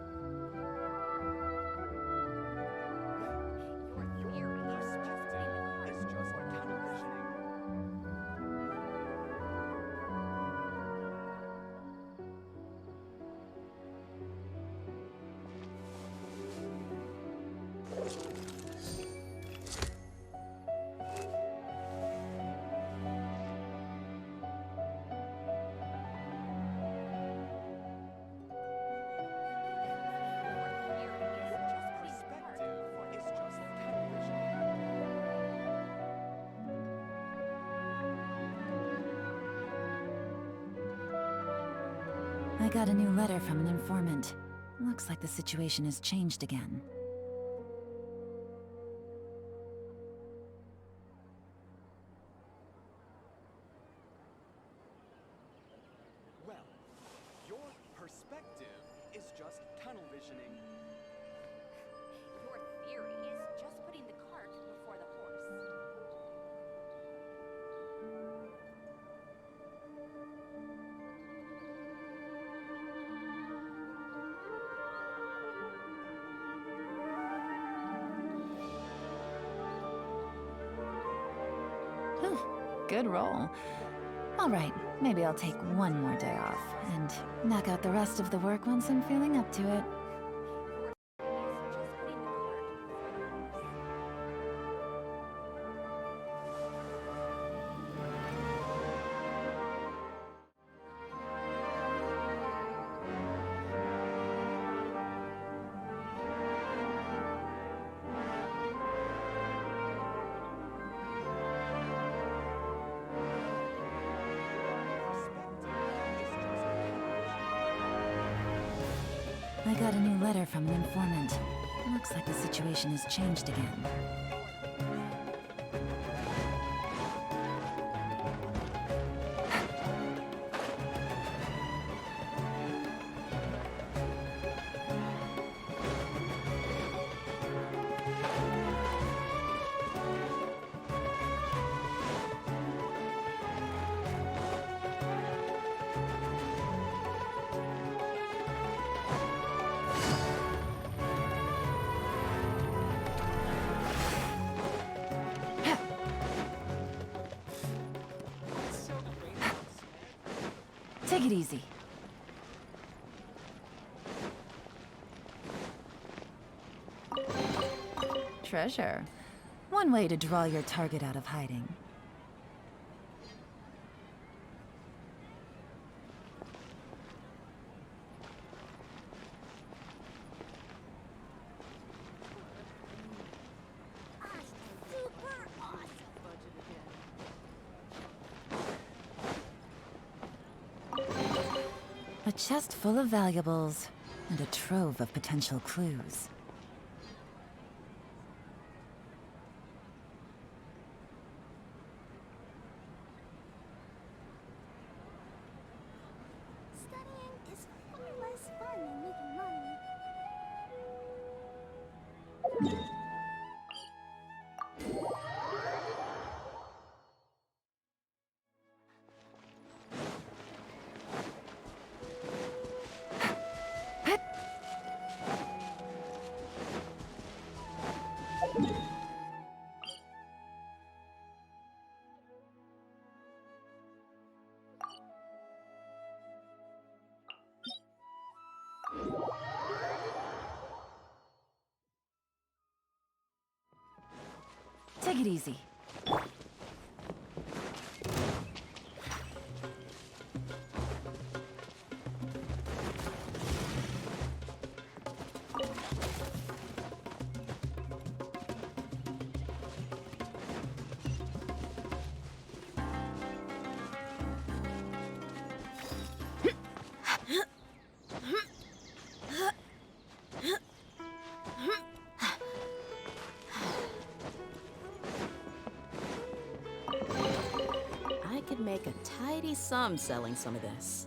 I got a new letter from an informant. Looks like the situation has changed again. Well, your perspective is just tunnel visioning. Your theory is just putting the cart before the horse. Good roll. All right, maybe I'll take one more day off and knock out the rest of the work once I'm feeling up to it. I got a new letter from an informant. Looks like the situation has changed again. Take it easy. Treasure. One way to draw your target out of hiding. A chest full of valuables, and a trove of potential clues. Studying is far less fun than making money. Take it easy. I could make a tidy sum selling some of this.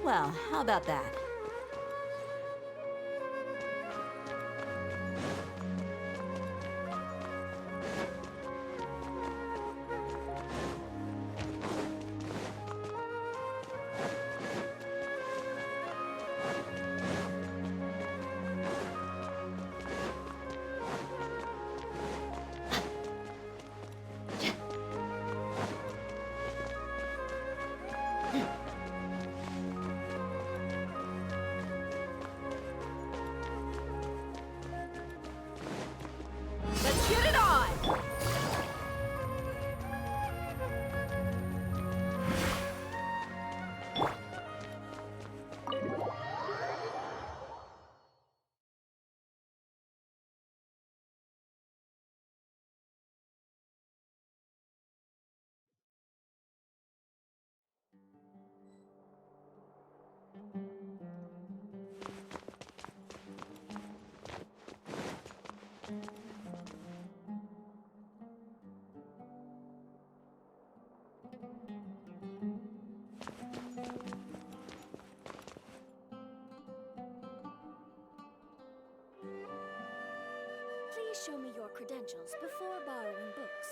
Well, how about that? Let's get it on! Please show me your credentials before borrowing books.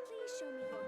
Please show me your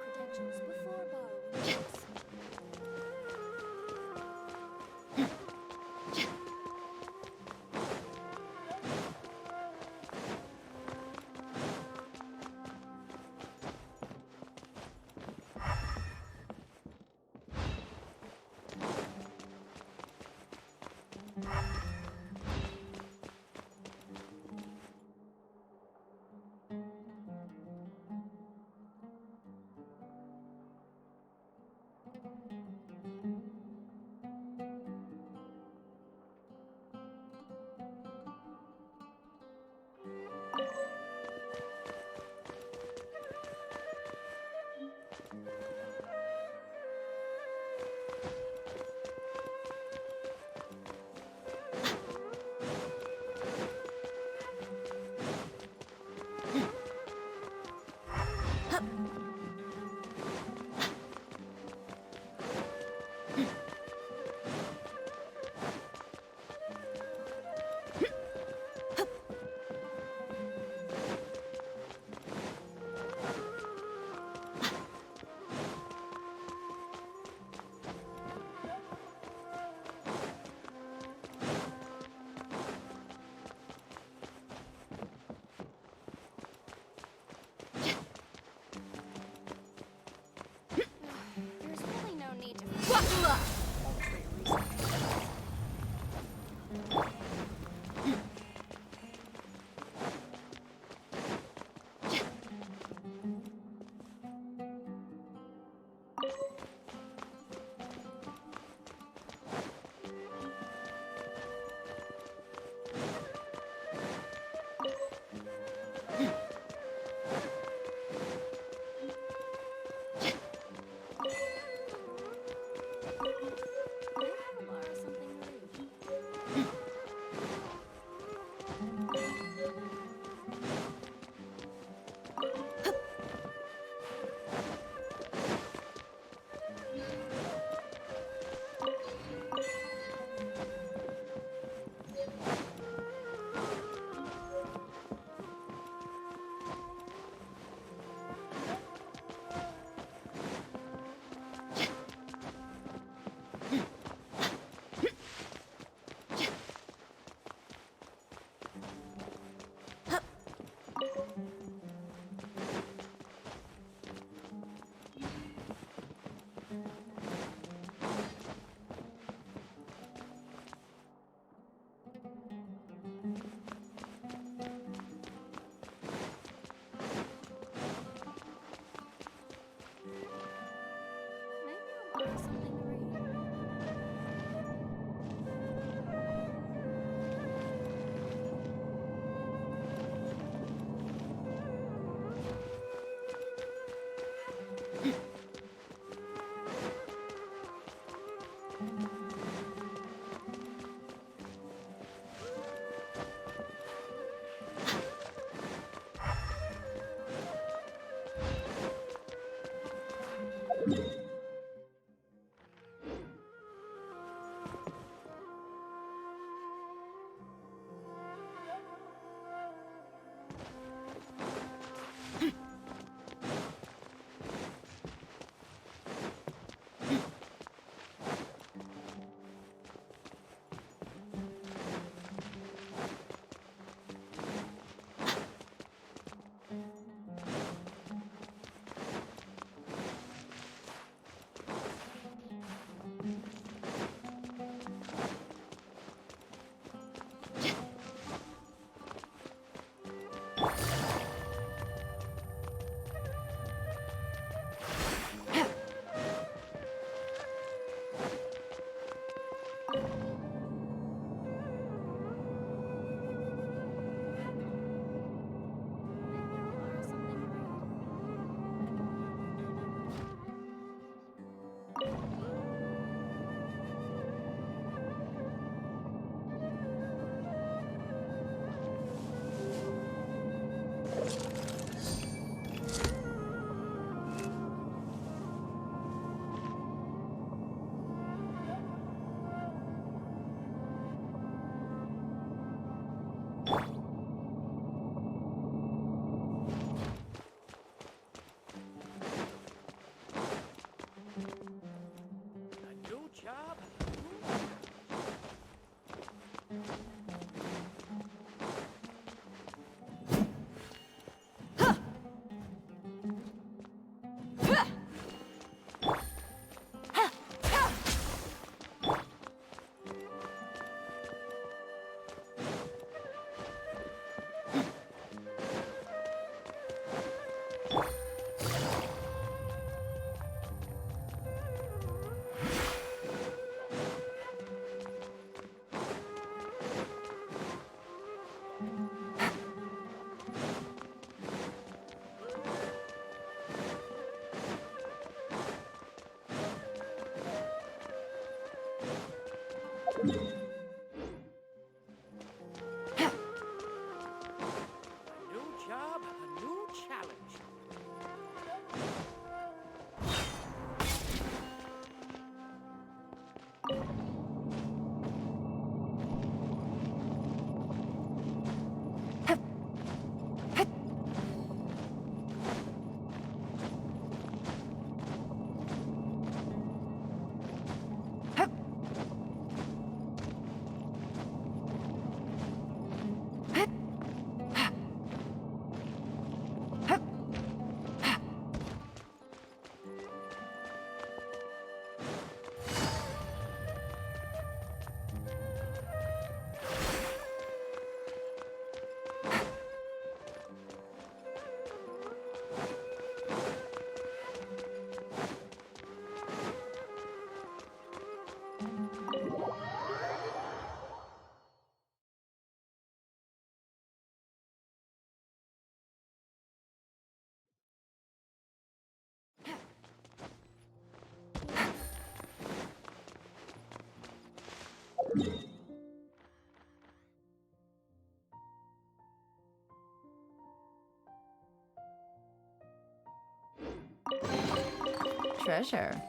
treasure.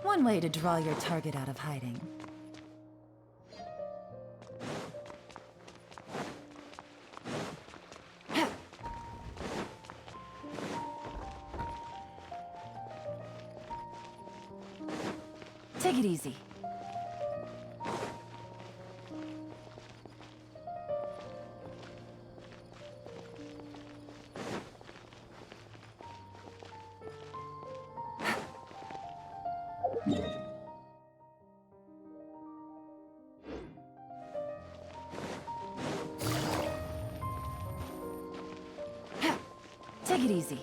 One way to draw your target out of hiding. Take it easy. Take it easy.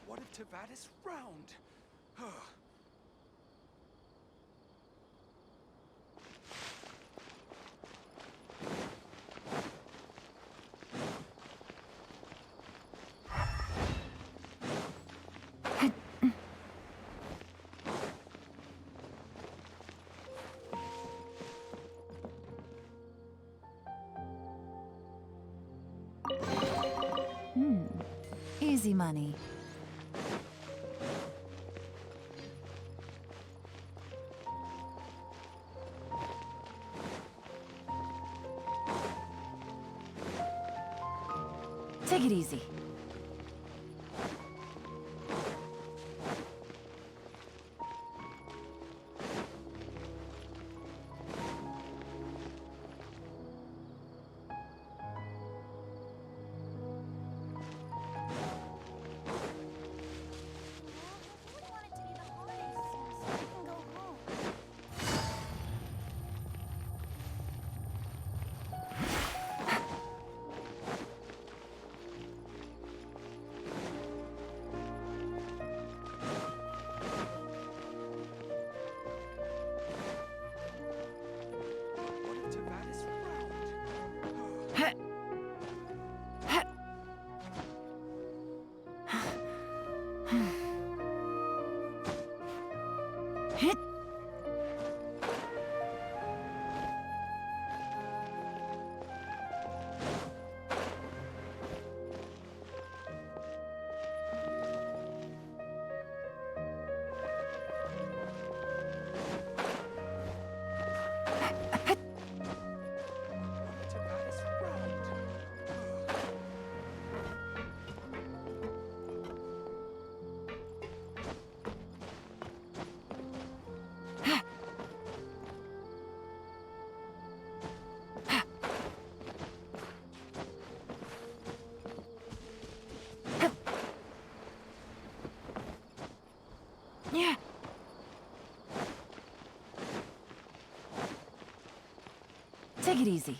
What if Tavad is round? Easy money. Take it easy. Yeah. Take it easy.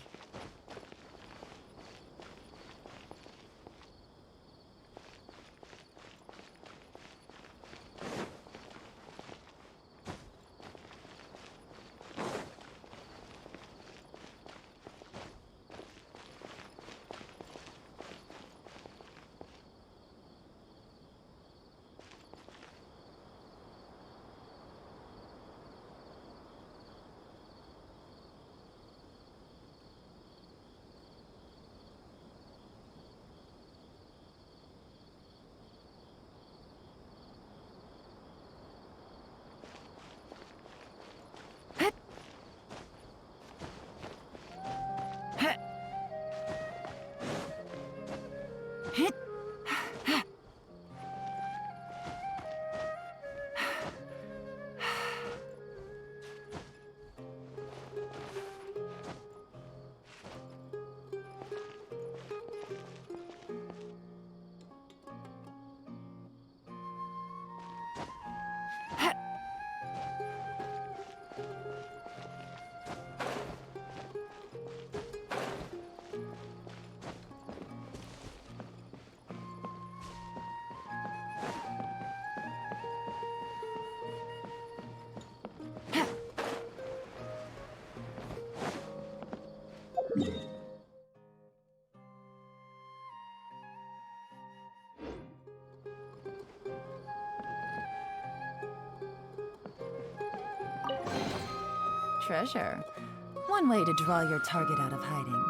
Treasure. One way to draw your target out of hiding.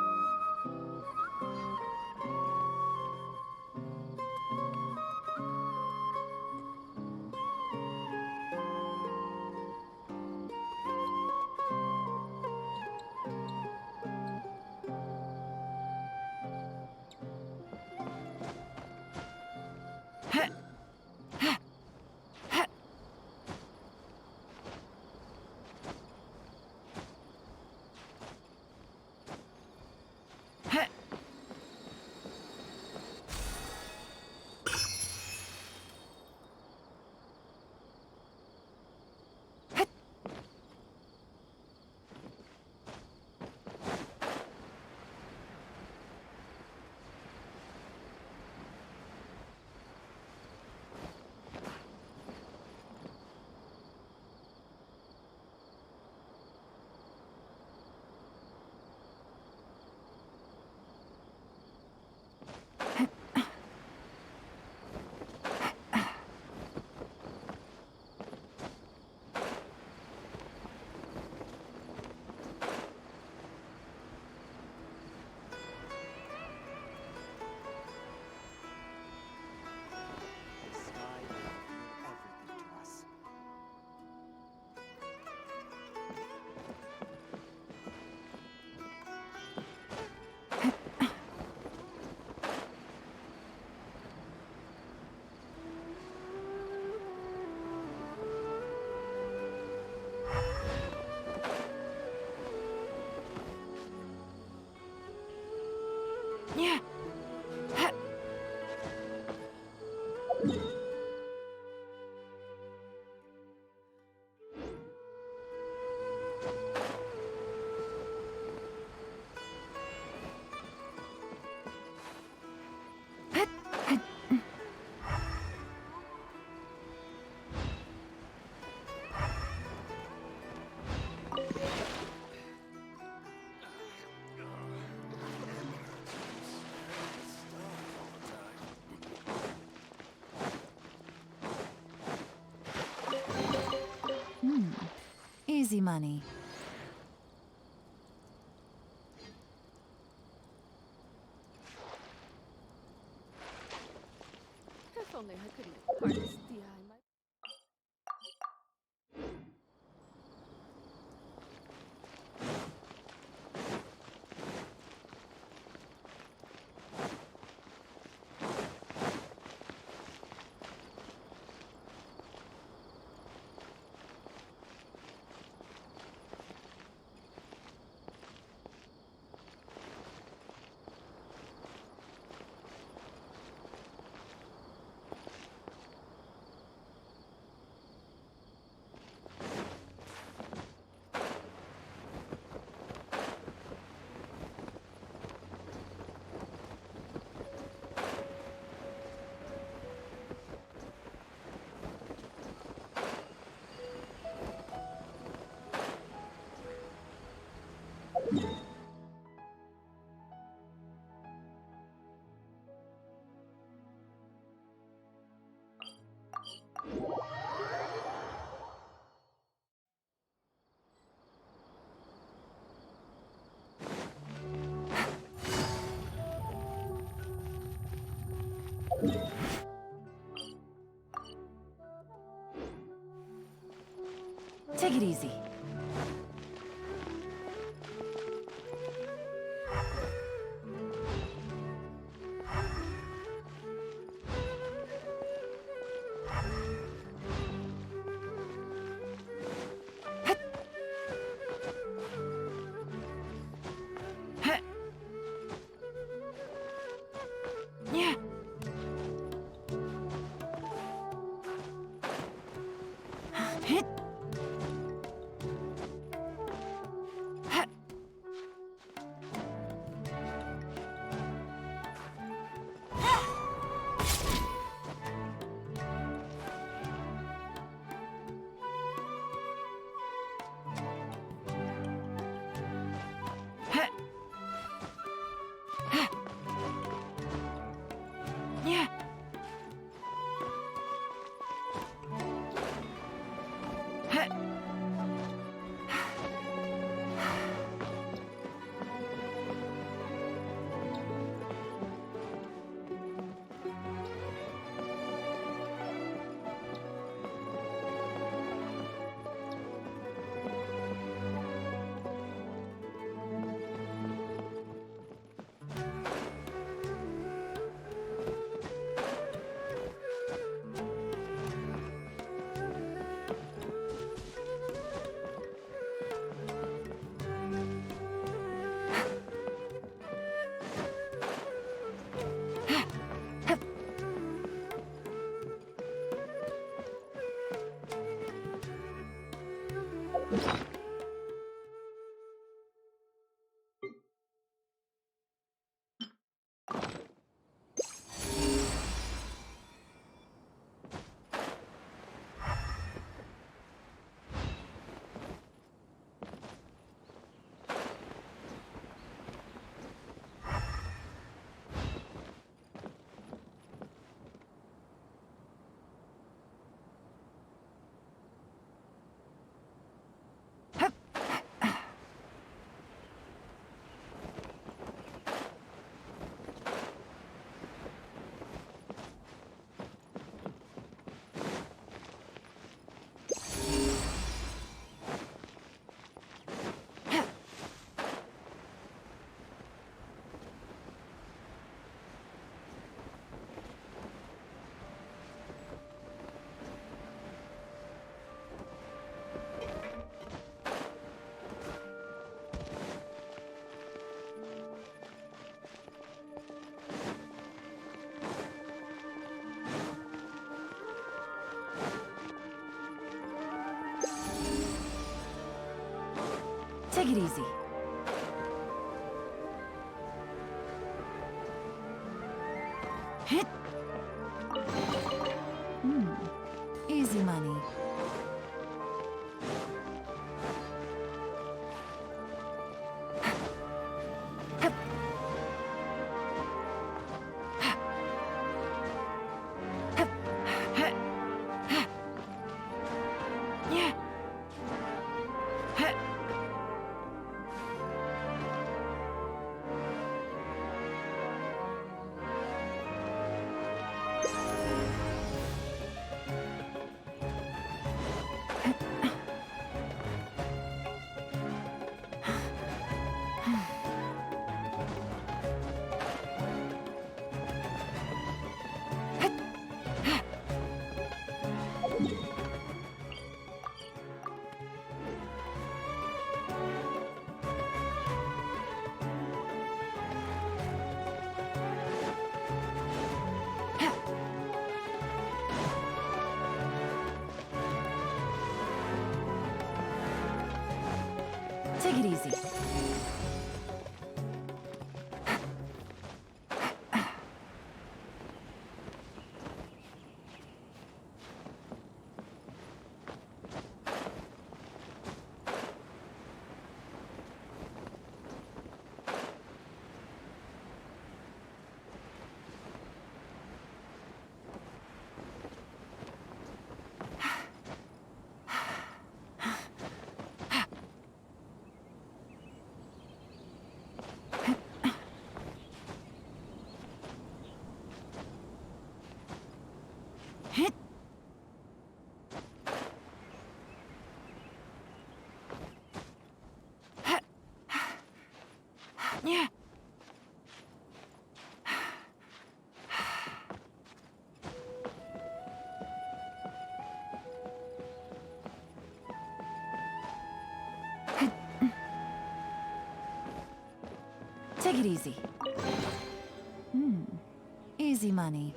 Yeah. Easy money. If only I could make Hardest DI my... Take it easy. Yeah. Hit. Take it easy. Hit. Easy money. Take it easy. Yeah. Take it easy. Easy money.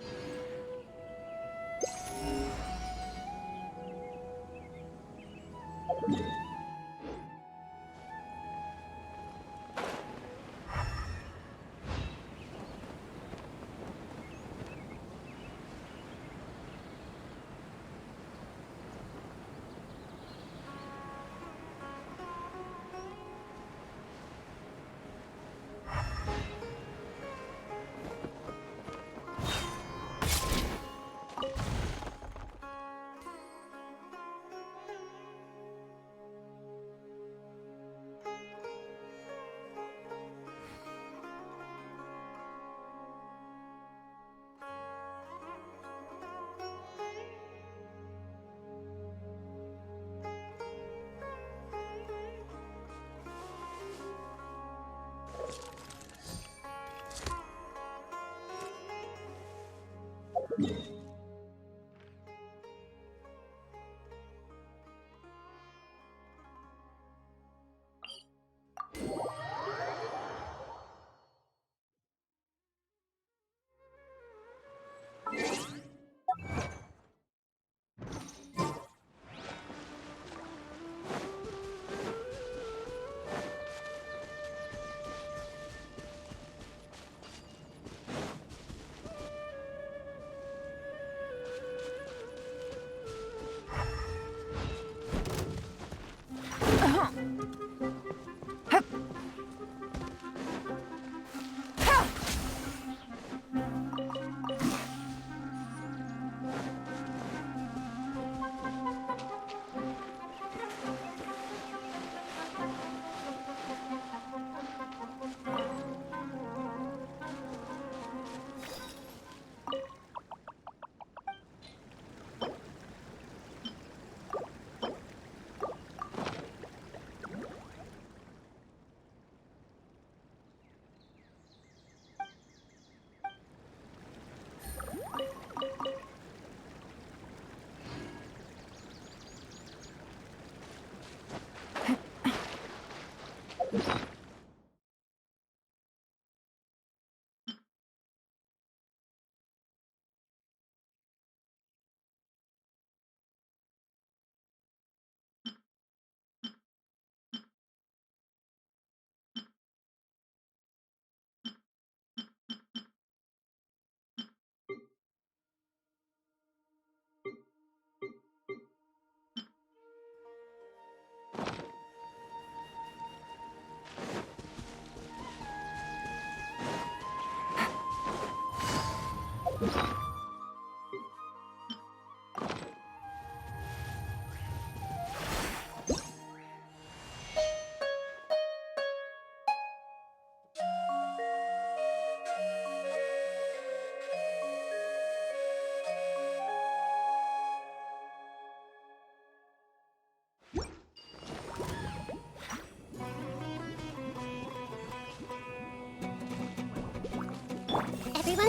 Everyone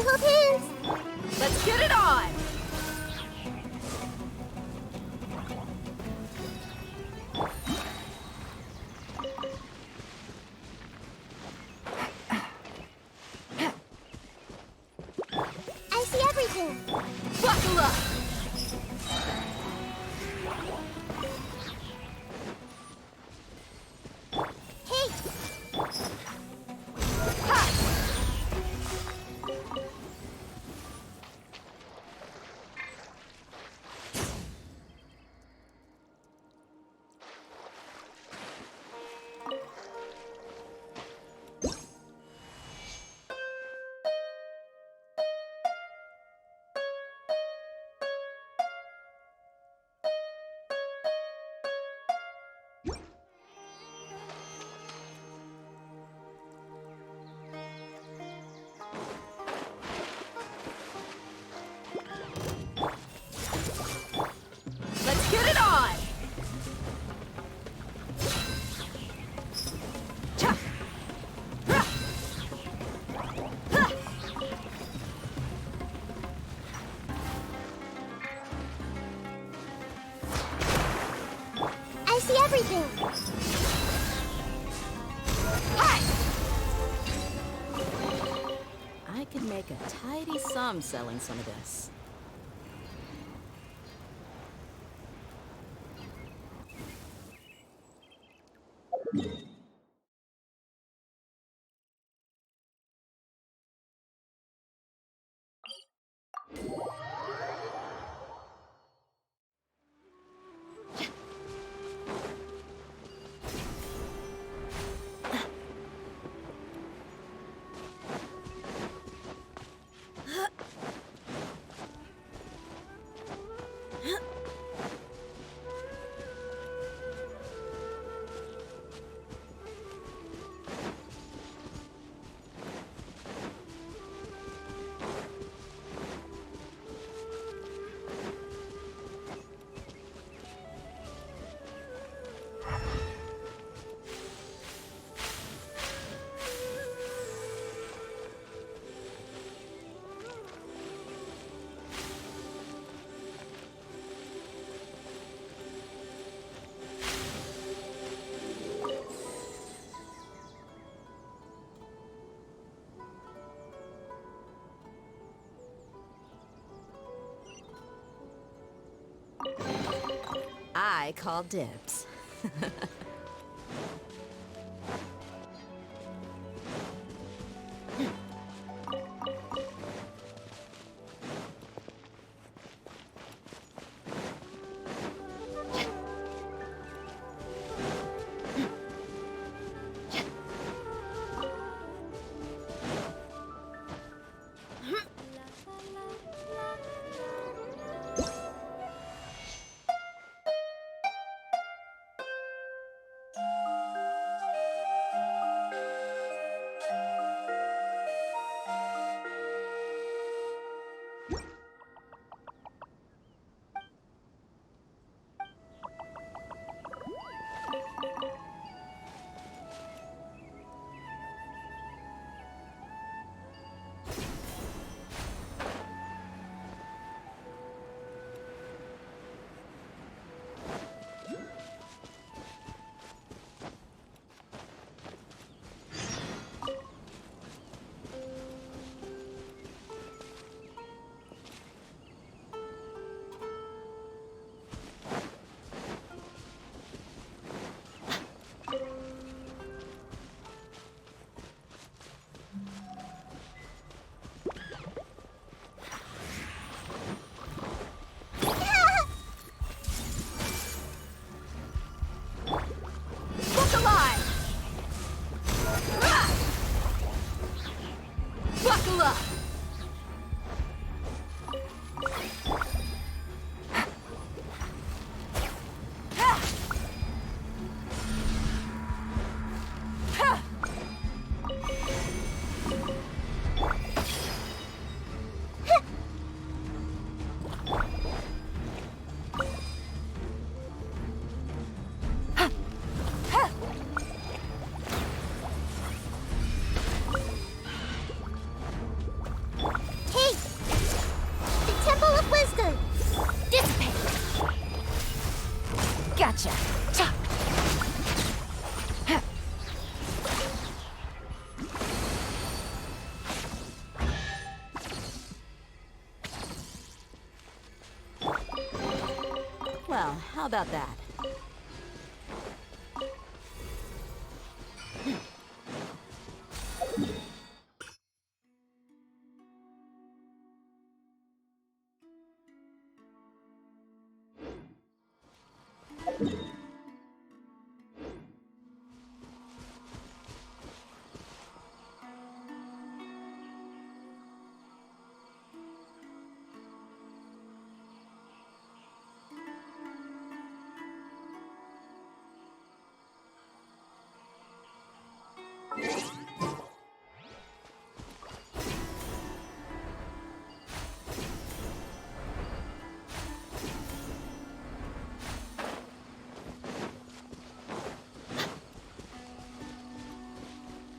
hold hands! Let's get it on! I see everything! Buckle up! Hey! Let's get it on! Cha! Ha! Ha! I see everything! I could make a tidy sum selling some of this. I call dibs. Well, how about that?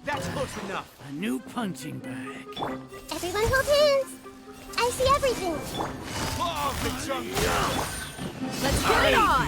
That's close enough. A new punching bag. Everyone hold hands. I see everything. Oh, the junk. Let's get it on!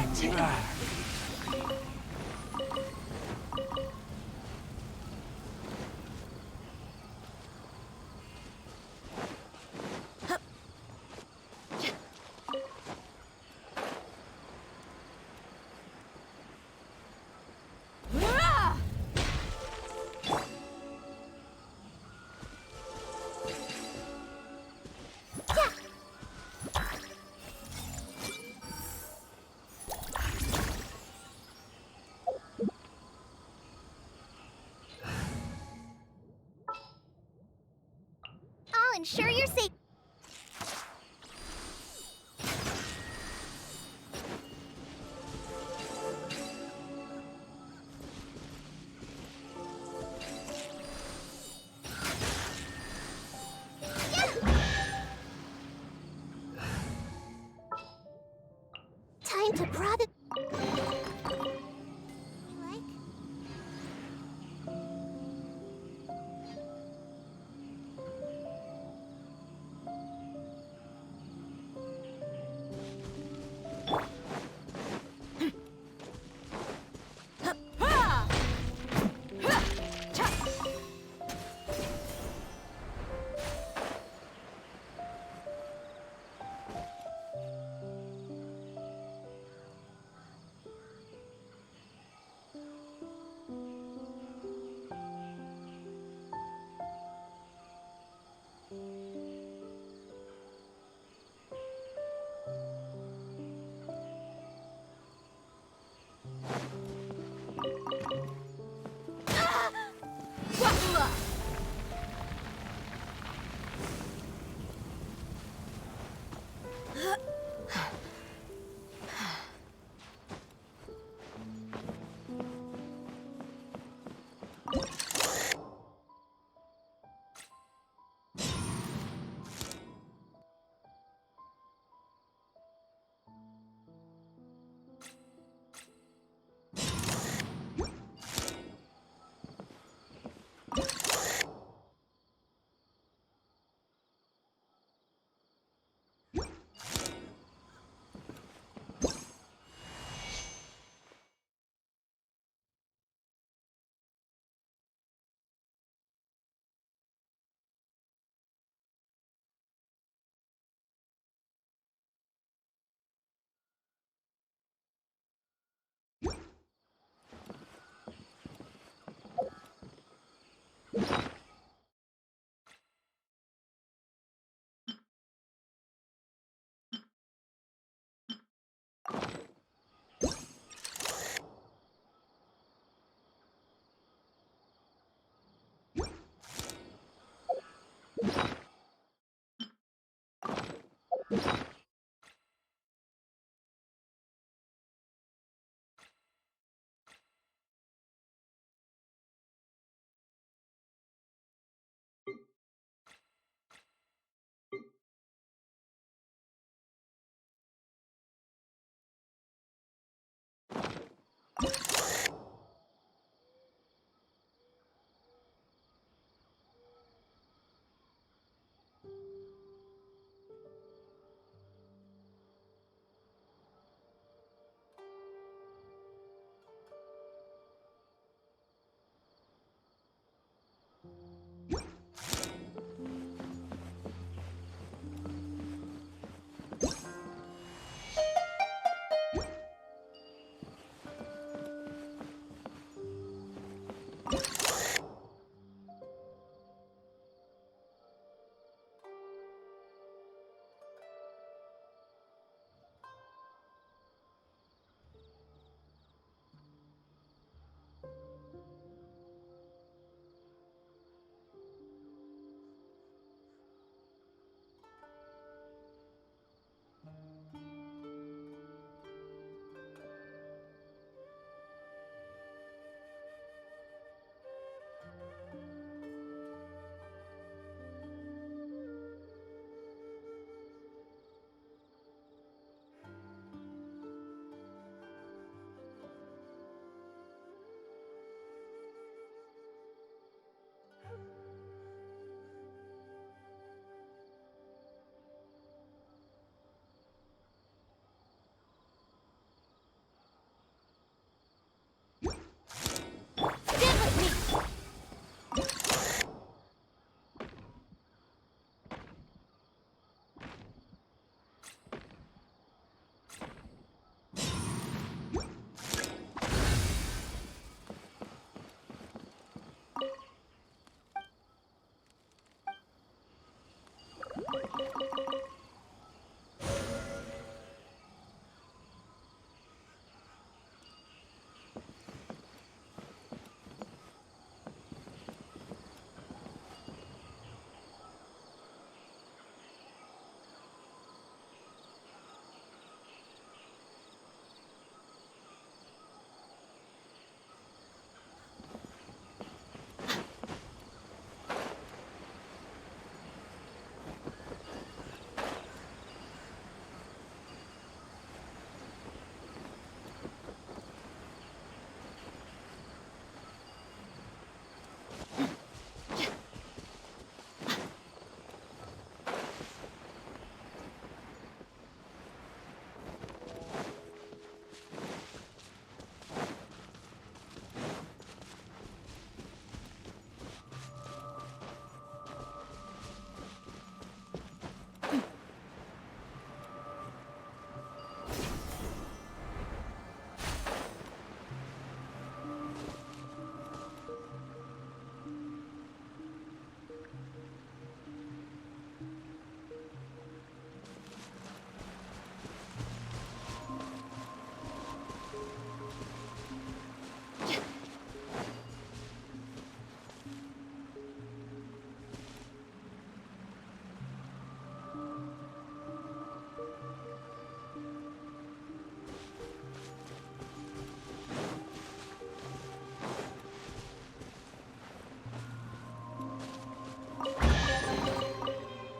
I'll ensure you're safe. Time to prod it.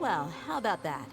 Well, how about that?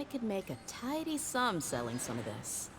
I could make a tidy sum selling some of this.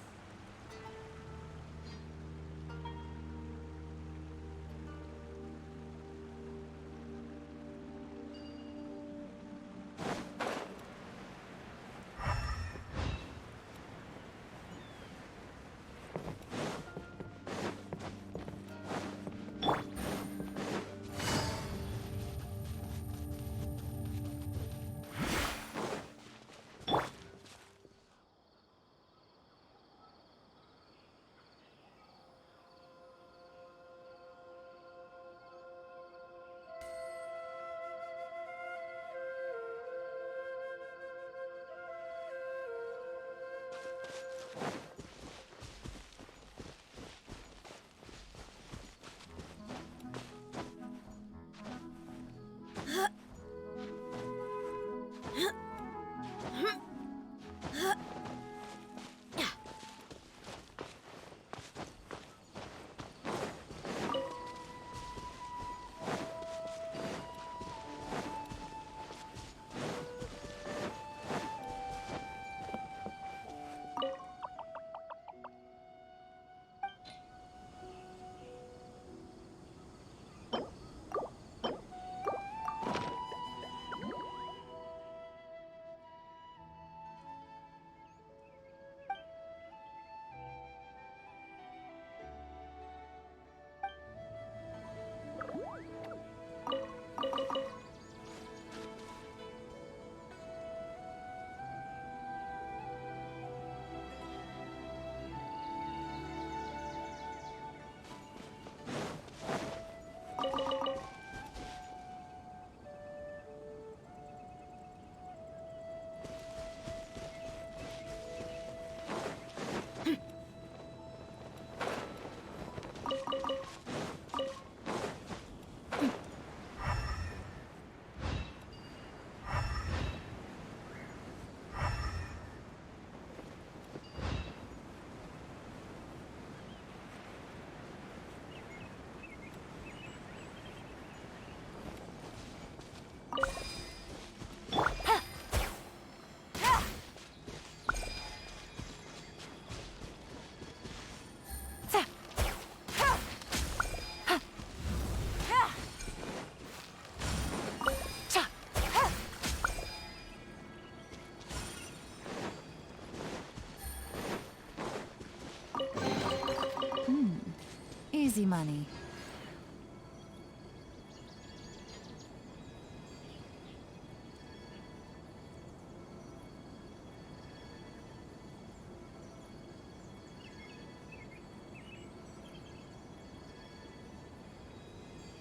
Easy money.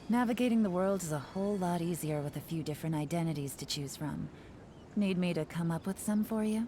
Navigating the world is a whole lot easier with a few different identities to choose from. Need me to come up with some for you?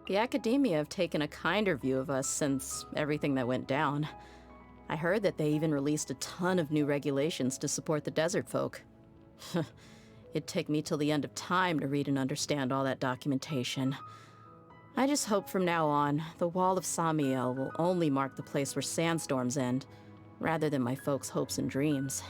The academia have taken a kinder view of us since everything that went down. I heard that they even released a ton of new regulations to support the desert folk. It'd take me till the end of time to read and understand all that documentation. I just hope from now on, the Wall of Samiel will only mark the place where sandstorms end, rather than my folks' hopes and dreams.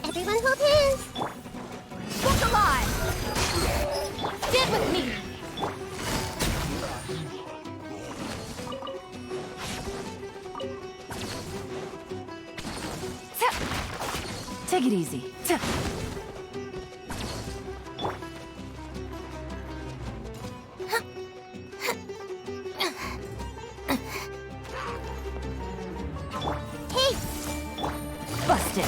Everyone hold hands! Look alive! Stand with me! Take it easy. Hey! Busted.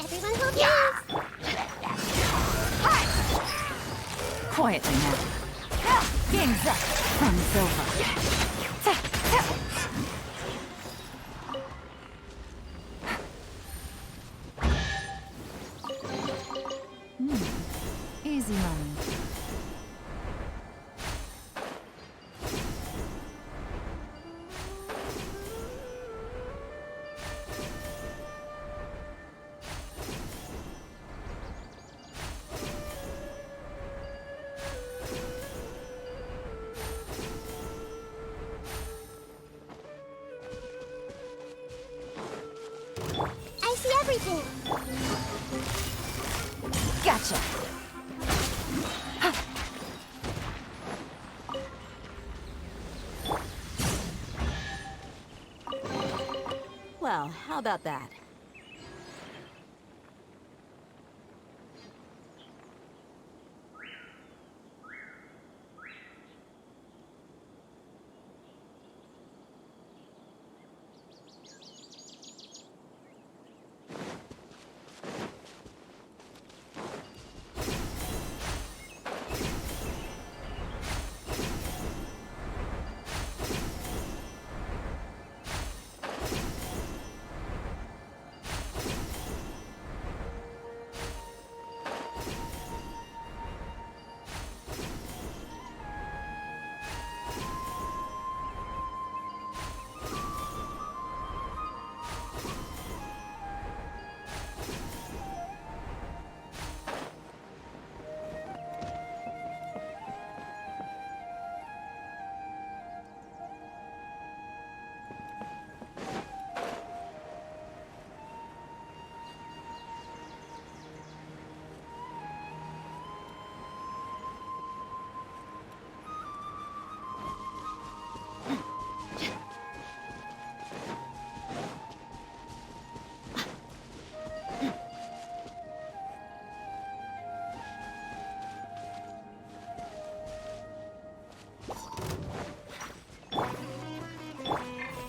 Everyone hold hands! Quietly now. Game's up. Fun's over. Easy money. I see everything! Gotcha. Well, how about that?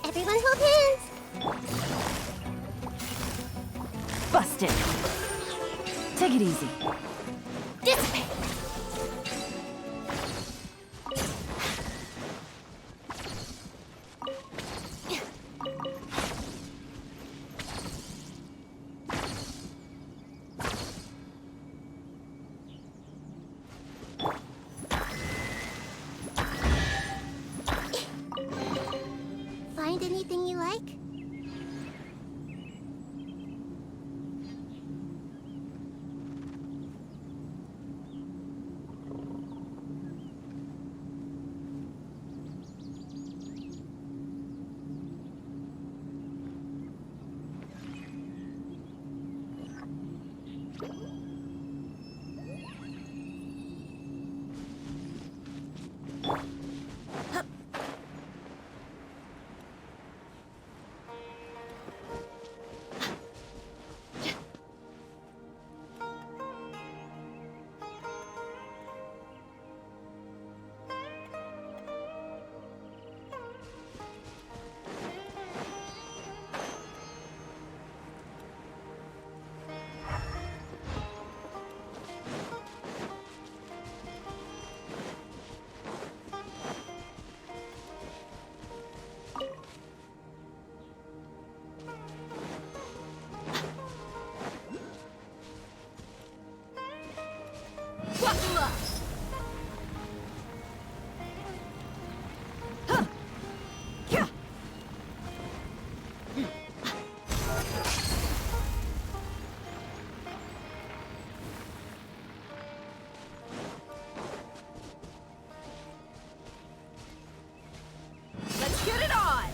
Everyone hold hands! Busted. Take it easy. Dissipate! Find anything you like? Let's get it on!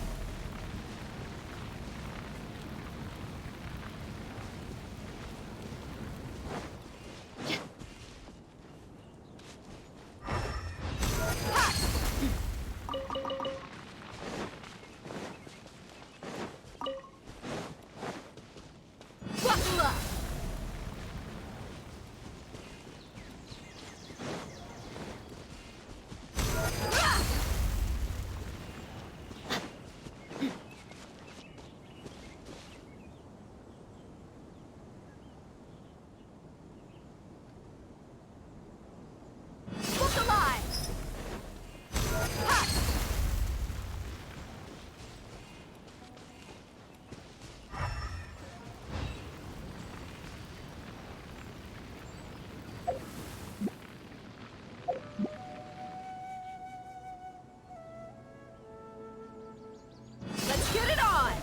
Let's get it on!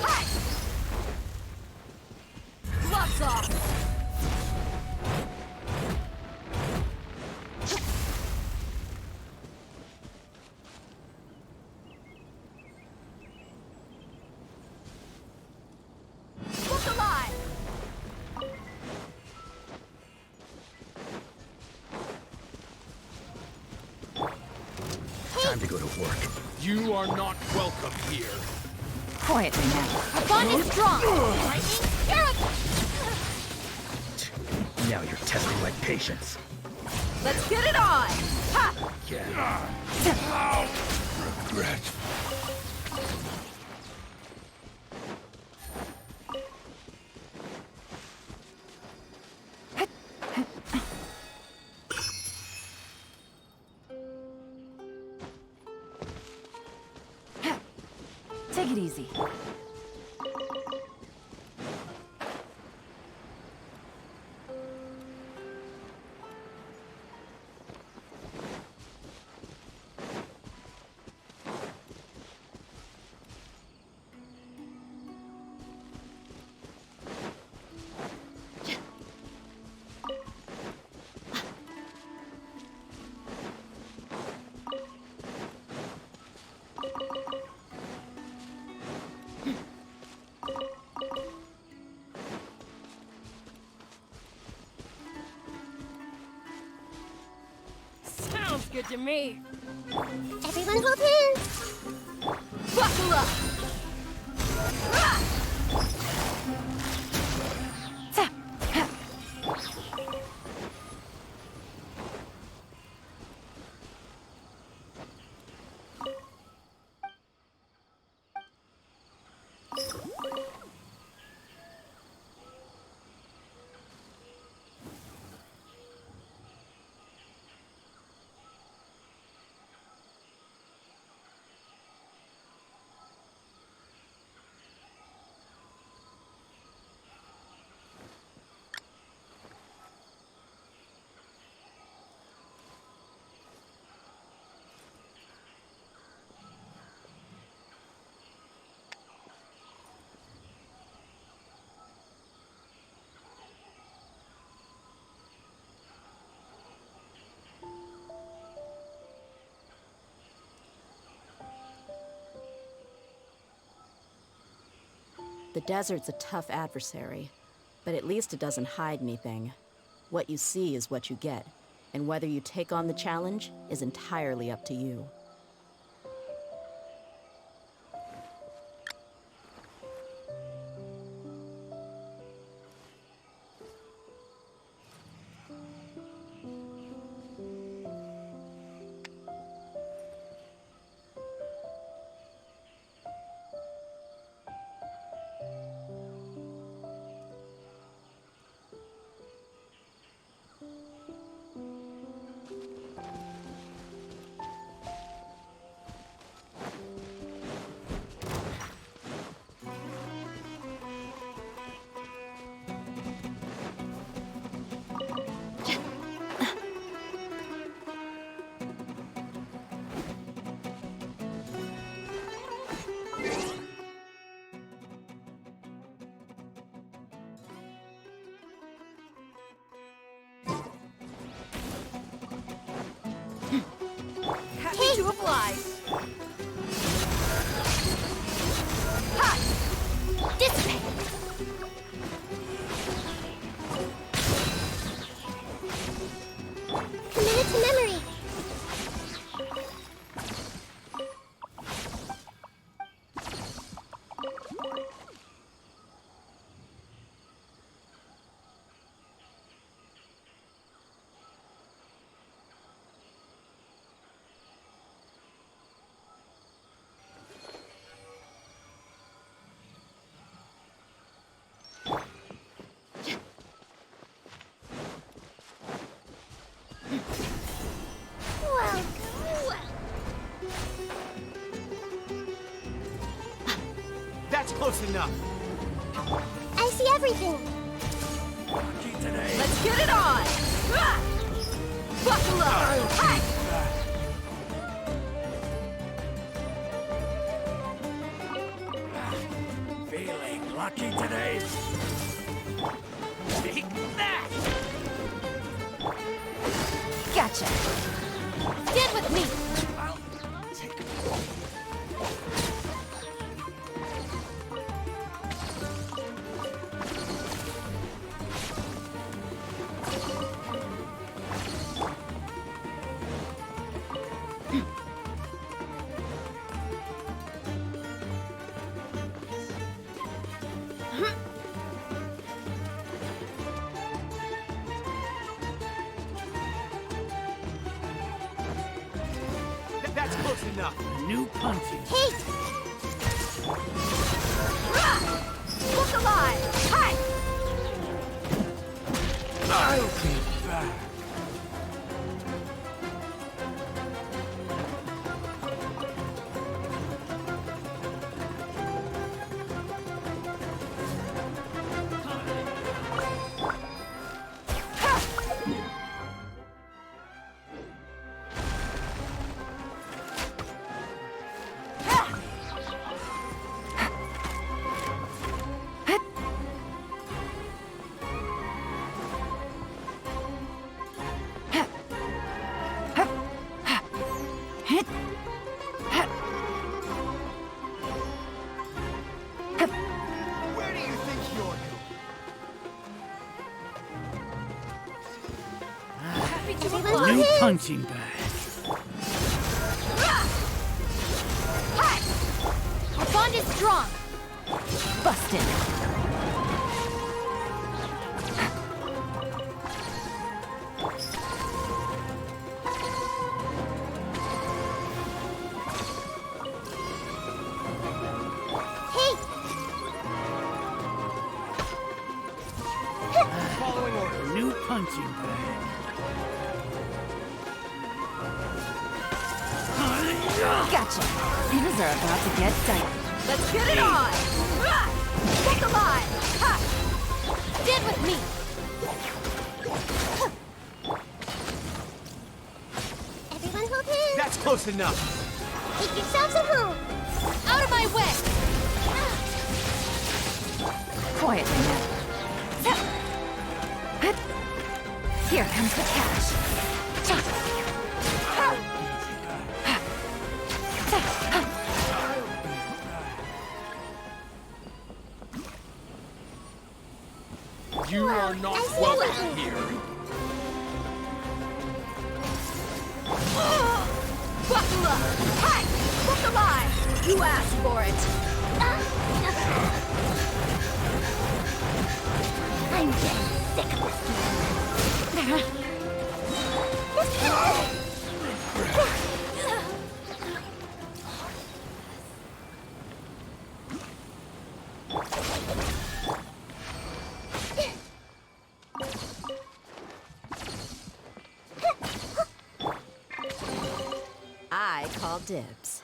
Hi! Gloves off! Look alive! Time to go to work. You are not welcome here. Quietly now. Our bond is strong! Lightning, terrible! Now you're testing my patience. Let's get it on! Ha! Regret. Take it easy. Sounds good to me. Everyone hold hands. Buckle up! Ah! The desert's a tough adversary, but at least it doesn't hide anything. What you see is what you get, and whether you take on the challenge is entirely up to you. Happy to oblige. Ha! Dissipate. Commit it to memory. That's close enough. I see everything. Let's get it on. Buckle up. Hi. Feeling lucky today? Take that! Gotcha. Stand with me. That's close enough. New punching. Hey! Look alive. Hi. I'll be back. Where do you think you're going? Happy to Everyone's oblige. New hands. punching bag. Hi. Our bond is strong. Busted. Hey! Following order. New punching bag. Gotcha. Things are about to get dicey. Let's get it on. Look alive. Ha. Stand with me. Everyone hold hands. That's close enough. Make yourselves at home. Out of my way. Quietly now. Here comes the cash. You are not welcome here. Buckle up! Hey! Look alive! You asked for it! I'm getting sick of this game. I call dibs.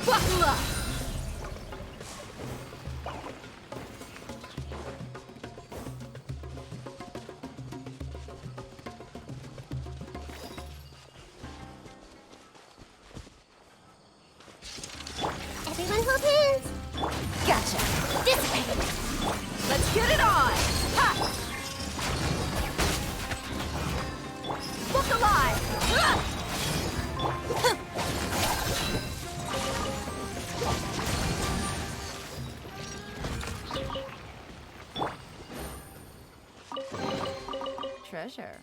Buckle up! Everyone hold hands. Gotcha! Dissipate. Let's get it on! Ha! Look alive! Treasure.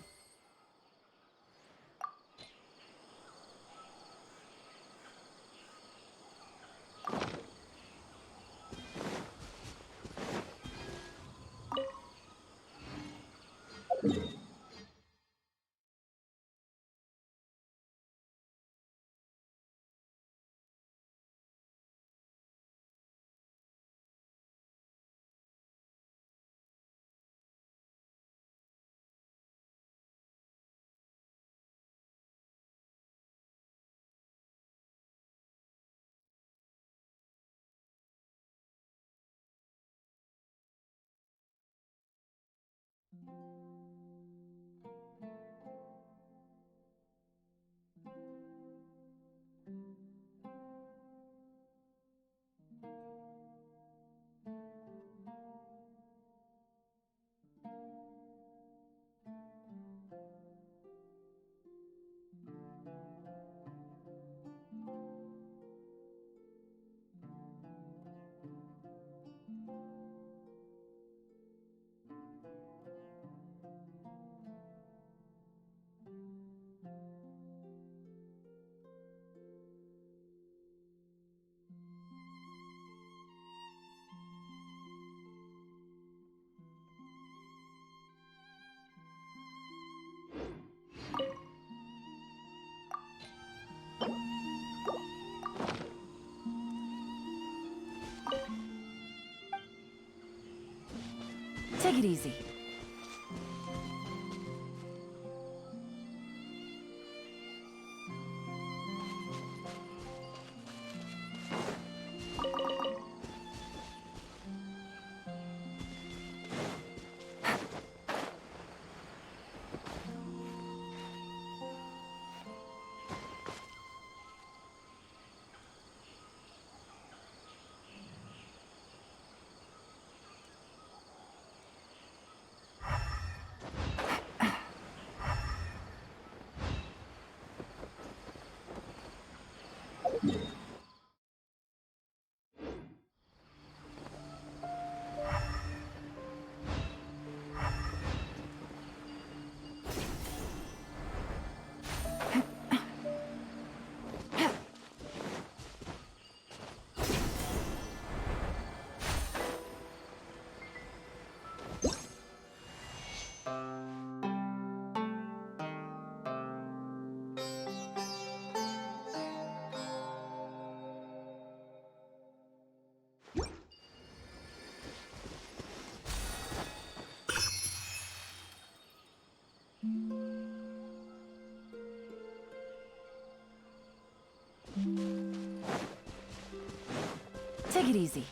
Take it easy. Take it easy.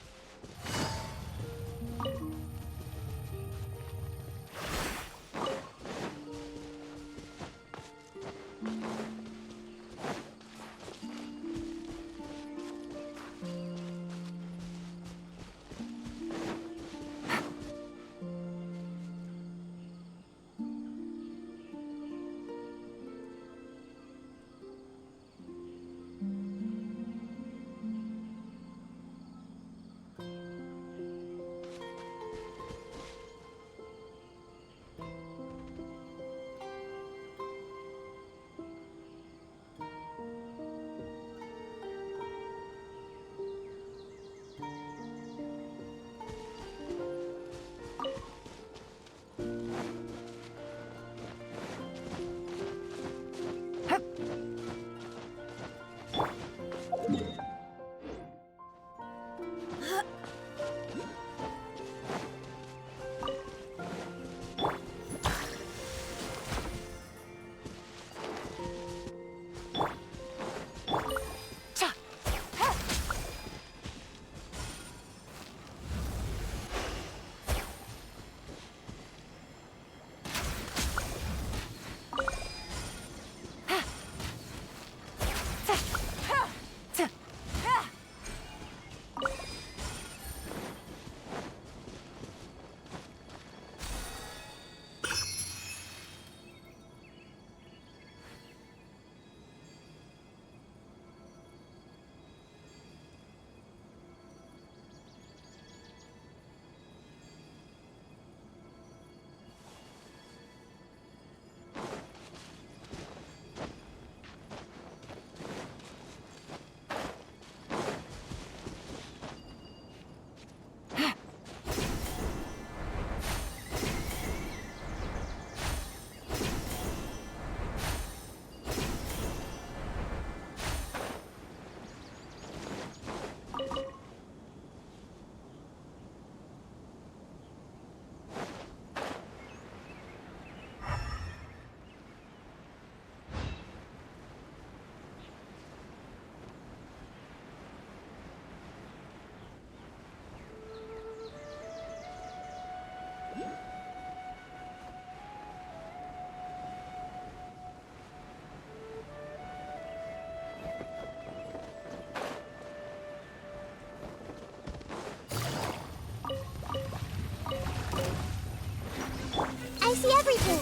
I see everything!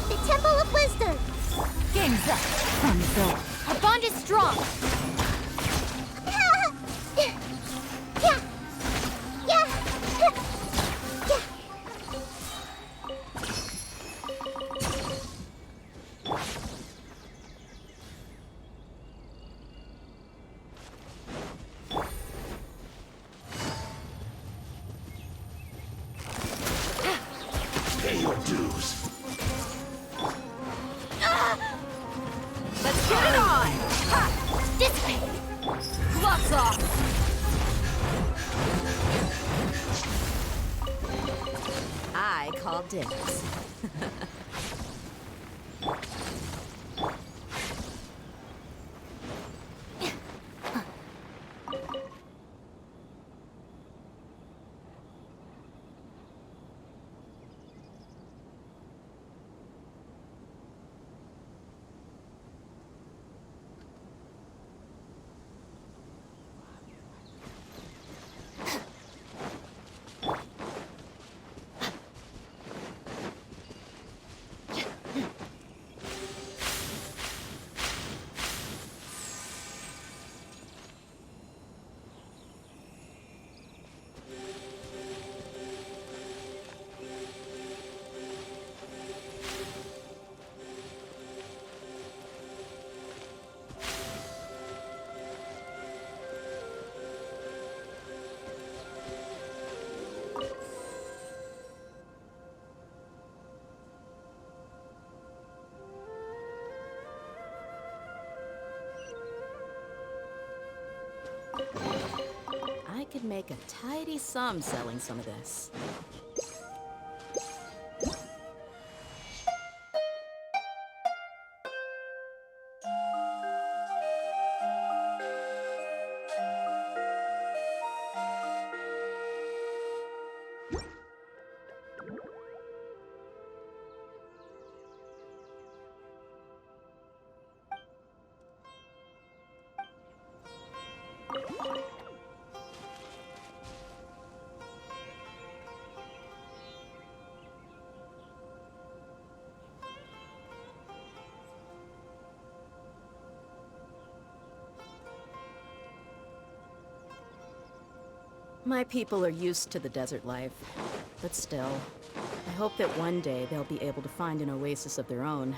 The Temple of Wisdom! Game's up. From the door. Our bond is strong. Pay your dues. Let's get it on! Ha! This way! Gloves off! I call dibs. I could make a tidy sum selling some of this. My people are used to the desert life, but still, I hope that one day they'll be able to find an oasis of their own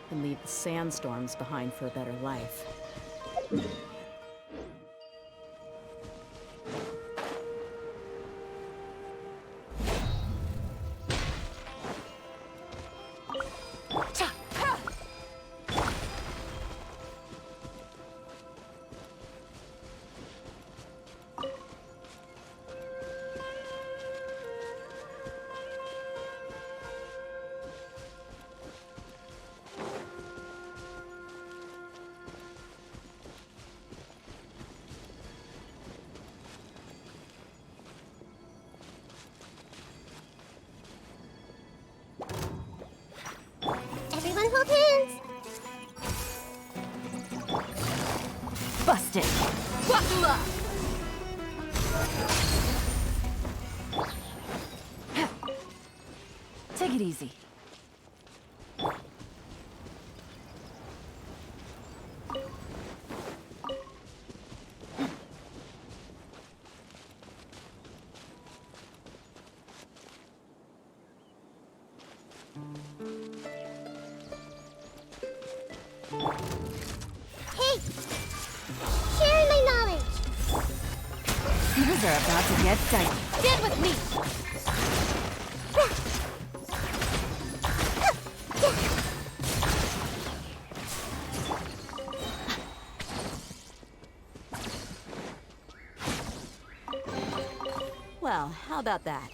and leave the sandstorms behind for a better life. Everyone hold hands! Busted! What luck! Take it easy. Hey! Sharing my knowledge! Things are about to get dicey. Stand with me! Well, how about that?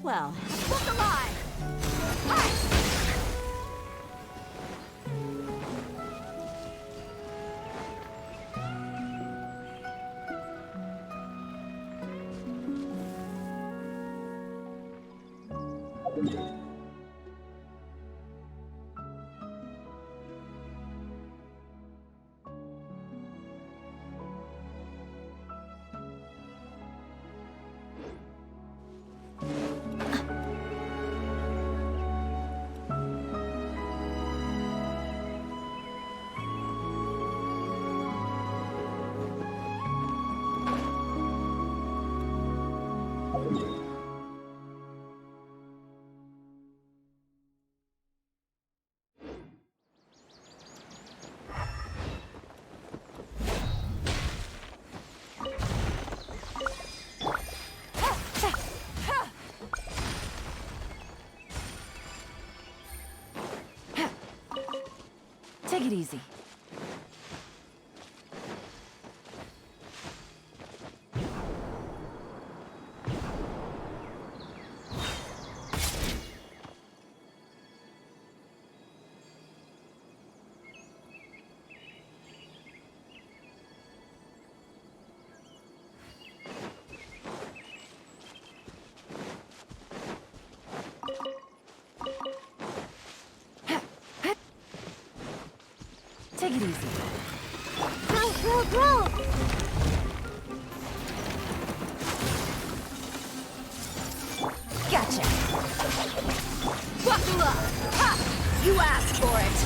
Well, Look alive! Take it easy. Take it easy. Grow! Gotcha. Buckle up! Ha! You asked for it!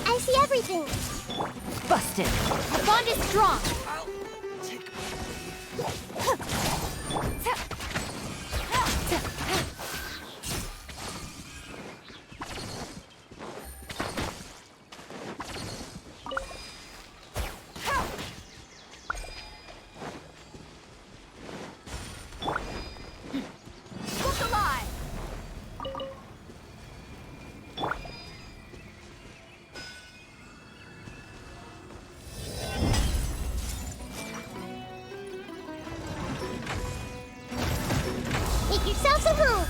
I see everything! Busted! Our bond is strong! Look alive! Make yourselves a room!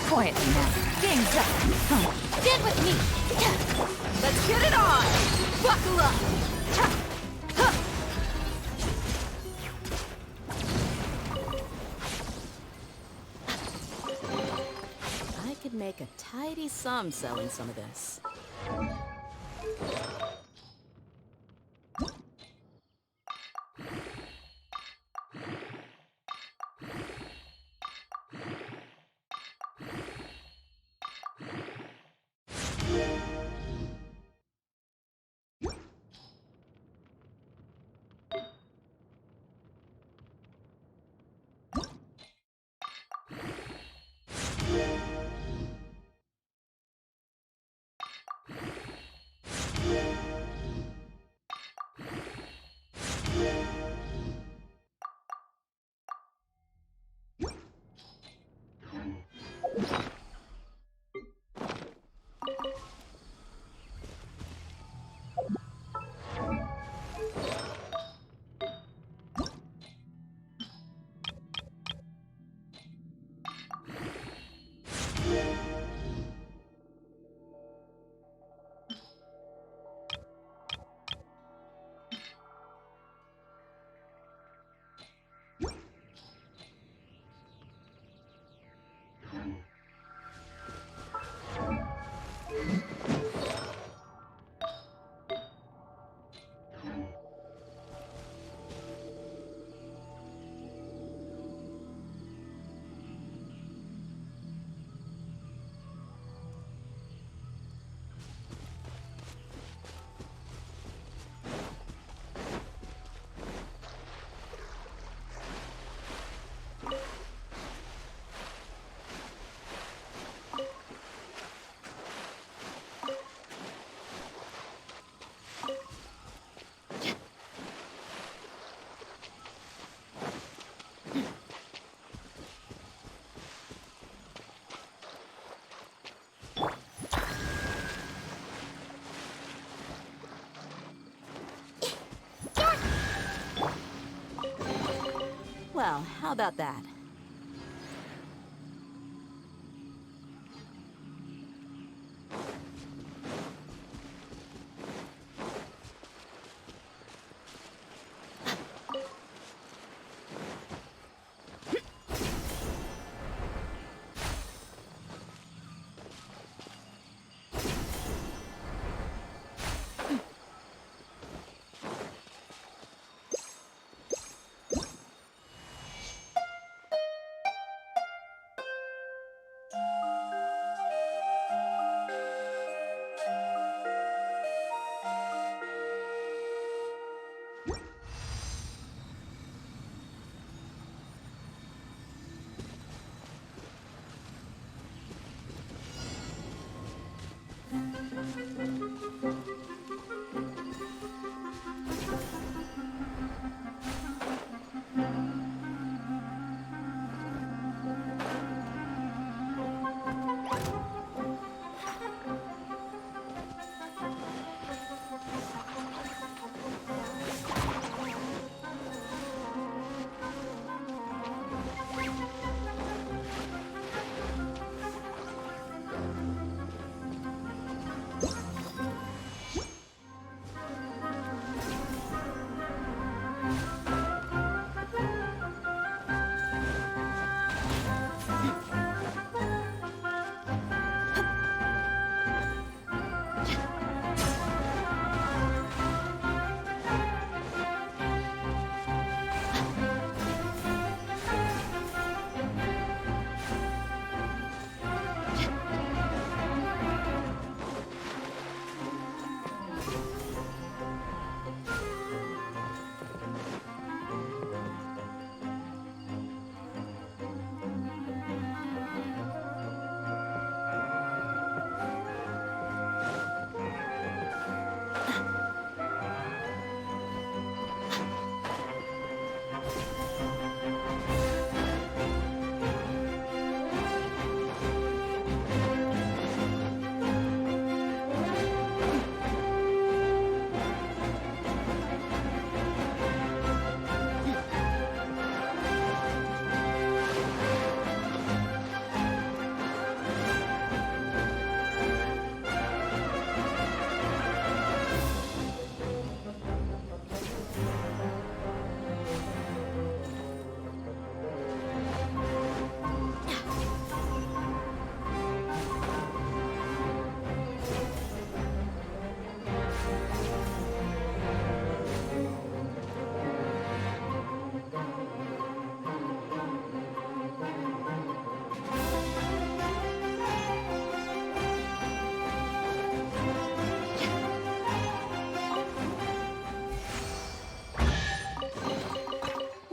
Quietly now. Gang's up. Stand with me! Let's get it on! Buckle up! I could make a tidy sum selling some of this. Well, how about that?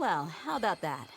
Well, how about that?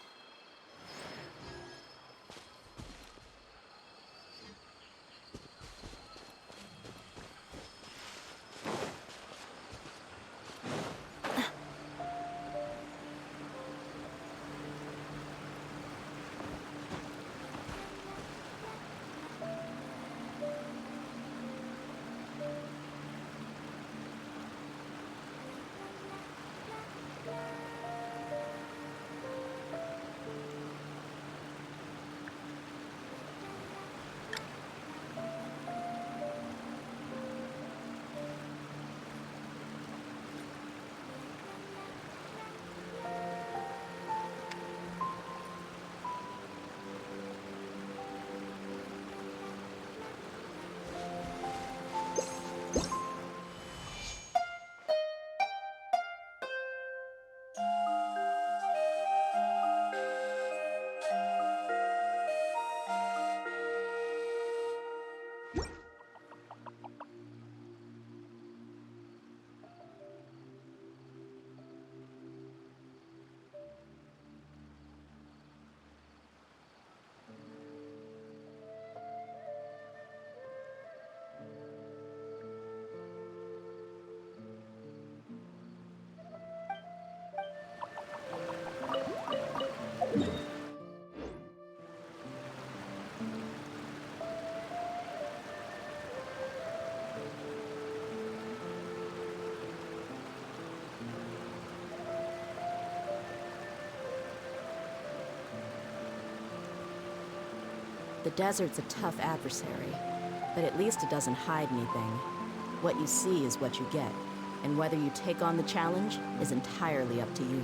The desert's a tough adversary, but at least it doesn't hide anything. What you see is what you get, and whether you take on the challenge is entirely up to you.